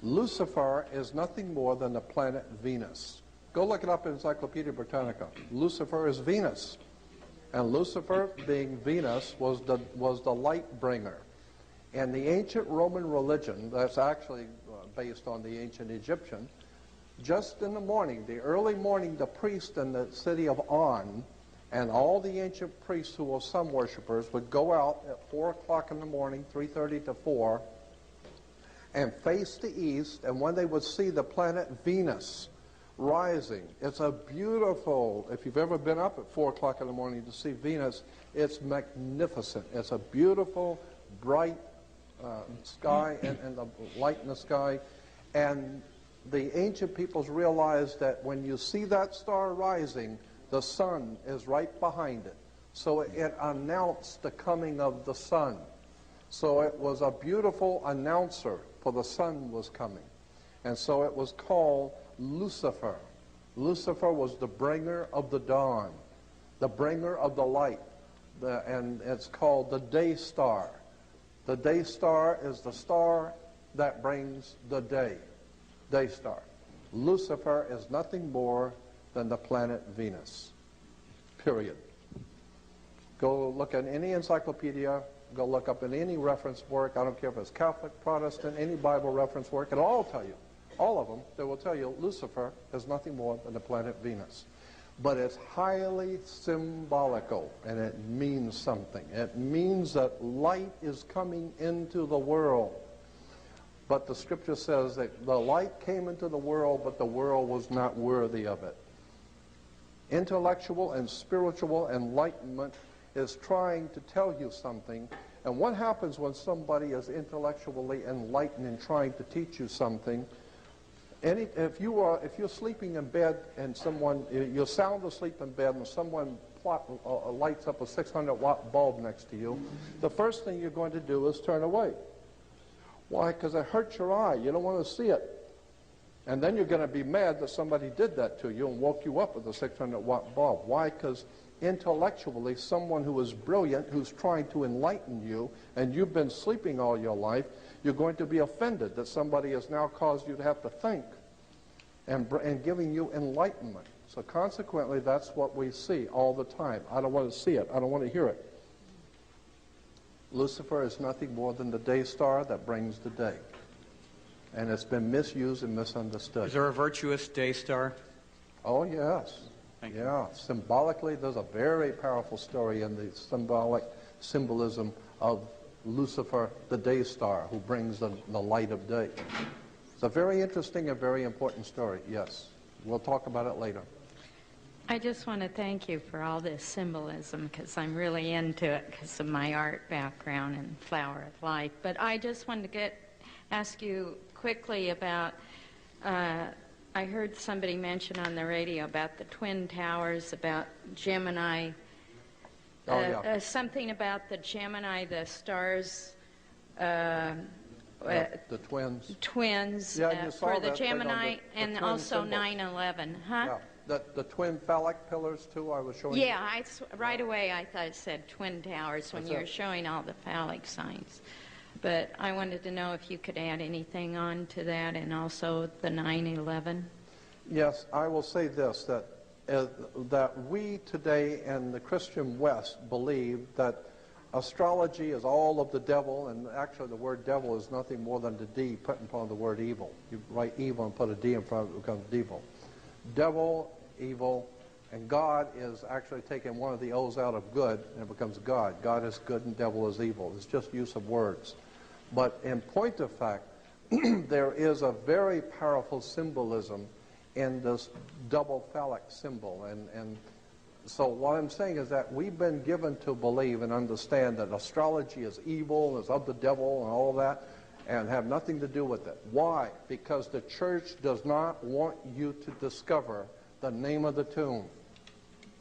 Lucifer is nothing more than the planet Venus. Go look it up in Encyclopedia Britannica. Lucifer is Venus. And Lucifer, being Venus, was the light bringer. And the ancient Roman religion, that's actually based on the ancient Egyptian, just in the morning, the early morning, the priest in the city of On and all the ancient priests who were sun worshippers would go out at 4 o'clock in the morning, 3:30 to 4, and face the east, and when they would see the planet Venus rising, it's a beautiful, if you've ever been up at 4 o'clock in the morning to see Venus, it's magnificent. It's a beautiful, bright sky and the light in the sky. And the ancient peoples realized that when you see that star rising, the sun is right behind it. So it announced the coming of the sun. So it was a beautiful announcer, for the sun was coming. And so it was called Lucifer. Lucifer was the bringer of the dawn, the bringer of the light. And it's called the day star. The day star is the star that brings the day. Day star. Lucifer is nothing more than the planet Venus. Period. Go look at any encyclopedia, go look up in any reference work, I don't care if it's Catholic, Protestant, any Bible reference work, it'll all tell you, all of them, they will tell you Lucifer is nothing more than the planet Venus. But it's highly symbolical, and it means something. It means that light is coming into the world. But the scripture says that the light came into the world, but the world was not worthy of it. Intellectual and spiritual enlightenment is trying to tell you something. And what happens when somebody is intellectually enlightened and trying to teach you something? If you're sleeping in bed and you're sound asleep in bed and someone lights up a 600-watt bulb next to you, the first thing you're going to do is turn away. Why? Because it hurts your eye. You don't want to see it. And then you're going to be mad that somebody did that to you and woke you up with a 600-watt bulb. Why? Because intellectually, someone who is brilliant, who's trying to enlighten you, and you've been sleeping all your life, you're going to be offended that somebody has now caused you to have to think and giving you enlightenment. So consequently, that's what we see all the time. I don't want to see it. I don't want to hear it. Lucifer is nothing more than the day star that brings the day. And it's been misused and misunderstood. Is there a virtuous day star? Oh, yes. Thank you. Yeah. Symbolically, there's a very powerful story in the symbolism of Lucifer, the day star, who brings the light of day. It's a very interesting and very important story, yes. We'll talk about it later. I just want to thank you for all this symbolism, because I'm really into it because of my art background and Flower of Life. But I just wanted to ask you quickly about, I heard somebody mention on the radio about the Twin Towers, about Gemini. Something about the Gemini, the stars. The twins. Twins Yeah, you saw for the that Gemini, the and twin also symbol. 9/11, huh? Yeah. The twin phallic pillars, too, I was showing you. Yeah, right away I thought it said Twin Towers when That's you were it. showing all the phallic signs. But I wanted to know if you could add anything on to that, and also the 9/11. Yes, I will say this, that we today in the Christian West believe that astrology is all of the devil, and actually the word devil is nothing more than the D put upon the word evil. You write evil and put a D in front of it, it becomes devil. Devil, evil, and God is actually taking one of the O's out of good, and it becomes God. God is good and devil is evil. It's just use of words. But in point of fact, there is a very powerful symbolism in this double phallic symbol. And So what I'm saying is that we've been given to believe and understand that astrology is evil, is of the devil and all that, and have nothing to do with it. Why? Because the church does not want you to discover the name of the tomb.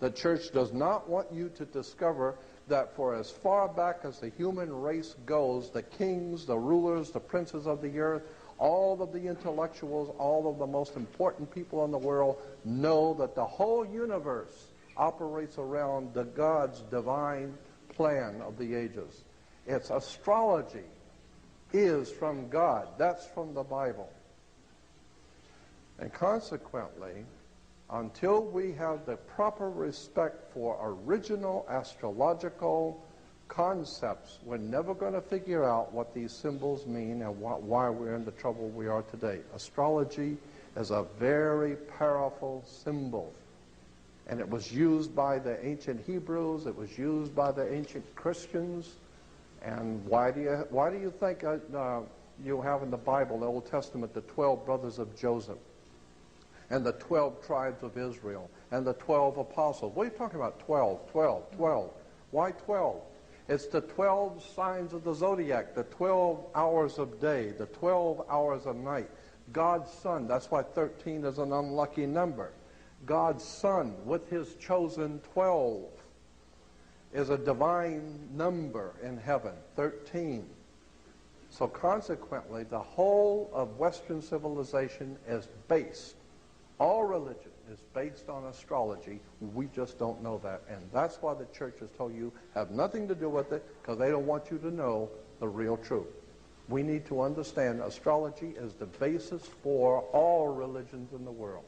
The church does not want you to discover that for as far back as the human race goes, the kings, the rulers, the princes of the earth, all of the intellectuals, all of the most important people in the world know that the whole universe operates around the God's divine plan of the ages. It's astrology is from God. That's from the Bible. And consequently, until we have the proper respect for original astrological concepts, we're never going to figure out what these symbols mean and why we're in the trouble we are today. Astrology is a very powerful symbol. And it was used by the ancient Hebrews. It was used by the ancient Christians. And why do you think you have in the Bible, the Old Testament, the 12 brothers of Joseph, and the 12 tribes of Israel, and the 12 apostles? What are you talking about? 12, 12, 12. Why 12? It's the 12 signs of the zodiac, the 12 hours of day, the 12 hours of night. God's Son, that's why 13 is an unlucky number. God's Son, with his chosen 12, is a divine number in heaven, 13. So consequently, the whole of Western civilization is based, all religion is based on astrology. We just don't know that. And that's why the church has told you have nothing to do with it, because they don't want you to know the real truth. We need to understand astrology is the basis for all religions in the world.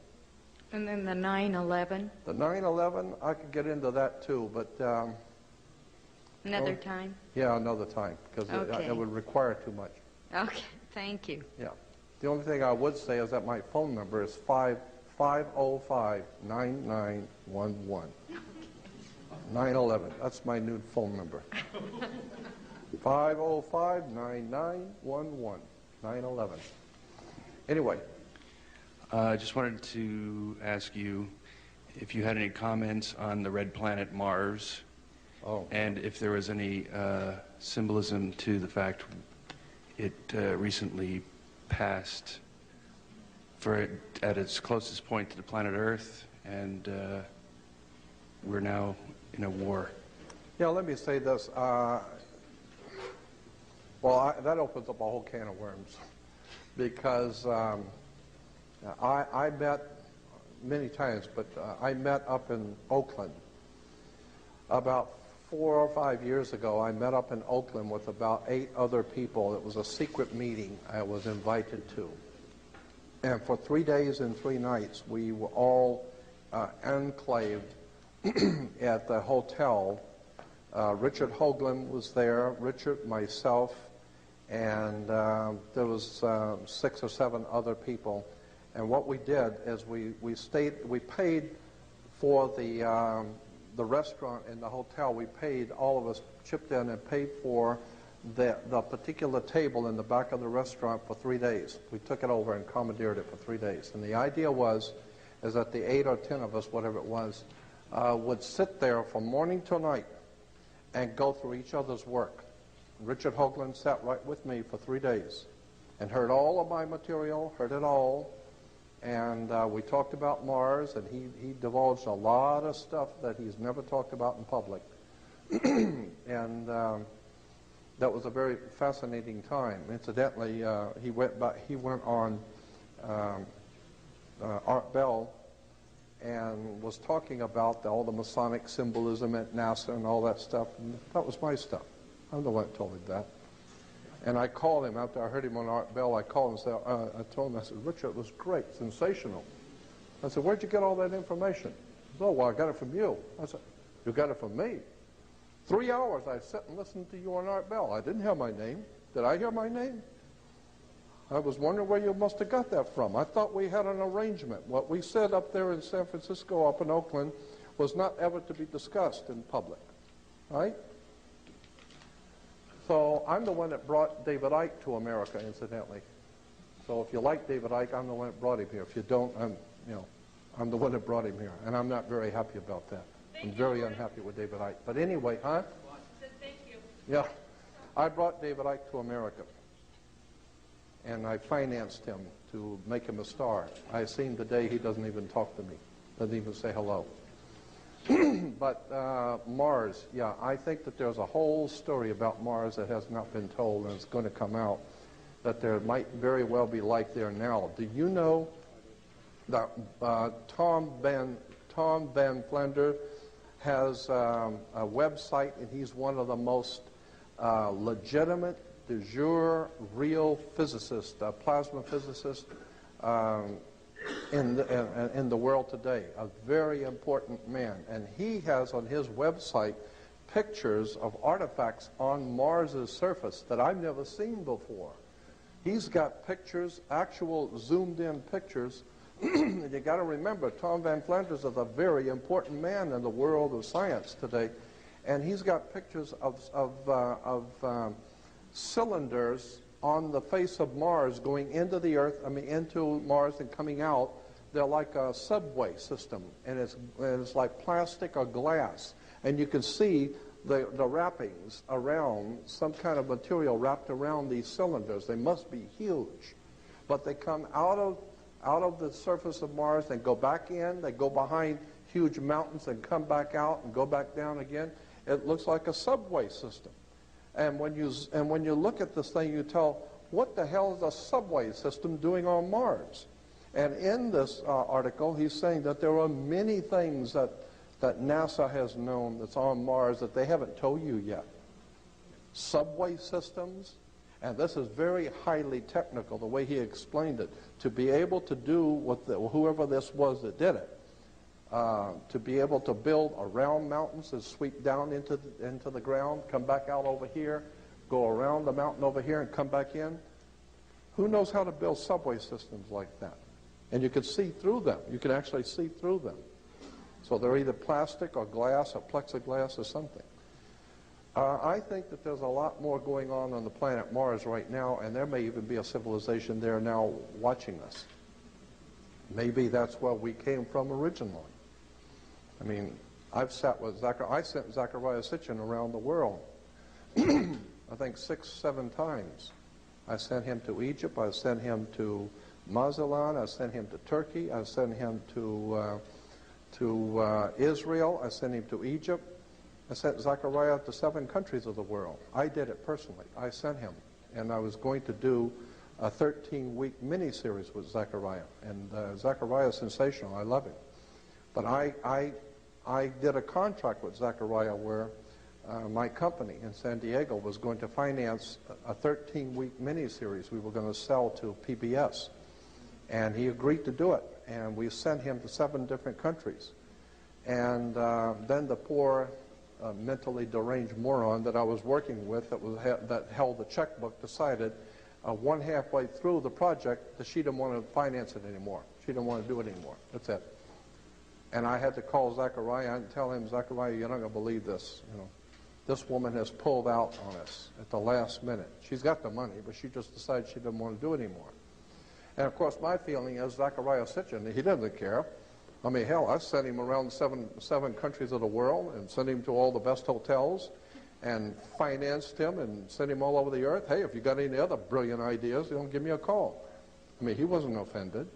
And then the 9/11? The 9/11, I could get into that too, but... Another time? Yeah, another time, because Okay. it would require too much. Okay, thank you. Yeah. The only thing I would say is that my phone number is 505-9911. 9/11. That's my new phone number. 505-9911. 9/11. Anyway. I just wanted to ask you if you had any comments on the red planet Mars, and if there was any symbolism to the fact it recently passed at its closest point to the planet Earth, and we're now in a war. Yeah, let me say this. That opens up a whole can of worms, because I met many times, but I met up in Oakland about 4 or 5 years ago. I met up in Oakland with about 8 other people. It was a secret meeting I was invited to. And for 3 days and 3 nights, we were all enclaved at the hotel. Richard Hoagland was there, Richard, myself, and there was 6 or 7 other people. And what we did is we paid for the restaurant and the hotel. We paid, all of us chipped in and paid for the particular table in the back of the restaurant for 3 days. We took it over and commandeered it for 3 days. And the idea is that the 8 or 10 of us, whatever it was, would sit there from morning till night and go through each other's work. Richard Hoagland sat right with me for 3 days and heard all of my material, heard it all. And we talked about Mars, and he divulged a lot of stuff that he's never talked about in public. And that was a very fascinating time. Incidentally, he went on Art Bell and was talking about all the Masonic symbolism at NASA and all that stuff. And that was my stuff. I'm the one that told him that. And I called him after I heard him on Art Bell. I called him and said, I told him, I said, Richard, it was great, sensational. I said, where'd you get all that information? He said, oh, well, I got it from you. I said, you got it from me? 3 hours I sat and listened to you on Art Bell. I didn't hear my name. Did I hear my name? I was wondering where you must have got that from. I thought we had an arrangement. What we said up there in San Francisco, up in Oakland, was not ever to be discussed in public. Right? So I'm the one that brought David Icke to America, incidentally. So if you like David Icke, I'm the one that brought him here. If you don't, I'm the one that brought him here, and I'm not very happy about that. I'm very unhappy with David Icke. But anyway, huh? Thank you. Yeah. I brought David Icke to America, and I financed him to make him a star. I seen today he doesn't even talk to me, doesn't even say hello. But Mars, yeah, I think that there's a whole story about Mars that has not been told, and it's going to come out, that there might very well be life there now. Do you know that Tom Van Flender has a website, and he's one of the most legitimate, de jure, real physicists, plasma physicists in the world today, a very important man. And he has on his website pictures of artifacts on Mars's surface that I've never seen before. He's got pictures, actual zoomed-in pictures. And you got to remember, Tom Van Flanders is a very important man in the world of science today. And he's got pictures of cylinders on the face of Mars going into the Earth, into Mars and coming out. They're like a subway system, and it's like plastic or glass. And you can see the wrappings around, some kind of material wrapped around these cylinders. They must be huge. But they come out of the surface of Mars and go back in. They go behind huge mountains and come back out and go back down again. It looks like a subway system. And when you look at this thing, you tell, what the hell is a subway system doing on Mars? And in this article, he's saying that there are many things that NASA has known that's on Mars that they haven't told you yet. Subway systems, and this is very highly technical, the way he explained it, to be able to do what whoever this was that did it, to be able to build around mountains and sweep down into the ground, come back out over here, go around the mountain over here and come back in. Who knows how to build subway systems like that? And you can see through them. You can actually see through them. So they're either plastic or glass or plexiglass or something. I think that there's a lot more going on the planet Mars right now, and there may even be a civilization there now watching us. Maybe that's where we came from originally. I mean, I've sat with Zachariah. I sent Zachariah Sitchin around the world, I think 6, 7 times. I sent him to Egypt. I sent him to Mazatlan. I sent him to Turkey. I sent him to Israel. I sent him to Egypt. I sent Zachariah to 7 countries of the world. I did it personally. I sent him. And I was going to do a 13-week mini-series with Zachariah. And Zachariah is sensational. I love him. But I did a contract with Zachariah where my company in San Diego was going to finance a 13-week mini-series we were going to sell to PBS. And he agreed to do it. And we sent him to 7 different countries. And then the poor mentally deranged moron that I was working with that held the checkbook decided one halfway through the project that she didn't want to finance it anymore. She didn't want to do it anymore. That's it. And I had to call Zachariah and tell him, Zachariah, you're not going to believe this. You know, this woman has pulled out on us at the last minute. She's got the money, but she just decided she didn't want to do it anymore. And of course, my feeling is Zachariah Sitchin, he doesn't care. I mean, hell, I sent him around seven countries of the world and sent him to all the best hotels and financed him and sent him all over the earth. Hey, if you got any other brilliant ideas, you know, give me a call. I mean, he wasn't offended.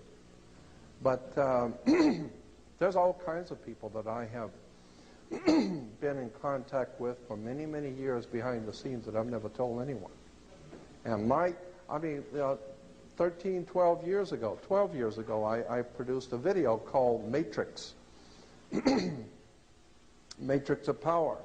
But there's all kinds of people that I have been in contact with for many, many years behind the scenes that I've never told anyone. And 12 years ago, I produced a video called Matrix, Matrix of Power.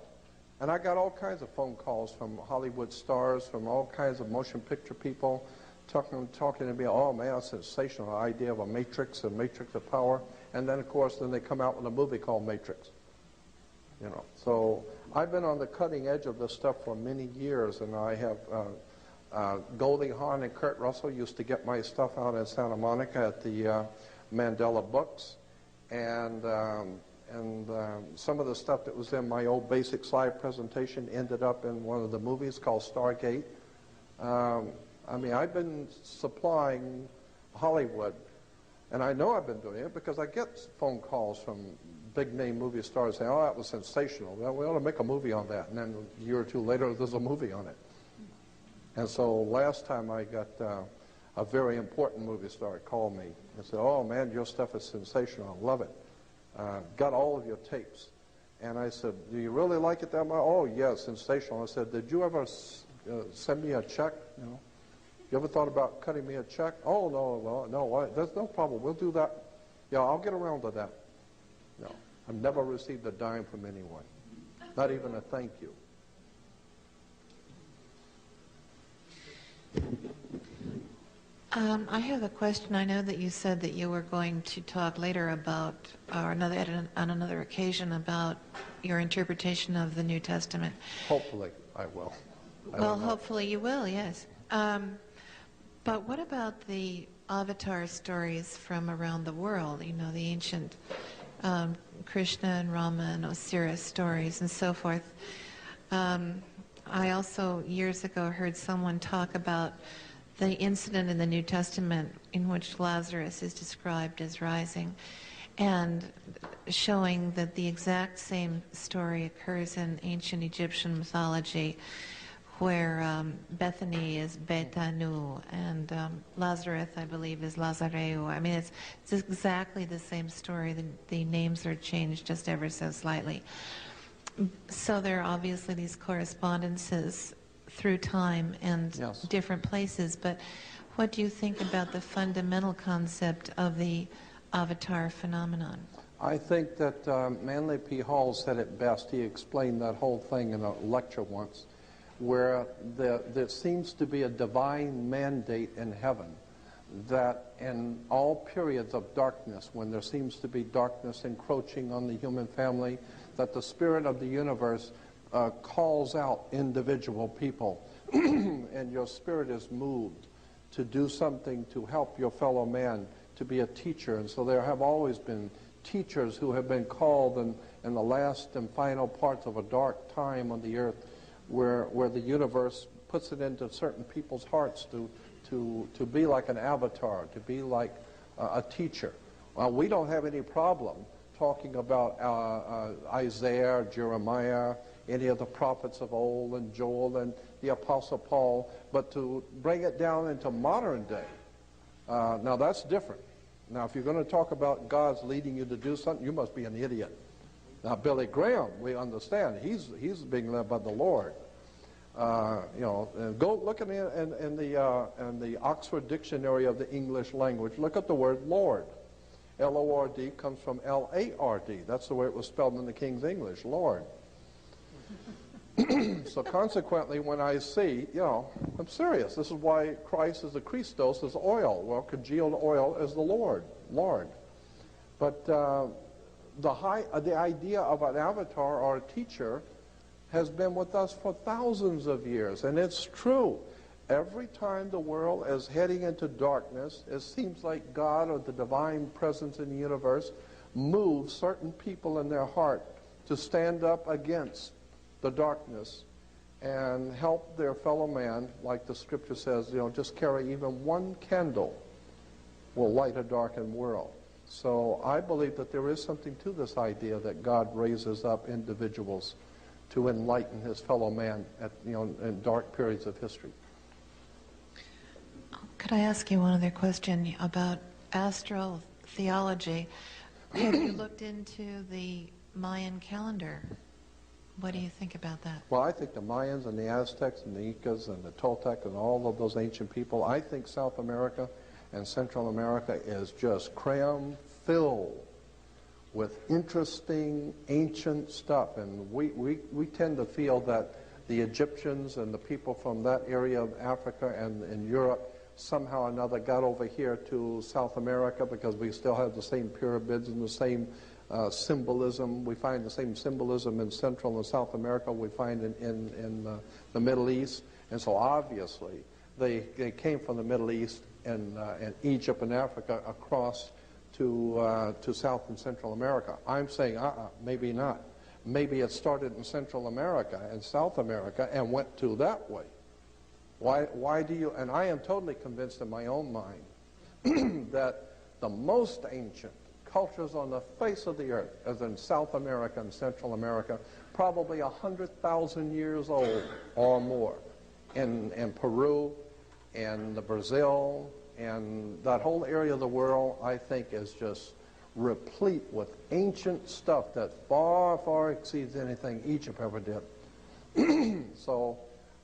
And I got all kinds of phone calls from Hollywood stars, from all kinds of motion picture people, talking to me, oh man, a sensational idea of a matrix, of power. And then, of course, they come out with a movie called Matrix. You know, so I've been on the cutting edge of this stuff for many years, and I have Goldie Hawn and Kurt Russell used to get my stuff out in Santa Monica at the Mandela Books, and some of the stuff that was in my old basic slide presentation ended up in one of the movies called Stargate. I mean, I've been supplying Hollywood, and I know I've been doing it because I get phone calls from big-name movie stars say, oh, that was sensational. Well, we ought to make a movie on that. And then a year or two later, there's a movie on it. And so last time I got a very important movie star called me and said, oh, man, your stuff is sensational. I love it. Got all of your tapes. And I said, do you really like it that much? Oh, yeah, sensational. I said, did you ever send me a check? You know, you ever thought about cutting me a check? Oh, no, there's no problem. We'll do that. Yeah, I'll get around to that. No, I've never received a dime from anyone, not even a thank you. I have a question. I know that you said that you were going to talk later about, or on another occasion, about your interpretation of the New Testament. Hopefully, I will. Well, hopefully you will, yes. But what about the avatar stories from around the world? You know, the ancient Krishna and Rama and Osiris stories and so forth. I also, years ago, heard someone talk about the incident in the New Testament in which Lazarus is described as rising, and showing that the exact same story occurs in ancient Egyptian mythology, where Bethany is Betanu, and Lazarus, I believe, is Lazareu. I mean, it's exactly the same story. The names are changed just ever so slightly. So there are obviously these correspondences through time and yes. different places, but what do you think about the fundamental concept of the avatar phenomenon? I think that Manly P. Hall said it best. He explained that whole thing in a lecture once, where there seems to be a divine mandate in heaven that in all periods of darkness, when there seems to be darkness encroaching on the human family, that the spirit of the universe calls out individual people, and your spirit is moved to do something to help your fellow man, to be a teacher. And so there have always been teachers who have been called in the last and final parts of a dark time on the earth, where the universe puts it into certain people's hearts to be like an avatar, to be like a teacher. Well, we don't have any problem talking about Isaiah, Jeremiah, any of the prophets of old, and Joel, and the Apostle Paul, but to bring it down into modern day, now that's different. Now, if you're going to talk about God's leading you to do something, you must be an idiot. Now, Billy Graham, we understand, he's being led by the Lord. You know, go look in the Oxford Dictionary of the English language. Look at the word Lord. L-O-R-D comes from L-A-R-D. That's the way it was spelled in the King's English, Lord. So consequently, when I see, you know, I'm serious. This is why Christ is the Christos, is oil. Well, congealed oil is the Lord. But the idea of an avatar or a teacher has been with us for thousands of years, and it's true. Every time the world is heading into darkness, it seems like God or the divine presence in the universe moves certain people in their heart to stand up against the darkness and help their fellow man, like the scripture says, you know, just carry even one candle will light a darkened world. So I believe that there is something to this idea that God raises up individuals to enlighten his fellow man at, you know, in dark periods of history. Could I ask you one other question about astral theology? Have you looked into the Mayan calendar? What do you think about that? Well, I think the Mayans and the Aztecs and the Incas and the Toltec and all of those ancient people, I think South America and Central America is just cram-filled with interesting ancient stuff. And we tend to feel that the Egyptians and the people from that area of Africa and in Europe somehow or another got over here to South America because we still have the same pyramids and the same symbolism. We find the same symbolism in Central and South America we find in the Middle East. And so obviously they came from the Middle East and Egypt and Africa across to South and Central America. I'm saying, maybe not. Maybe it started in Central America and South America and went to that way. Why do you, and I am totally convinced in my own mind that the most ancient cultures on the face of the earth, as in South America and Central America, probably 100,000 years old or more. In Peru, in Brazil, and that whole area of the world, I think, is just replete with ancient stuff that far, far exceeds anything Egypt ever did. So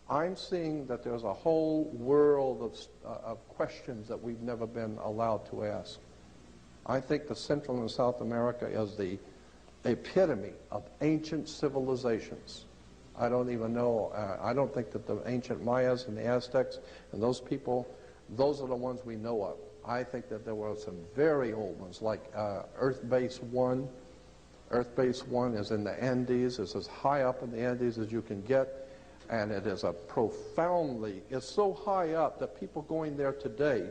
I'm seeing that there's a whole world of questions that we've never been allowed to ask. I think the Central and South America is the epitome of ancient civilizations. I don't even know, I don't think that the ancient Mayas and the Aztecs and those people, those are the ones we know of. I think that there were some very old ones, like Earth Base 1. Earth Base 1 is in the Andes. It's as high up in the Andes as you can get, and it is a profoundly, it's so high up that people going there today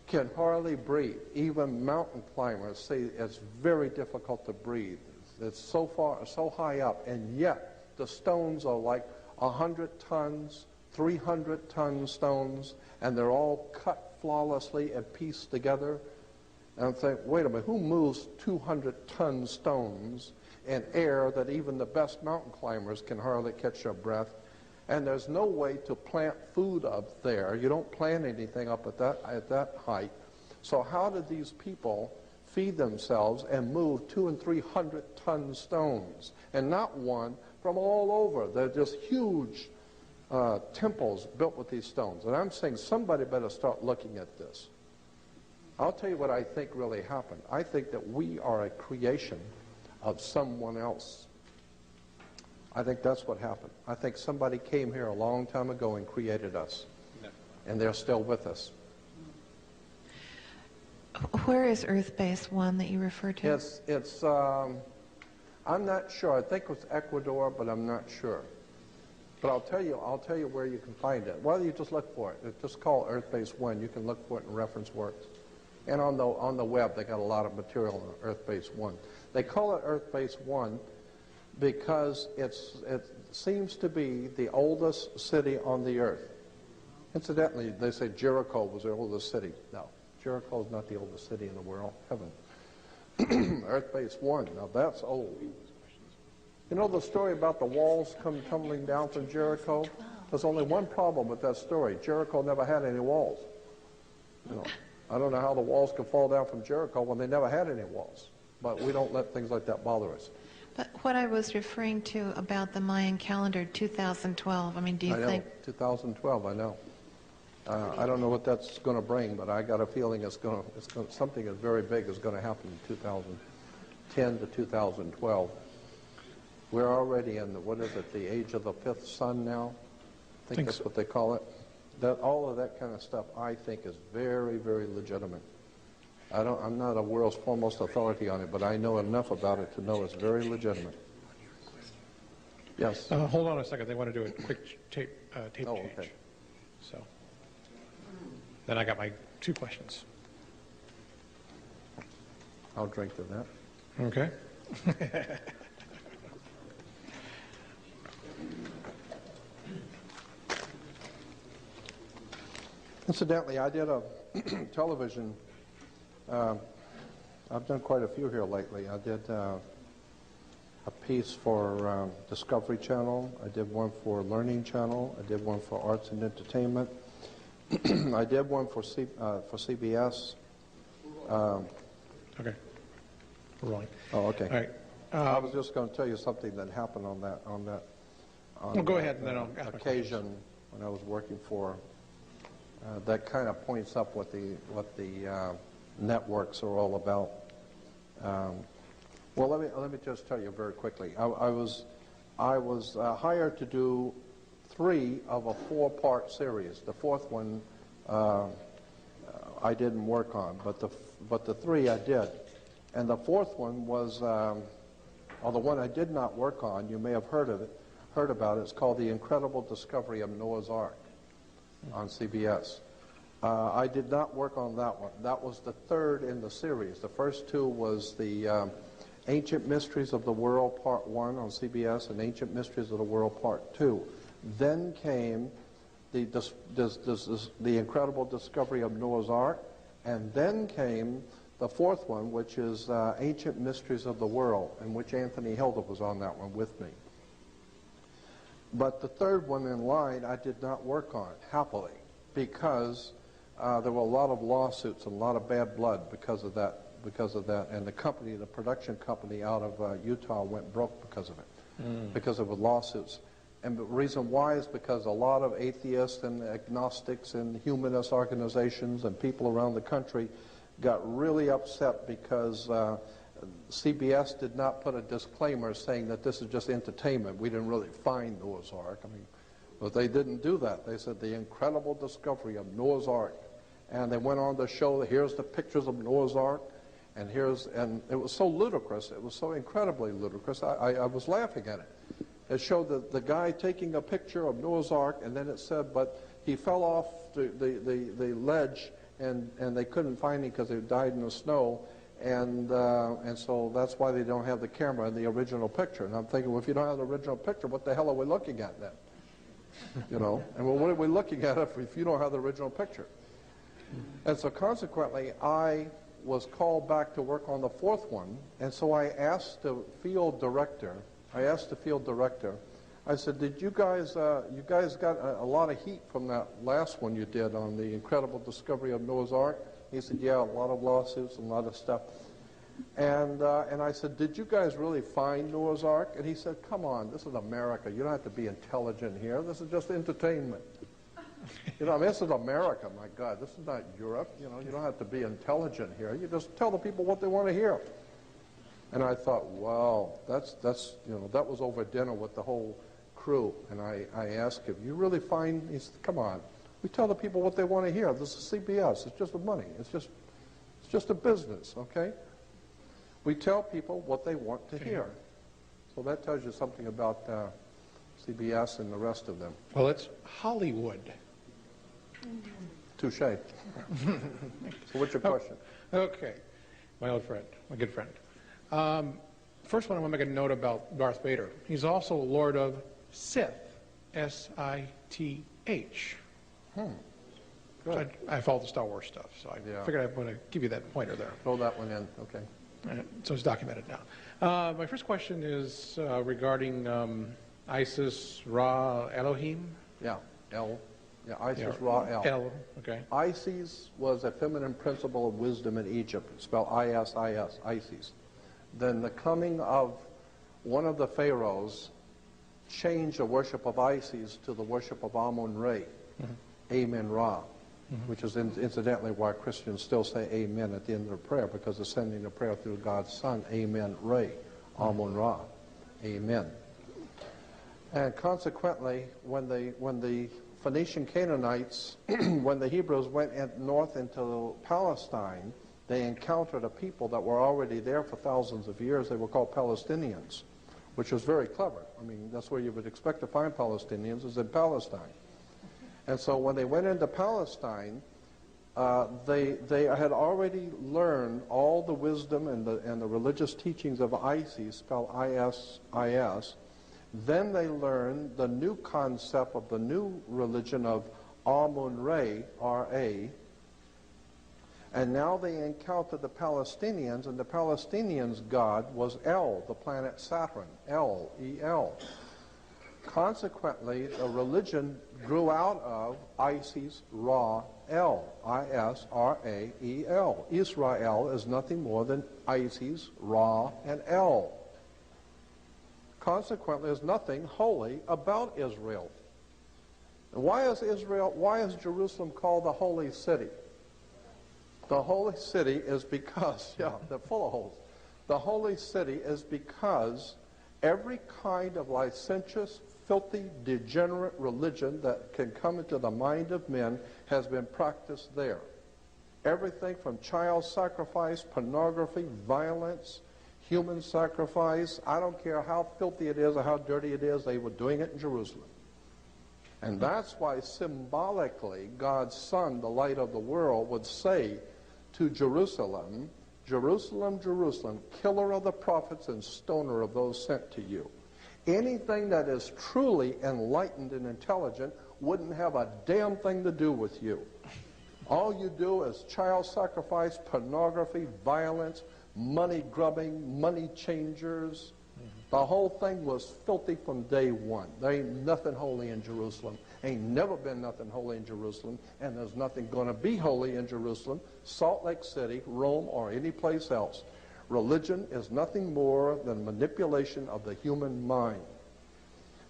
can hardly breathe. Even mountain climbers say it's very difficult to breathe. It's so far, so high up, and yet the stones are like 100 tons, 300-ton stones, and they're all cut flawlessly and pieced together. And I'm thinking, wait a minute, who moves 200-ton stones in air that even the best mountain climbers can hardly catch their breath? And there's no way to plant food up there. You don't plant anything up at that height. So how did these people feed themselves and move 200 and 300-ton stones? And not one, from all over. They're just huge temples built with these stones. And I'm saying somebody better start looking at this. I'll tell you what I think really happened. I think that we are a creation of someone else. I think that's what happened. I think somebody came here a long time ago and created us. And they're still with us. Where is Earth Base 1 that you refer to? It's I'm not sure. I think it was Ecuador, but I'm not sure. But I'll tell you where you can find it. Well, you just look for it. Just call Earth Base 1. You can look for it in reference works. And on the web, they got a lot of material on Earth Base 1. They call it Earth Base 1 because it seems to be the oldest city on the earth. Incidentally, they say Jericho was the oldest city. No, Jericho is not the oldest city in the world. Heaven. Earth Base 1, now that's old. You know the story about the walls come tumbling down from Jericho? There's only one problem with that story. Jericho never had any walls. You know, I don't know how the walls could fall down from Jericho when they never had any walls. But we don't let things like that bother us. But what I was referring to about the Mayan calendar, 2012, I mean, do you think... 2012, I know. I don't know what that's going to bring, but I got a feeling something as very big is going to happen in 2010 to 2012. We're already in the age of the fifth sun now? I think that's what they call it. All of that kind of stuff, I think, is very, very legitimate. I'm not a world's foremost authority on it, but I know enough about it to know it's very legitimate. Yes? Hold on a second. They want to do a quick tape change. Okay. So then I got my two questions. I'll drink to that. Okay. Incidentally, I did a television. I've done quite a few here lately. I did a piece for Discovery Channel. I did one for Learning Channel. I did one for Arts and Entertainment. I did one for CBS. Okay. We're rolling. Oh, okay. All right. I was just going to tell you something that happened on well, go ahead, and then I'll ask occasion when I was working for. That kind of points up what the networks are all about. Well, let me just tell you very quickly. I was hired to do 3 of a 4-part series. The 4th one I didn't work on, but the 3 I did. And the 4th one was, the one I did not work on. You may have heard about it. It's called The Incredible Discovery of Noah's Ark on CBS. I did not work on that one. That was the 3rd in the series. The first 2 was the Ancient Mysteries of the World Part 1 on CBS and Ancient Mysteries of the World Part 2. Then came the Incredible Discovery of Noah's Ark, and then came the fourth one, which is Ancient Mysteries of the World, in which Anthony Hilda was on that one with me. But the third one in line I did not work on, happily, because there were a lot of lawsuits and a lot of bad blood because of that. And the company, the production company out of Utah went broke because of it, because of the lawsuits. And the reason why is because a lot of atheists and agnostics and humanist organizations and people around the country got really upset because CBS did not put a disclaimer saying that this is just entertainment. We didn't really find Noah's Ark. I mean, but they didn't do that. They said the incredible discovery of Noah's Ark. And they went on to show, here's the pictures of Noah's Ark, and it was so ludicrous. It was so incredibly ludicrous. I was laughing at it. It showed the guy taking a picture of Noah's Ark, and then it said, but he fell off the ledge, and they couldn't find him because he died in the snow, and so that's why they don't have the camera in the original picture. And I'm thinking, well, if you don't have the original picture, what the hell are we looking at then? You know, and well, what are we looking at if you don't have the original picture? And so consequently, I was called back to work on the fourth one, and so I asked the field director, I said, did you guys got a lot of heat from that last one you did on the incredible discovery of Noah's Ark? He said, yeah, a lot of lawsuits, a lot of stuff. And I said, did you guys really find Noah's Ark? And he said, come on, this is America. You don't have to be intelligent here. This is just entertainment. You know, I mean, this is America, my God. This is not Europe. You know, you don't have to be intelligent here. You just tell the people what they want to hear. And I thought, wow, that's you know, that was over dinner with the whole crew. And I asked him, you really find, he said, come on. We tell the people what they want to hear. This is CBS. It's just the money. It's just a business, okay? We tell people what they want to hear. So that tells you something about CBS and the rest of them. Well, it's Hollywood. Touche. So what's your question? Okay. My old friend, my good friend. First one, I want to make a note about Darth Vader. He's also Lord of Sith, S-I-T-H. Good. I follow the Star Wars stuff, so I figured I'd want to give you that pointer there. Throw that one in, okay. So it's documented now. My first question is regarding Isis, Ra, Elohim. Yeah, El. Yeah, Isis, Ra, El. El, okay. Isis was a feminine principle of wisdom in Egypt. It's spelled I-S-I-S, Isis. Then the coming of one of the pharaohs changed the worship of Isis to the worship of Amun-Re, Amen Ra, which is incidentally why Christians still say Amen at the end of the prayer, because they're sending the prayer through God's Son, Amen Re, Amun Ra, Amen. And consequently, when the Phoenician Canaanites, when the Hebrews went north into Palestine, they encountered a people that were already there for thousands of years. They were called Palestinians, which was very clever. I mean, that's where you would expect to find Palestinians, is in Palestine. And so when they went into Palestine, they had already learned all the wisdom and the religious teachings of Isis, spelled I-S-I-S. Then they learned the new concept of the new religion of Amun-Re, R-A. And now they encountered the Palestinians, and the Palestinians' god was El, the planet Saturn, El, E-L. Consequently, the religion grew out of Isis, Ra, El, I-S-R-A-E-L. Israel is nothing more than Isis, Ra, and El. Consequently, there's nothing holy about Israel. And why is Jerusalem called the holy city? The holy city is because, yeah, they're full of holes. The holy city is because every kind of licentious, filthy, degenerate religion that can come into the mind of men has been practiced there. Everything from child sacrifice, pornography, violence, human sacrifice, I don't care how filthy it is or how dirty it is, they were doing it in Jerusalem. And that's why symbolically God's Son, the light of the world, would say to Jerusalem, Jerusalem, Jerusalem, killer of the prophets and stoner of those sent to you. Anything that is truly enlightened and intelligent wouldn't have a damn thing to do with you. All you do is child sacrifice, pornography, violence, money grubbing, money changers. The whole thing was filthy from day one. There ain't nothing holy in Jerusalem. Ain't never been nothing holy in Jerusalem, and there's nothing going to be holy in Jerusalem, Salt Lake City, Rome, or any place else. Religion is nothing more than manipulation of the human mind.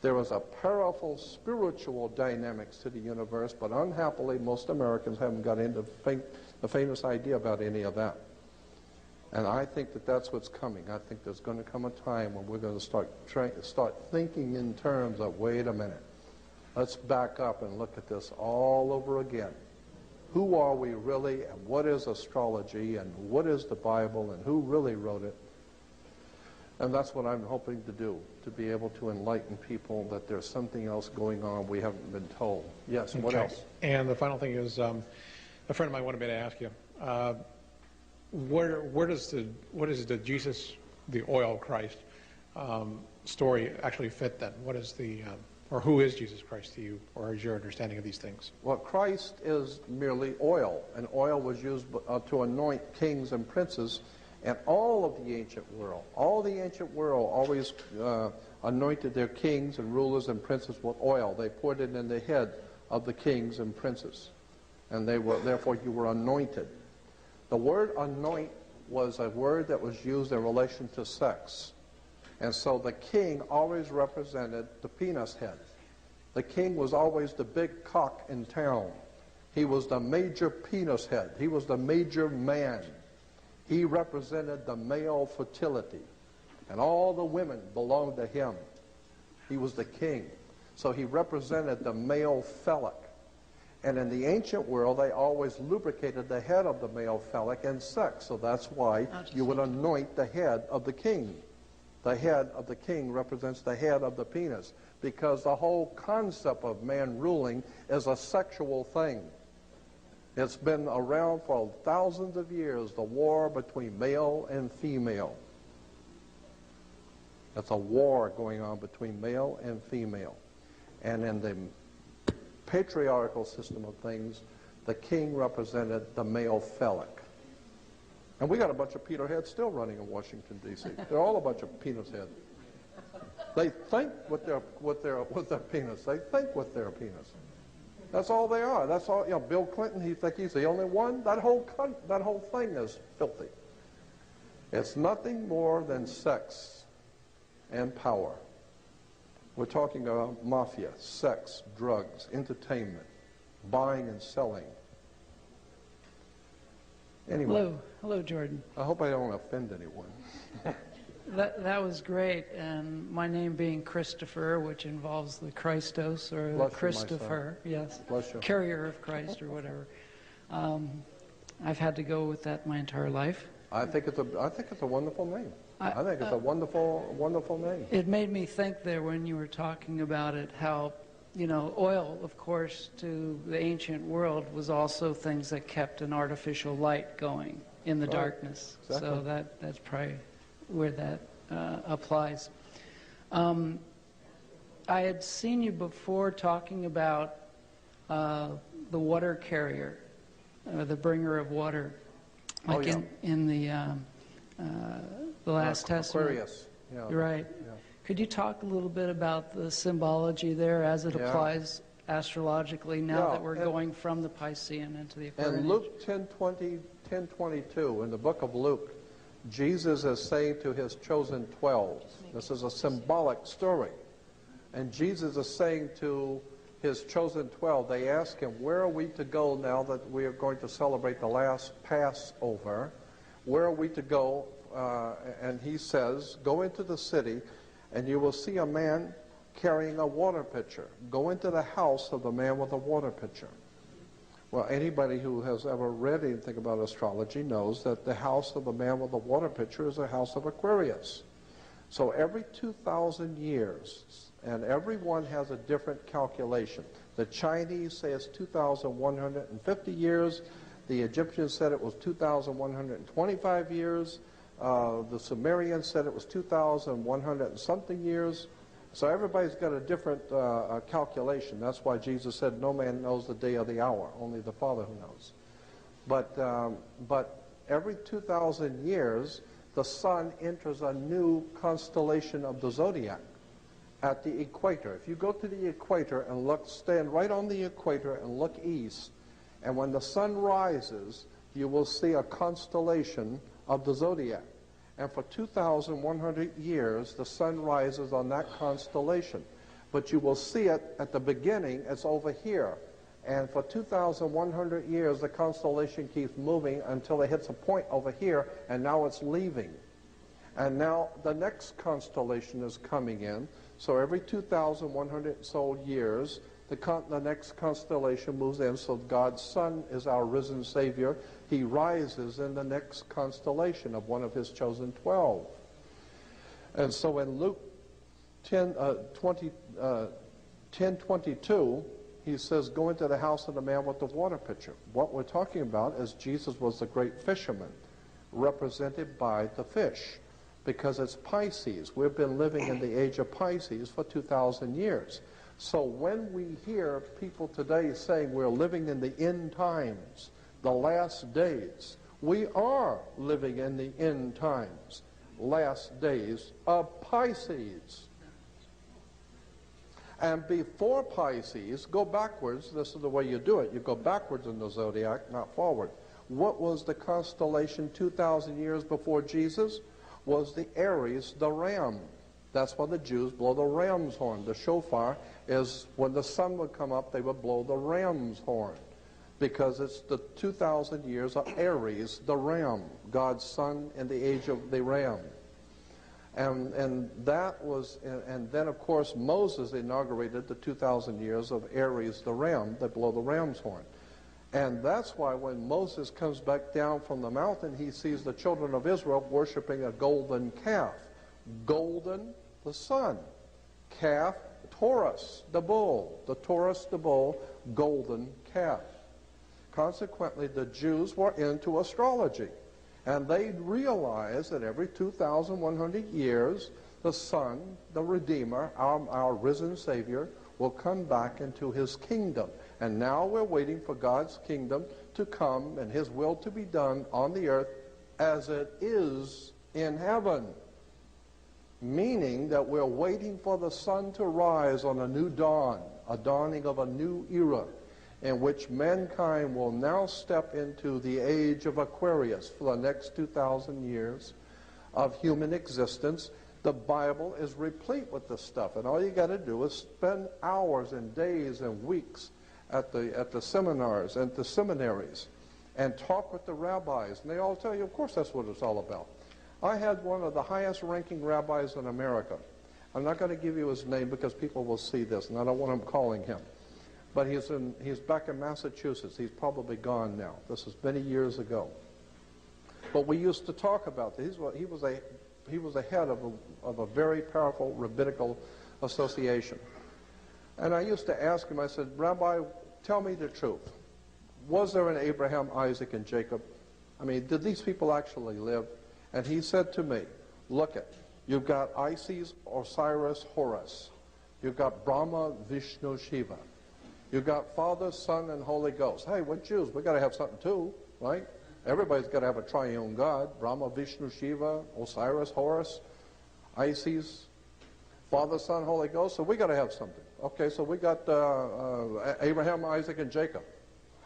There is a powerful spiritual dynamics to the universe, but unhappily most Americans haven't got into the faintest idea about any of that. And I think that that's what's coming. I think there's going to come a time when we're going to start thinking in terms of, wait a minute, let's back up and look at this all over again. Who are we really, and what is astrology, and what is the Bible, and who really wrote it? And that's what I'm hoping to do, to be able to enlighten people that there's something else going on we haven't been told. Yes, what else? And the final thing is, a friend of mine wanted me to ask you, where does the Jesus, the oil of Christ, story actually fit then? What is the, or who is Jesus Christ to you, or is your understanding of these things? Well, Christ is merely oil, and oil was used to anoint kings and princes, and all of the ancient world. All the ancient world always anointed their kings and rulers and princes with oil. They poured it in the head of the kings and princes, and therefore you were anointed. The word anoint was a word that was used in relation to sex. And so the king always represented the penis head. The king was always the big cock in town. He was the major penis head. He was the major man. He represented the male fertility. And all the women belonged to him. He was the king. So he represented the male phallic. And in the ancient world, they always lubricated the head of the male phallic in sex. So that's why you would anoint the head of the king. The head of the king represents the head of the penis, because the whole concept of man ruling is a sexual thing. It's been around for thousands of years, the war between male and female. It's a war going on between male and female. And in the patriarchal system of things, the king represented the male phallic. And we got a bunch of Peter heads still running in Washington, D.C. They're all a bunch of penis heads. They think with their penis. They think with their penis. That's all they are. That's all. You know, Bill Clinton, he thinks he's the only one. That whole thing is filthy. It's nothing more than sex and power. We're talking about mafia, sex, drugs, entertainment, buying and selling. Anyway. Hello, Jordan. I hope I don't offend anyone. That was great, and my name being Christopher, which involves the Christos, or Bless the you, Christopher, yes, Bless you. Carrier of Christ, or whatever. I've had to go with that my entire life. I think it's a wonderful name. I think it's a wonderful name. It made me think there when you were talking about it, how, you know, oil, of course, to the ancient world was also things that kept an artificial light going in the darkness. Exactly. So that's probably where that applies. I had seen you before talking about the water carrier, the bringer of water, like in the Last Testament. Aquarius. Yeah. Right. Yeah. Could you talk a little bit about the symbology there as it applies astrologically now that we're going from the Piscean into the Aquarian? In Luke 10:22, in the book of Luke, Jesus is saying to his chosen 12, this is a symbolic story, and Jesus is saying to his chosen 12, they ask him, where are we to go now that we are going to celebrate the last Passover? Where are we to go? And he says, go into the city, and you will see a man carrying a water pitcher. Go into the house of the man with the water pitcher. Well, anybody who has ever read anything about astrology knows that the house of the man with the water pitcher is a house of Aquarius. So every 2,000 years, and everyone has a different calculation. The Chinese say it's 2,150 years. The Egyptians said it was 2,125 years. The Sumerians said it was 2,100 and something years. So everybody's got a different calculation. That's why Jesus said, no man knows the day or the hour, only the Father who knows. But every 2,000 years, the sun enters a new constellation of the zodiac at the equator. If you go to the equator and look, stand right on the equator and look east, and when the sun rises, you will see a constellation of the zodiac. And for 2,100 years, the sun rises on that constellation. But you will see it at the beginning, it's over here. And for 2,100 years, the constellation keeps moving until it hits a point over here, and now it's leaving. And now the next constellation is coming in. So every 2,100 so years, the next constellation moves in. So God's Son is our risen Savior. He rises in the next constellation of one of his chosen 12. And so in Luke 10:22, he says, go into the house of the man with the water pitcher. What we're talking about is Jesus was the great fisherman, represented by the fish, because it's Pisces. We've been living in the age of Pisces for 2,000 years. So when we hear people today saying we're living in the end times, the last days, we are living in the end times, last days of Pisces. And before Pisces, go backwards. This is the way you do it. You go backwards in the zodiac, not forward. What was the constellation 2,000 years before Jesus? Was the Aries, the ram. That's why the Jews blow the ram's horn. The shofar is when the sun would come up, they would blow the ram's horn, because it's the 2,000 years of Aries, the ram, God's son in the age of the ram. And that was, and then of course Moses inaugurated the 2,000 years of Aries the ram, that blow the ram's horn. And that's why when Moses comes back down from the mountain, he sees the children of Israel worshiping a golden calf. Golden, the sun. Calf, Taurus, the bull. The Taurus, the bull, golden calf. Consequently, the Jews were into astrology. And they realized that every 2,100 years, the Son, the Redeemer, our risen Savior, will come back into his kingdom. And now we're waiting for God's kingdom to come and his will to be done on the earth as it is in heaven. Meaning that we're waiting for the sun to rise on a new dawn, a dawning of a new era, in which mankind will now step into the age of Aquarius for the next 2,000 years of human existence. The Bible is replete with this stuff, and all you got to do is spend hours and days and weeks at the seminars and the seminaries and talk with the rabbis, and they all tell you, of course, that's what it's all about. I had one of the highest ranking rabbis in America. I'm not going to give you his name because people will see this, and I don't want them calling him. But he's back in Massachusetts. He's probably gone now. This is many years ago. But we used to talk about this. He was a head of a very powerful rabbinical association. And I used to ask him, I said, Rabbi, tell me the truth. Was there an Abraham, Isaac, and Jacob? I mean, did these people actually live? And he said to me, look it, you've got Isis, Osiris, Horus. You've got Brahma, Vishnu, Shiva. You've got Father, Son, and Holy Ghost. Hey, we're Jews. We've got to have something too, right? Everybody's got to have a triune God. Brahma, Vishnu, Shiva, Osiris, Horus, Isis, Father, Son, Holy Ghost. So we got to have something. Okay, so we got Abraham, Isaac, and Jacob.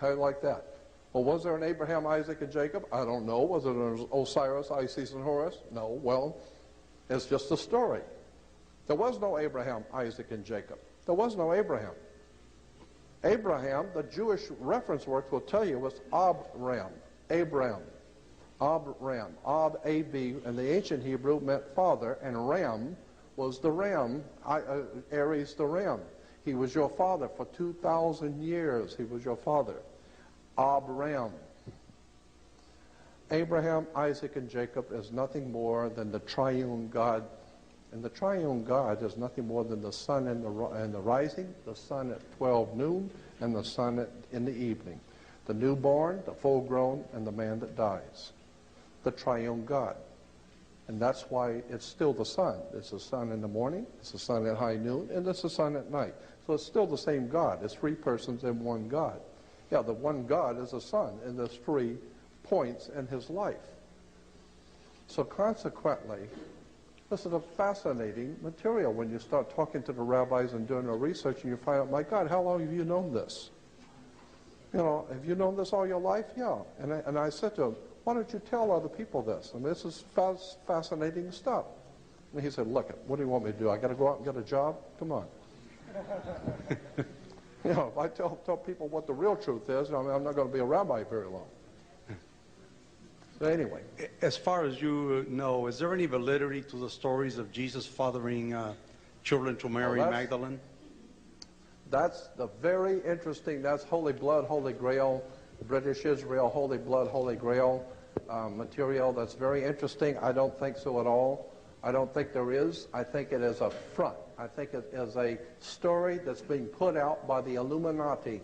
How do you like that? Well, was there an Abraham, Isaac, and Jacob? I don't know. Was there an Osiris, Isis, and Horus? No. Well, it's just a story. There was no Abraham, Isaac, and Jacob. There was no Abraham. Abraham, the Jewish reference works will tell you, was Abram. Abram. Abram. Ab, A-B, in the ancient Hebrew meant father, and Ram was the ram, Aries the ram. He was your father for 2,000 years. He was your father. Abram. Abraham, Isaac, and Jacob is nothing more than the triune God. And the triune God is nothing more than the sun in the rising, the sun at 12 noon, and the sun in the evening. The newborn, the full-grown, and the man that dies. The triune God. And that's why it's still the sun. It's the sun in the morning, it's the sun at high noon, and it's the sun at night. So it's still the same God. It's three persons in one God. Yeah, the one God is the Son in those 3 points in his life. So consequently, this is a fascinating material when you start talking to the rabbis and doing the research and you find out, my God, how long have you known this? You know, have you known this all your life? Yeah. And I said to him, why don't you tell other people this? I mean, this is fascinating stuff. And he said, look, what do you want me to do? I got to go out and get a job? Come on. You know, if I tell people what the real truth is, I mean, I'm not going to be a rabbi very long. So anyway. As far as you know, is there any validity to the stories of Jesus fathering children to Mary Magdalene? That's the very interesting, that's Holy Blood, Holy Grail, British Israel, Holy Blood, Holy Grail material. That's very interesting. I don't think so at all. I don't think there is. I think it is a front. I think it is a story that's being put out by the Illuminati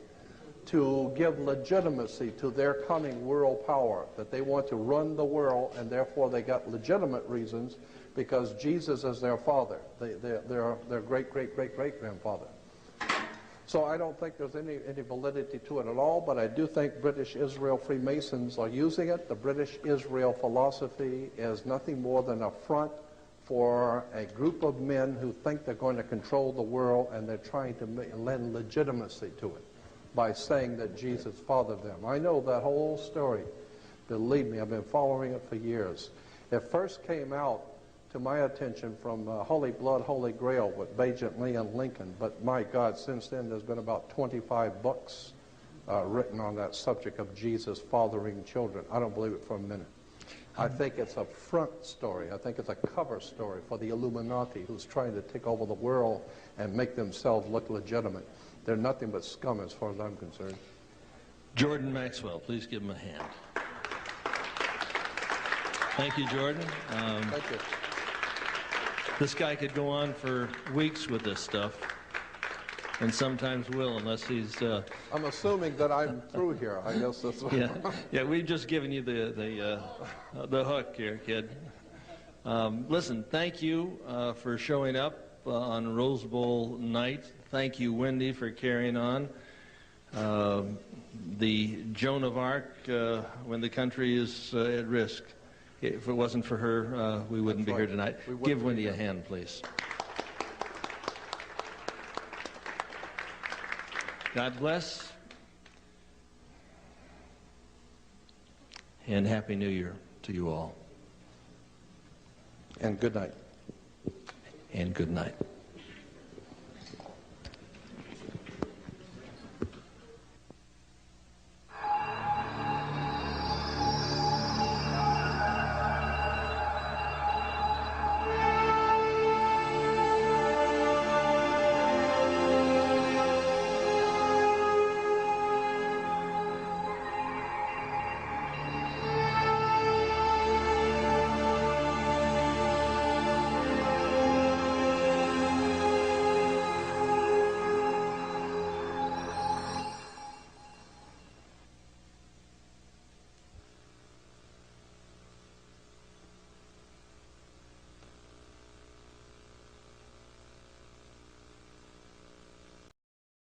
to give legitimacy to their coming world power, that they want to run the world, and therefore they got legitimate reasons because Jesus is their father, their great-great-great-great-grandfather. So I don't think there's any validity to it at all, but I do think British Israel Freemasons are using it. The British Israel philosophy is nothing more than a front for a group of men who think they're going to control the world, and they're trying to lend legitimacy to it by saying that Jesus fathered them. I know that whole story. Believe me, I've been following it for years. It first came out to my attention from Holy Blood, Holy Grail with Bajent Lee and Lincoln, but my God, since then there's been about 25 books written on that subject of Jesus fathering children. I don't believe it for a minute. I think it's a front story. I think it's a cover story for the Illuminati who's trying to take over the world and make themselves look legitimate. They're nothing but scum as far as I'm concerned. Jordan Maxwell, please give him a hand. Thank you, Jordan. Thank you. This guy could go on for weeks with this stuff, and sometimes will, unless he's... I'm assuming that I'm through here. I guess that's what... Yeah, we've just given you the hook here, kid. Listen, thank you for showing up on Rose Bowl night. Thank you, Wendy, for carrying on. The Joan of Arc, when the country is at risk. If it wasn't for her, we wouldn't be here tonight. Give Wendy a hand, please. God bless. And Happy New Year to you all. And good night. And good night.